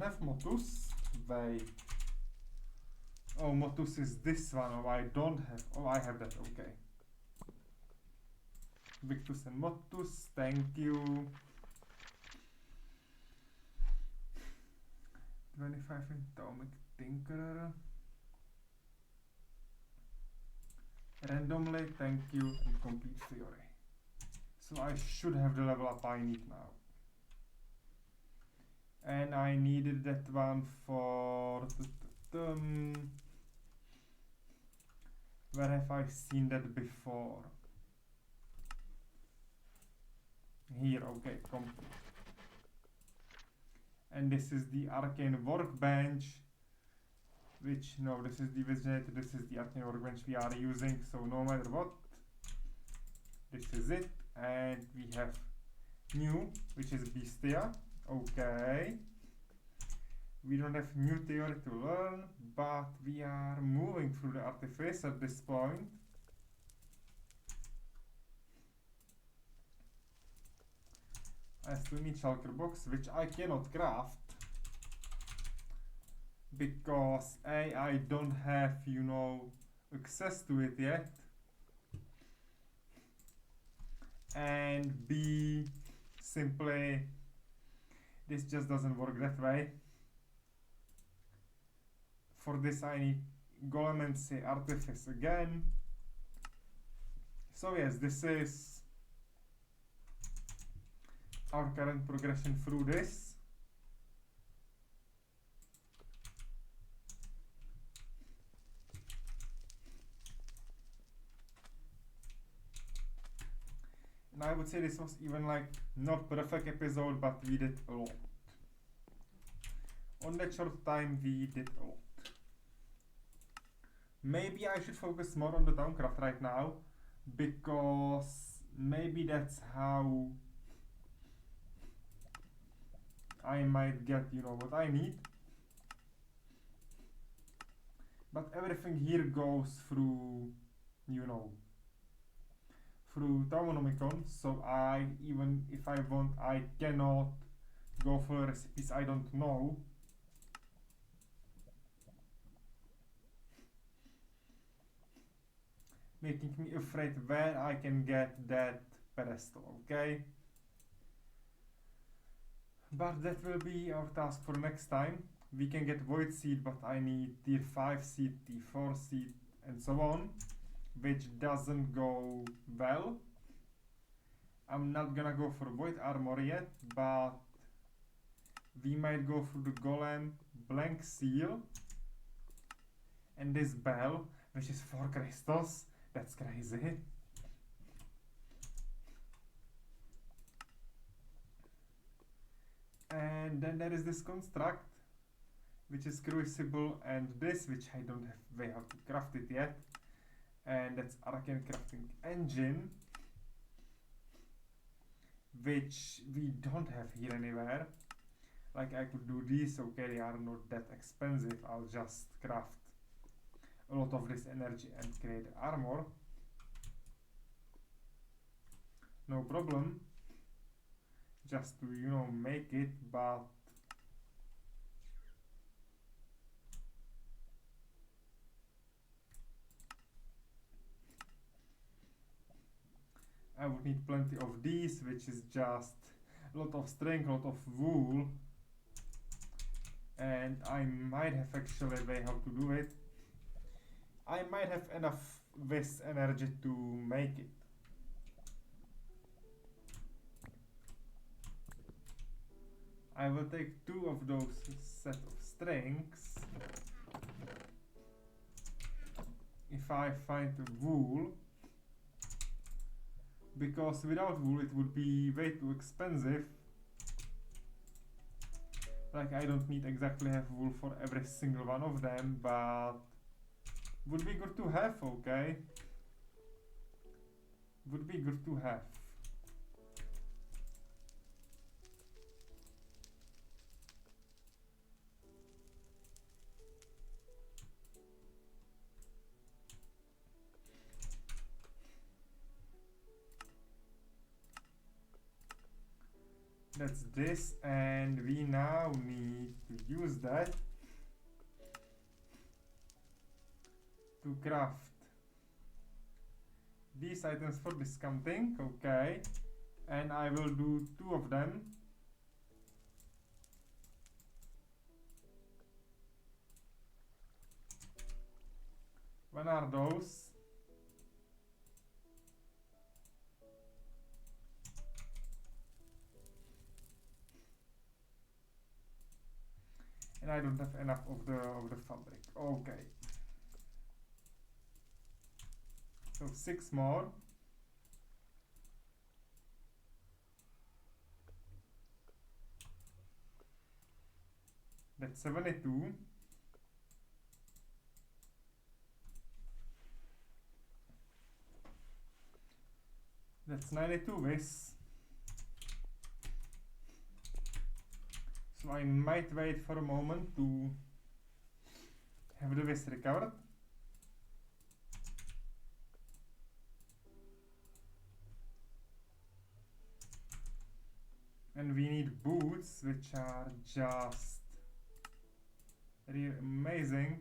have Motus. Wait. Oh, Motus is this one. Oh, I don't have. Oh, I have that. Okay. Victus and Motus. Thank you. 25 in Thaumcrafting. Randomly, thank you, and complete theory. So I should have the level up I need now. And I needed that one for... Where have I seen that before? Here, okay, complete. And this is the arcane workbench, which, no, this is the Visionator, this is the arcane workbench we are using, so no matter what, this is it. And we have new, which is Bestia. Okay. We don't have new theory to learn, but we are moving through the artifice at this point. I still need shulker box, which I cannot craft because A, I don't have, you know, access to it yet, and B, simply this just doesn't work that way. For this I need Golem and say Artifice again. So yes, this is our current progression through this. And I would say this was even like not perfect episode, but we did a lot. On that short time we did a lot. Maybe I should focus more on the Thaumcraft right now, because maybe that's how I might get, you know, what I need. But everything here goes through, you know, through Thaumonomicon, so I, even if I want, I cannot go for recipes I don't know. Making me afraid where I can get that pedestal, okay? But that will be our task for next time. We can get Void Seed, but I need tier 5 seed, tier 4 seed, and so on, which doesn't go well. I'm not gonna go for Void Armor yet, but we might go through the Golem, Blank Seal, and this Bell, which is 4 crystals. That's crazy. And then there is this construct, which is Crucible, and this, which I don't have way how to craft it yet. And that's Arcane Crafting Engine, which we don't have here anywhere. Like, I could do these, okay, they are not that expensive. I'll just craft a lot of this energy and create armor. No problem. Just to, you know, make it, but I would need plenty of these, which is just a lot of string, a lot of wool, and I might have actually a way how to do it. I might have enough this energy to make it. I will take 2 of those set of strings if I find wool, because without wool it would be way too expensive. Like, I don't need exactly have wool for every single one of them, but would be good to have, okay? Would be good to have. That's this, and we now need to use that to craft these items for discounting. Okay, and I will do 2 of them. When are those? And I don't have enough of the fabric. Okay. So 6 more. That's 72. That's 92 vis. So I might wait for a moment to have the vis recovered. And we need boots, which are just really amazing.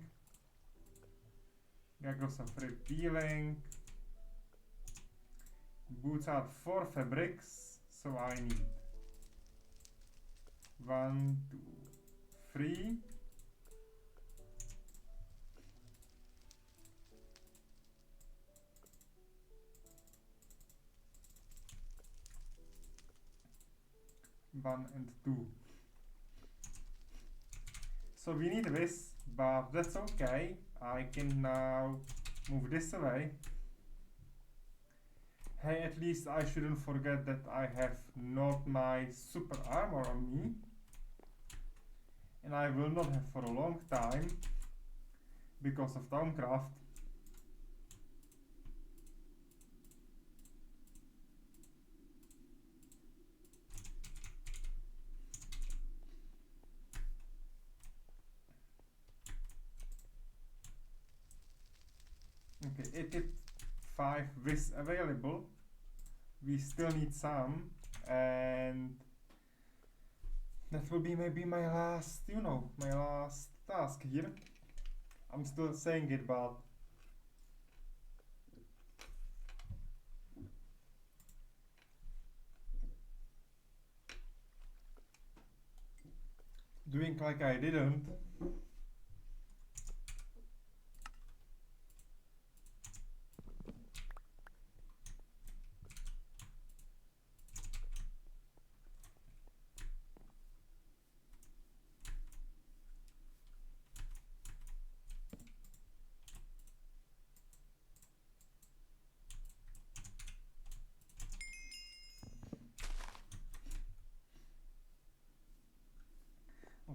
Goggles of repealing. Boots are 4 fabrics, so I need 1, 2, 3. One and 2. So we need this, but that's okay. I can now move this away. Hey, at least I shouldn't forget that I have not my super armor on me. And I will not have for a long time because of Thaumcraft. Okay, 85 vis available. We still need some, and that will be maybe my last, my last task here. I'm still saying it, but doing like I didn't.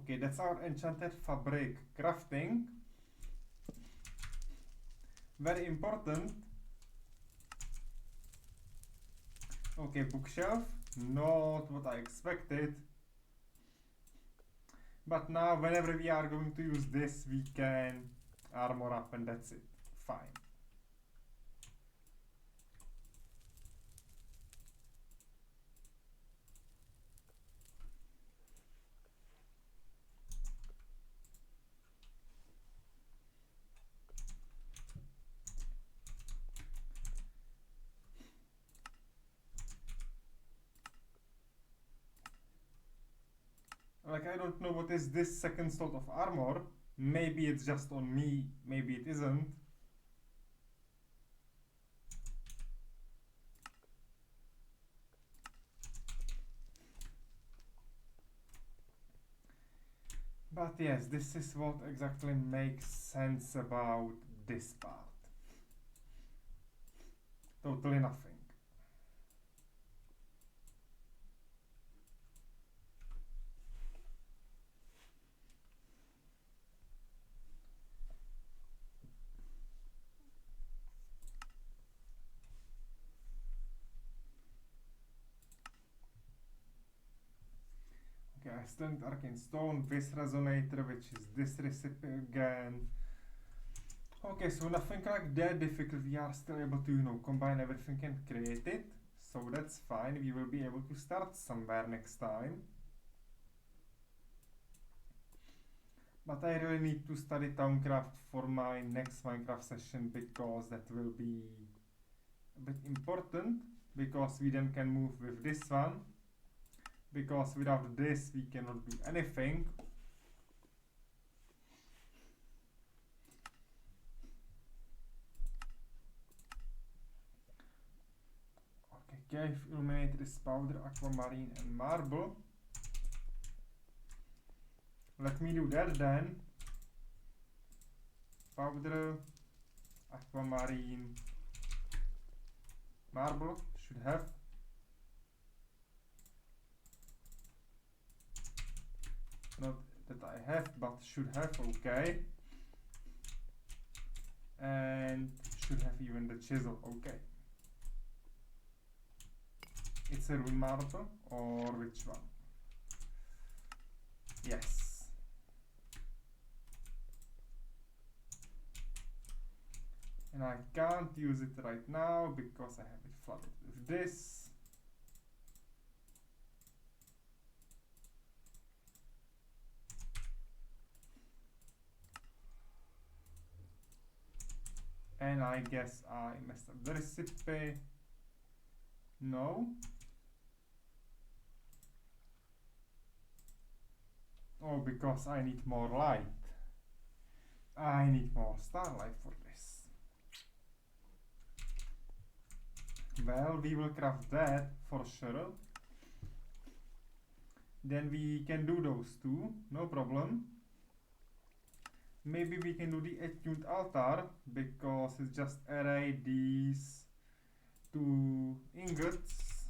Okay, that's our enchanted fabric crafting. Very important. Okay, bookshelf, not what I expected. But now whenever we are going to use this, we can armor up and that's it. Fine. Like, I don't know what is this second sort of armor. Maybe it's just on me, maybe it isn't. But yes, this is what exactly makes sense about this part. Totally nothing. Okay, I still need arcane stone, this resonator, which is this recipe again. Okay, so nothing like that difficult. We are still able to, combine everything and create it. so that's fine. We will be able to start somewhere next time. But I really need to study Thaumcraft for my next Minecraft session, because that will be a bit important, because we then can move with this one, because without this we cannot do anything. Okay, cave illuminated is powder, aquamarine and marble. Let me do that then. Powder, aquamarine, marble should have. Not that I have, but should have, okay. And should have even the chisel, okay. It's a rune marble, or which one? Yes. And I can't use it right now because I have it flooded with this. And I guess I messed up the recipe. No. Oh, because I need more light. I need more starlight for this. Well, we will craft that for sure. Then we can do those two, no problem. Maybe we can do the attuned altar, because it's just array these two ingots.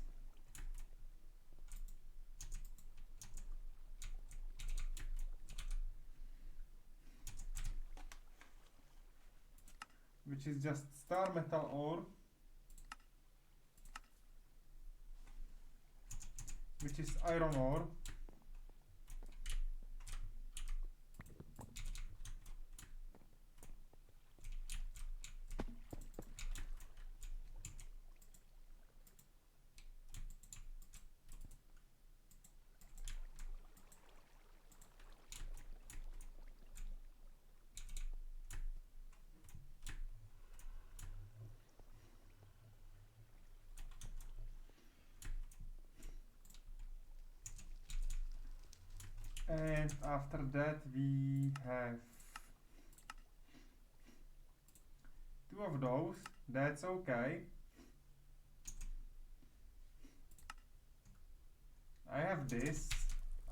Which is just star metal ore. Which is iron ore. And after that we have two of those. That's okay. I have this.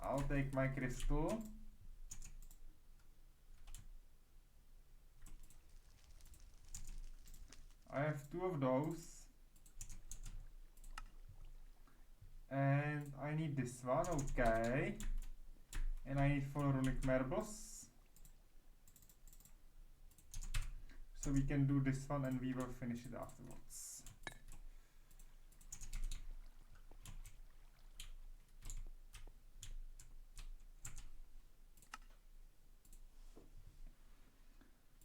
I'll take my crystal. I have two of those. And I need this one, okay. And I need 4 runic marbles. So we can do this one and we will finish it afterwards.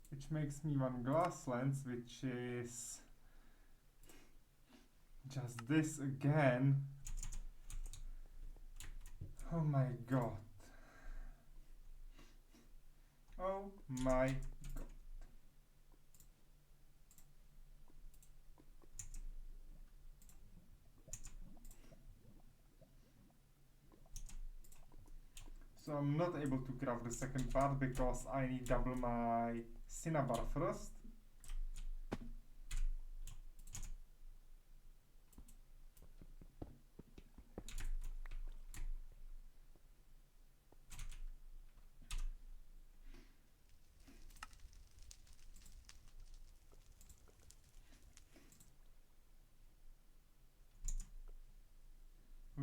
Which makes me one glass lens, which is just this again. Oh my god. Oh my god. So I'm not able to craft the second part because I need double my cinnabar first.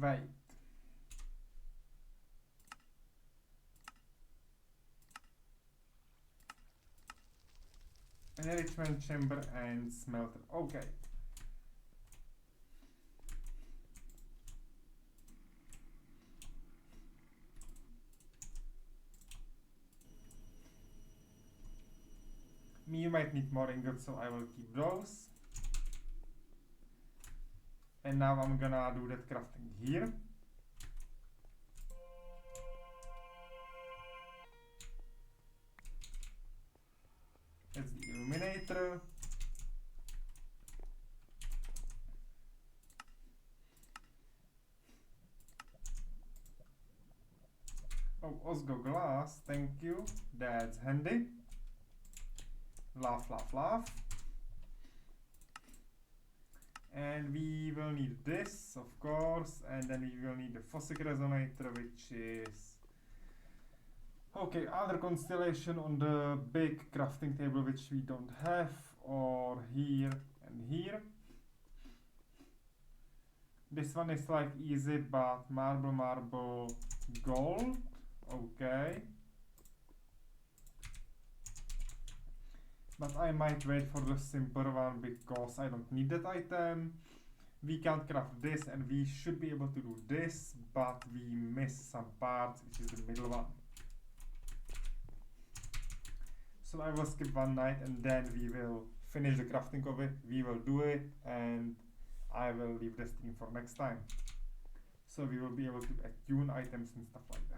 Wait. Enrichment chamber and smelter. Okay. You might need more ingots, so I will keep those. And now I'm gonna do that crafting here. That's the illuminator. Oh, Osgo glass, thank you. That's handy. Laugh, laugh, laugh. And we will need this, of course, and then we will need the fossick resonator, which is okay, other constellation on the big crafting table, which we don't have, or here and here. This one is like easy, but marble, gold. Okay. But I might wait for the simpler one because I don't need that item. We can't craft this and we should be able to do this, but we miss some parts, which is the middle one. So I will skip one night and then we will finish the crafting of it. We will do it and I will leave the stream for next time. So we will be able to attune items and stuff like that.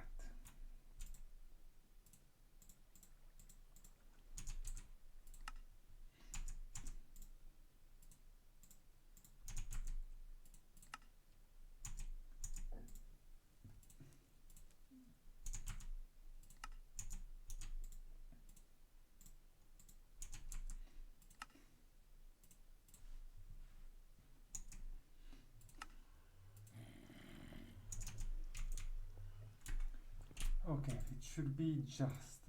Okay, it should be just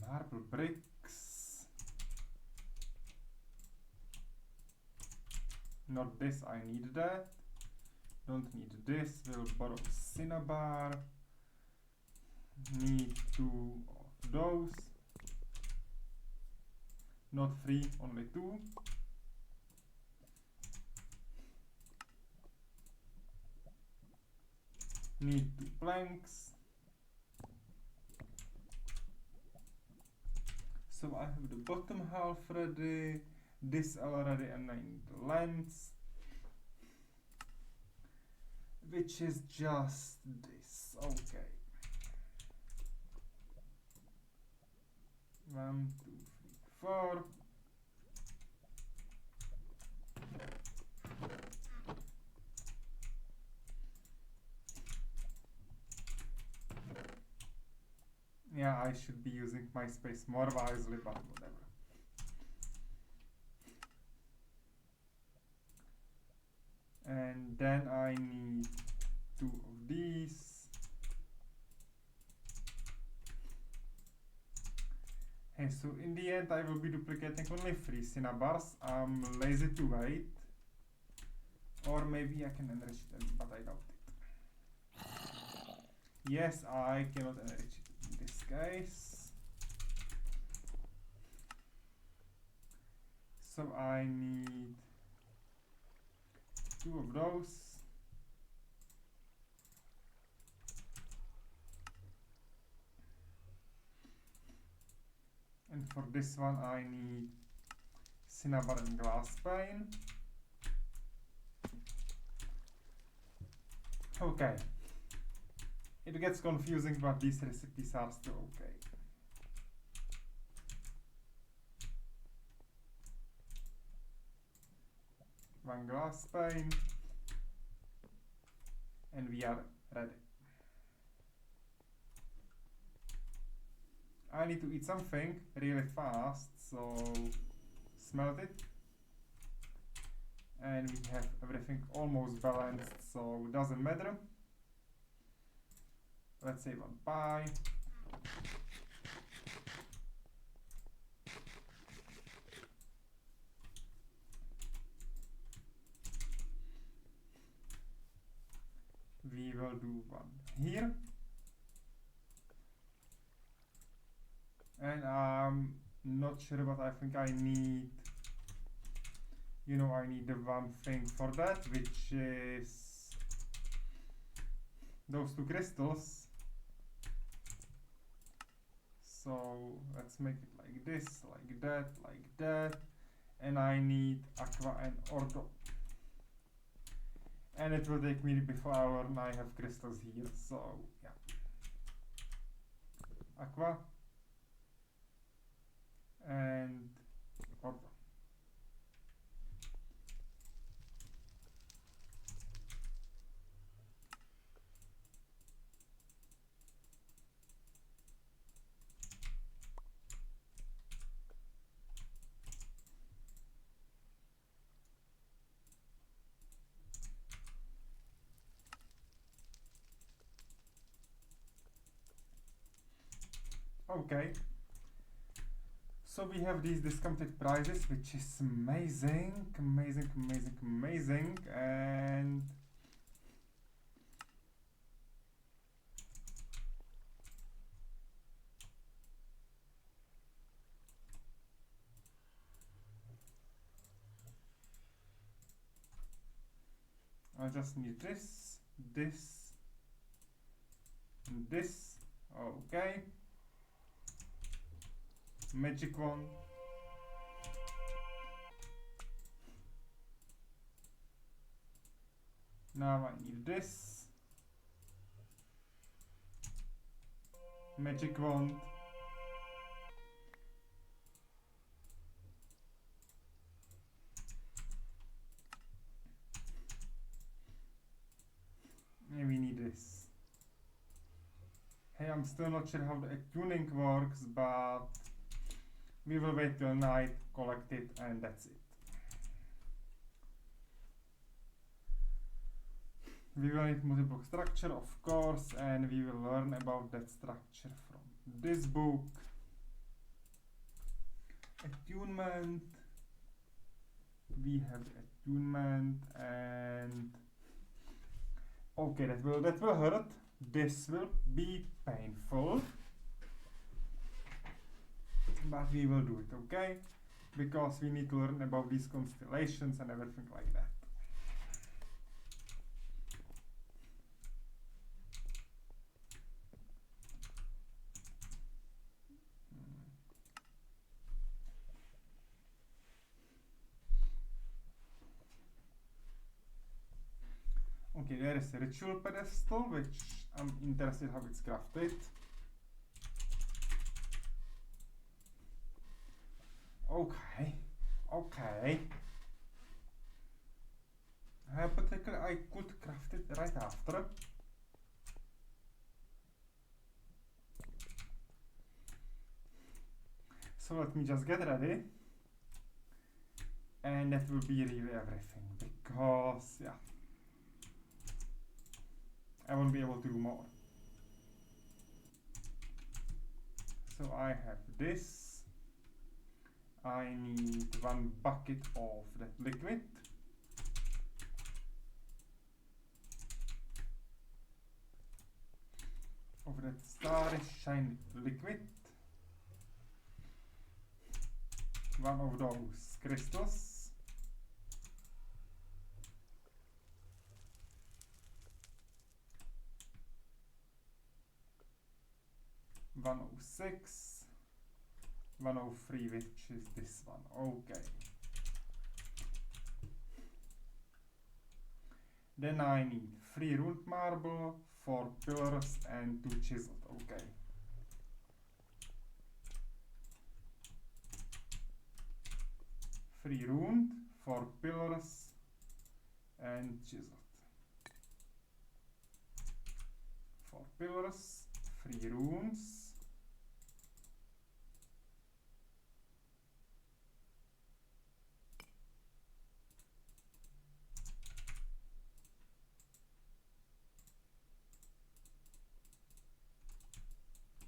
marble bricks. Not this, I need that. Don't need this, we'll borrow cinnabar. Need 2 of those. Not 3, only 2. Need 2 planks. So I have the bottom half ready, this already, and I need the lens, which is just this. Okay. 1, 2, 3, 4. Yeah, I should be using my space more wisely, but whatever. And then I need 2 of these. Hey, so in the end I will be duplicating only 3 cinnabars. I'm lazy to wait. Or maybe I can enrich them, but I doubt it. Yes, I cannot enrich it. This case, so I need 2 of those, and for this one I need cinnabar and glass pane. Okay. It gets confusing, but these recipes are still okay. One glass pane, and we are ready. I need to eat something really fast, so smelt it. And we have everything almost balanced, so it doesn't matter. Let's say 1 pie. We will do 1 here. And I'm not sure, but I think I need, I need the one thing for that, which is those 2 crystals. So let's make it like this, like that, and I need aqua and ordo. And it will take me before hour and I have crystals here, so yeah. Aqua. And water. Okay. So we have these discounted prices, which is amazing, amazing, amazing, amazing, and I just need this, this, and this. Okay. Magic wand. Now I need this. Magic wand. And we need this. Hey, I'm still not sure how the tuning works, but we will wait till night, collect it, and that's it. We will need multi-block structure, of course, and we will learn about that structure from this book. Attunement. We have attunement, and okay, that will hurt. This will be painful, but we will do it, okay? Because we need to learn about these constellations and everything like that. Okay, there is a ritual pedestal, which I'm interested how it's crafted. Okay, okay. Hypothetically, I could craft it right after. So let me just get ready. And that will be really everything, because, yeah, I won't be able to do more. So I have this. I need 1 bucket of that liquid. Of that starry shiny liquid. 1 of those crystals. 106, 103, which is this one. Okay. Then I need 3 root marble, 4 pillars, and 2 chiseled. Okay. Three ruined, 4 pillars, and chiseled. 4 pillars, 3 runes.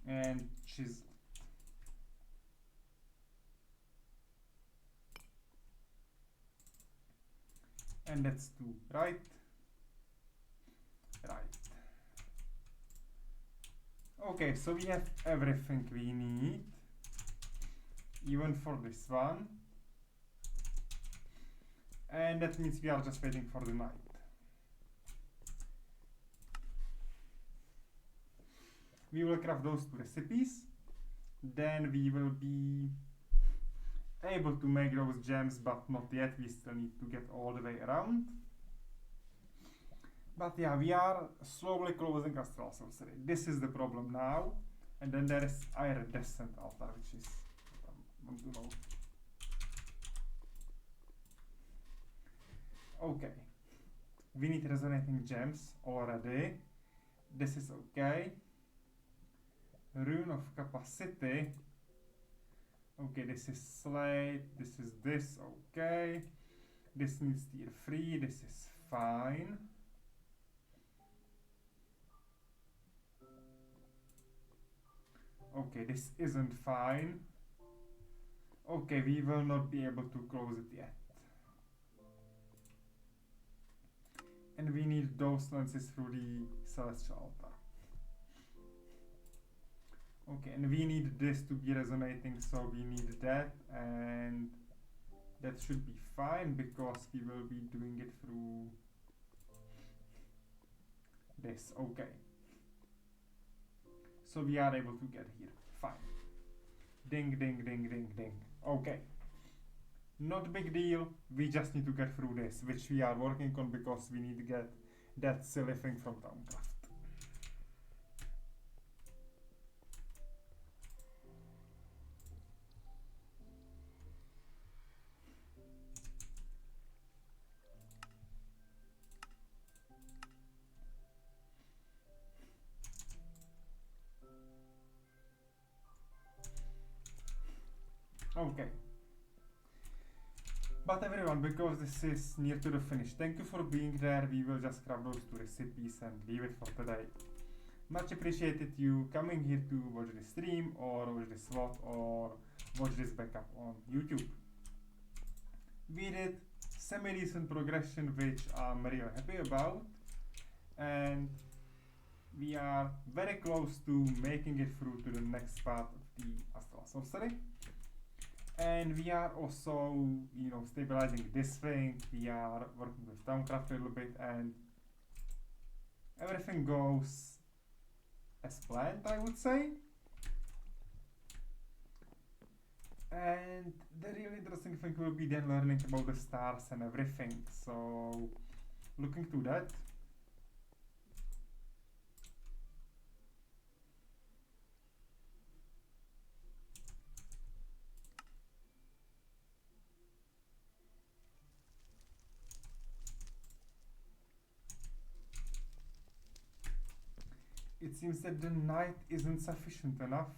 And chiseled. And that's 2, right? Right. Okay, so we have everything we need, even for this one. And that means we are just waiting for the night. We will craft those 2 recipes. Then we will be able to make those gems, but not yet. We still need to get all the way around. But yeah, we are slowly closing astral sorcery. This is the problem now. And then there is iridescent altar, which is I want to know. Okay. We need resonating gems already. This is okay. Rune of capacity. Okay, this is slate. This is this. Okay. This needs tier 3. This is fine. Okay, this isn't fine. Okay, we will not be able to close it yet. And we need those lenses through the celestial altar. Okay, and we need this to be resonating, so we need that, and that should be fine because we will be doing it through this. Okay. So we are able to get here. Fine. Ding, ding, ding, ding, ding. Okay. Not a big deal. We just need to get through this, which we are working on because we need to get that silly thing from Thaumcraft. Okay. But everyone, because this is near to the finish, thank you for being there. We will just grab those 2 recipes and leave it for today. Much appreciated you coming here to watch this stream or watch this VOD or watch this backup on YouTube. We did semi-decent progression, which I'm really happy about, and we are very close to making it through to the next part of the Astral Sorcery. And we are also, you know, stabilizing this thing. We are working with Thaumcraft a little bit, and everything goes as planned, I would say. And the really interesting thing will be then learning about the stars and everything. So, looking to that. It seems that the night isn't sufficient enough.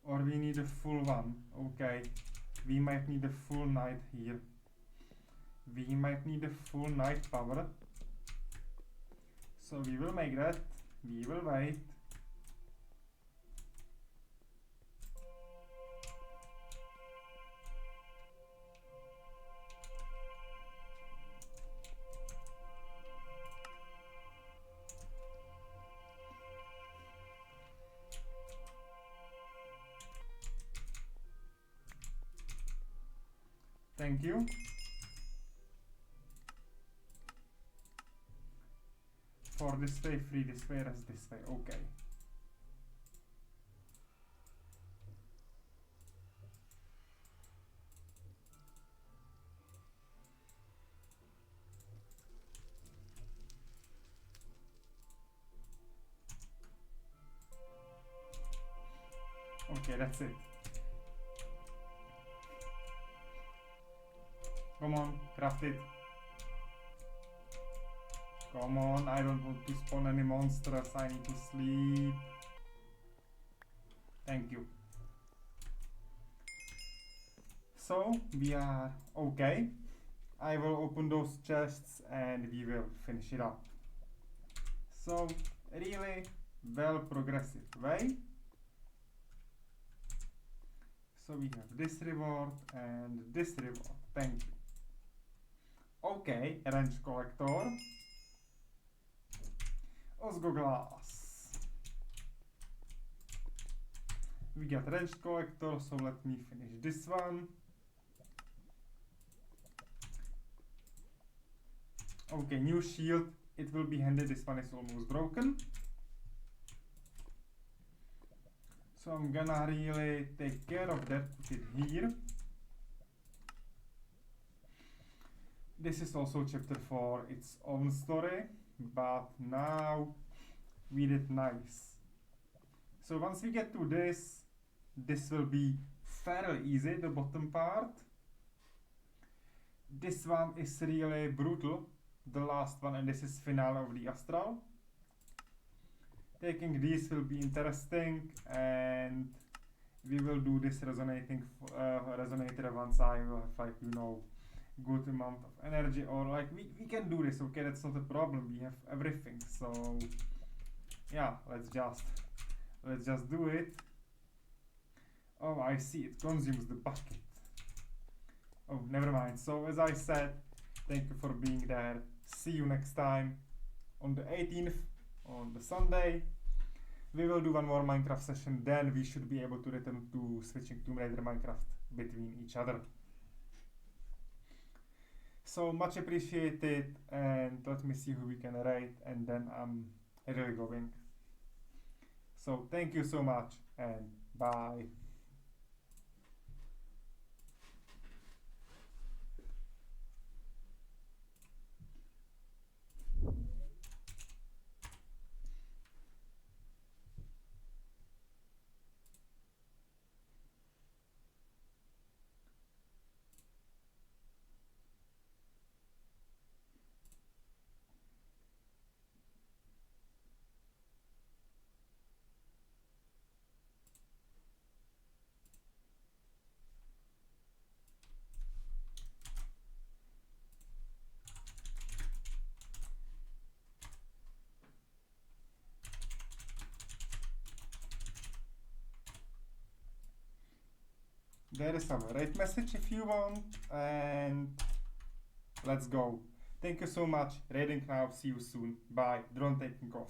Or we need a full one. Okay, we might need a full night here. We might need a full night power. So we will make that. We will wait. Thank you. For this way, free this way, rest this way. Okay. Okay, that's it. Come on, craft it. Come on, I don't want to spawn any monsters, I need to sleep. Thank you. So, we are okay. I will open those chests and we will finish it up. So, really well progressive way. So we have this reward and this reward. Thank you. Okay, wrench collector. Osgo glass. We got wrench collector, so let me finish this one. Okay, new shield. It will be handy. This one is almost broken. So I'm gonna really take care of that, put it here. this is also chapter 4, its own story, but now we did nice. So once we get to this will be fairly easy, the bottom part. This one is really brutal, the last one, and this is finale of the astral. Taking these will be interesting, and we will do this resonator once I will have, like, you know, good amount of energy, or like we can do this, okay, that's not a problem, we have everything. So yeah, let's just do it. Oh, I see, it consumes the bucket. Oh, never mind. So as I said, thank you for being there. See you next time on the 18th, on the Sunday. We will do one more Minecraft session, then we should be able to return to switching Tomb Raider Minecraft between each other. So much appreciated, and let me see who we can rate, and then I'm really going. So thank you so much, and bye. There is some rate message if you want, and let's go. Thank you so much. Raiding now. See you soon. Bye. Drone taking off.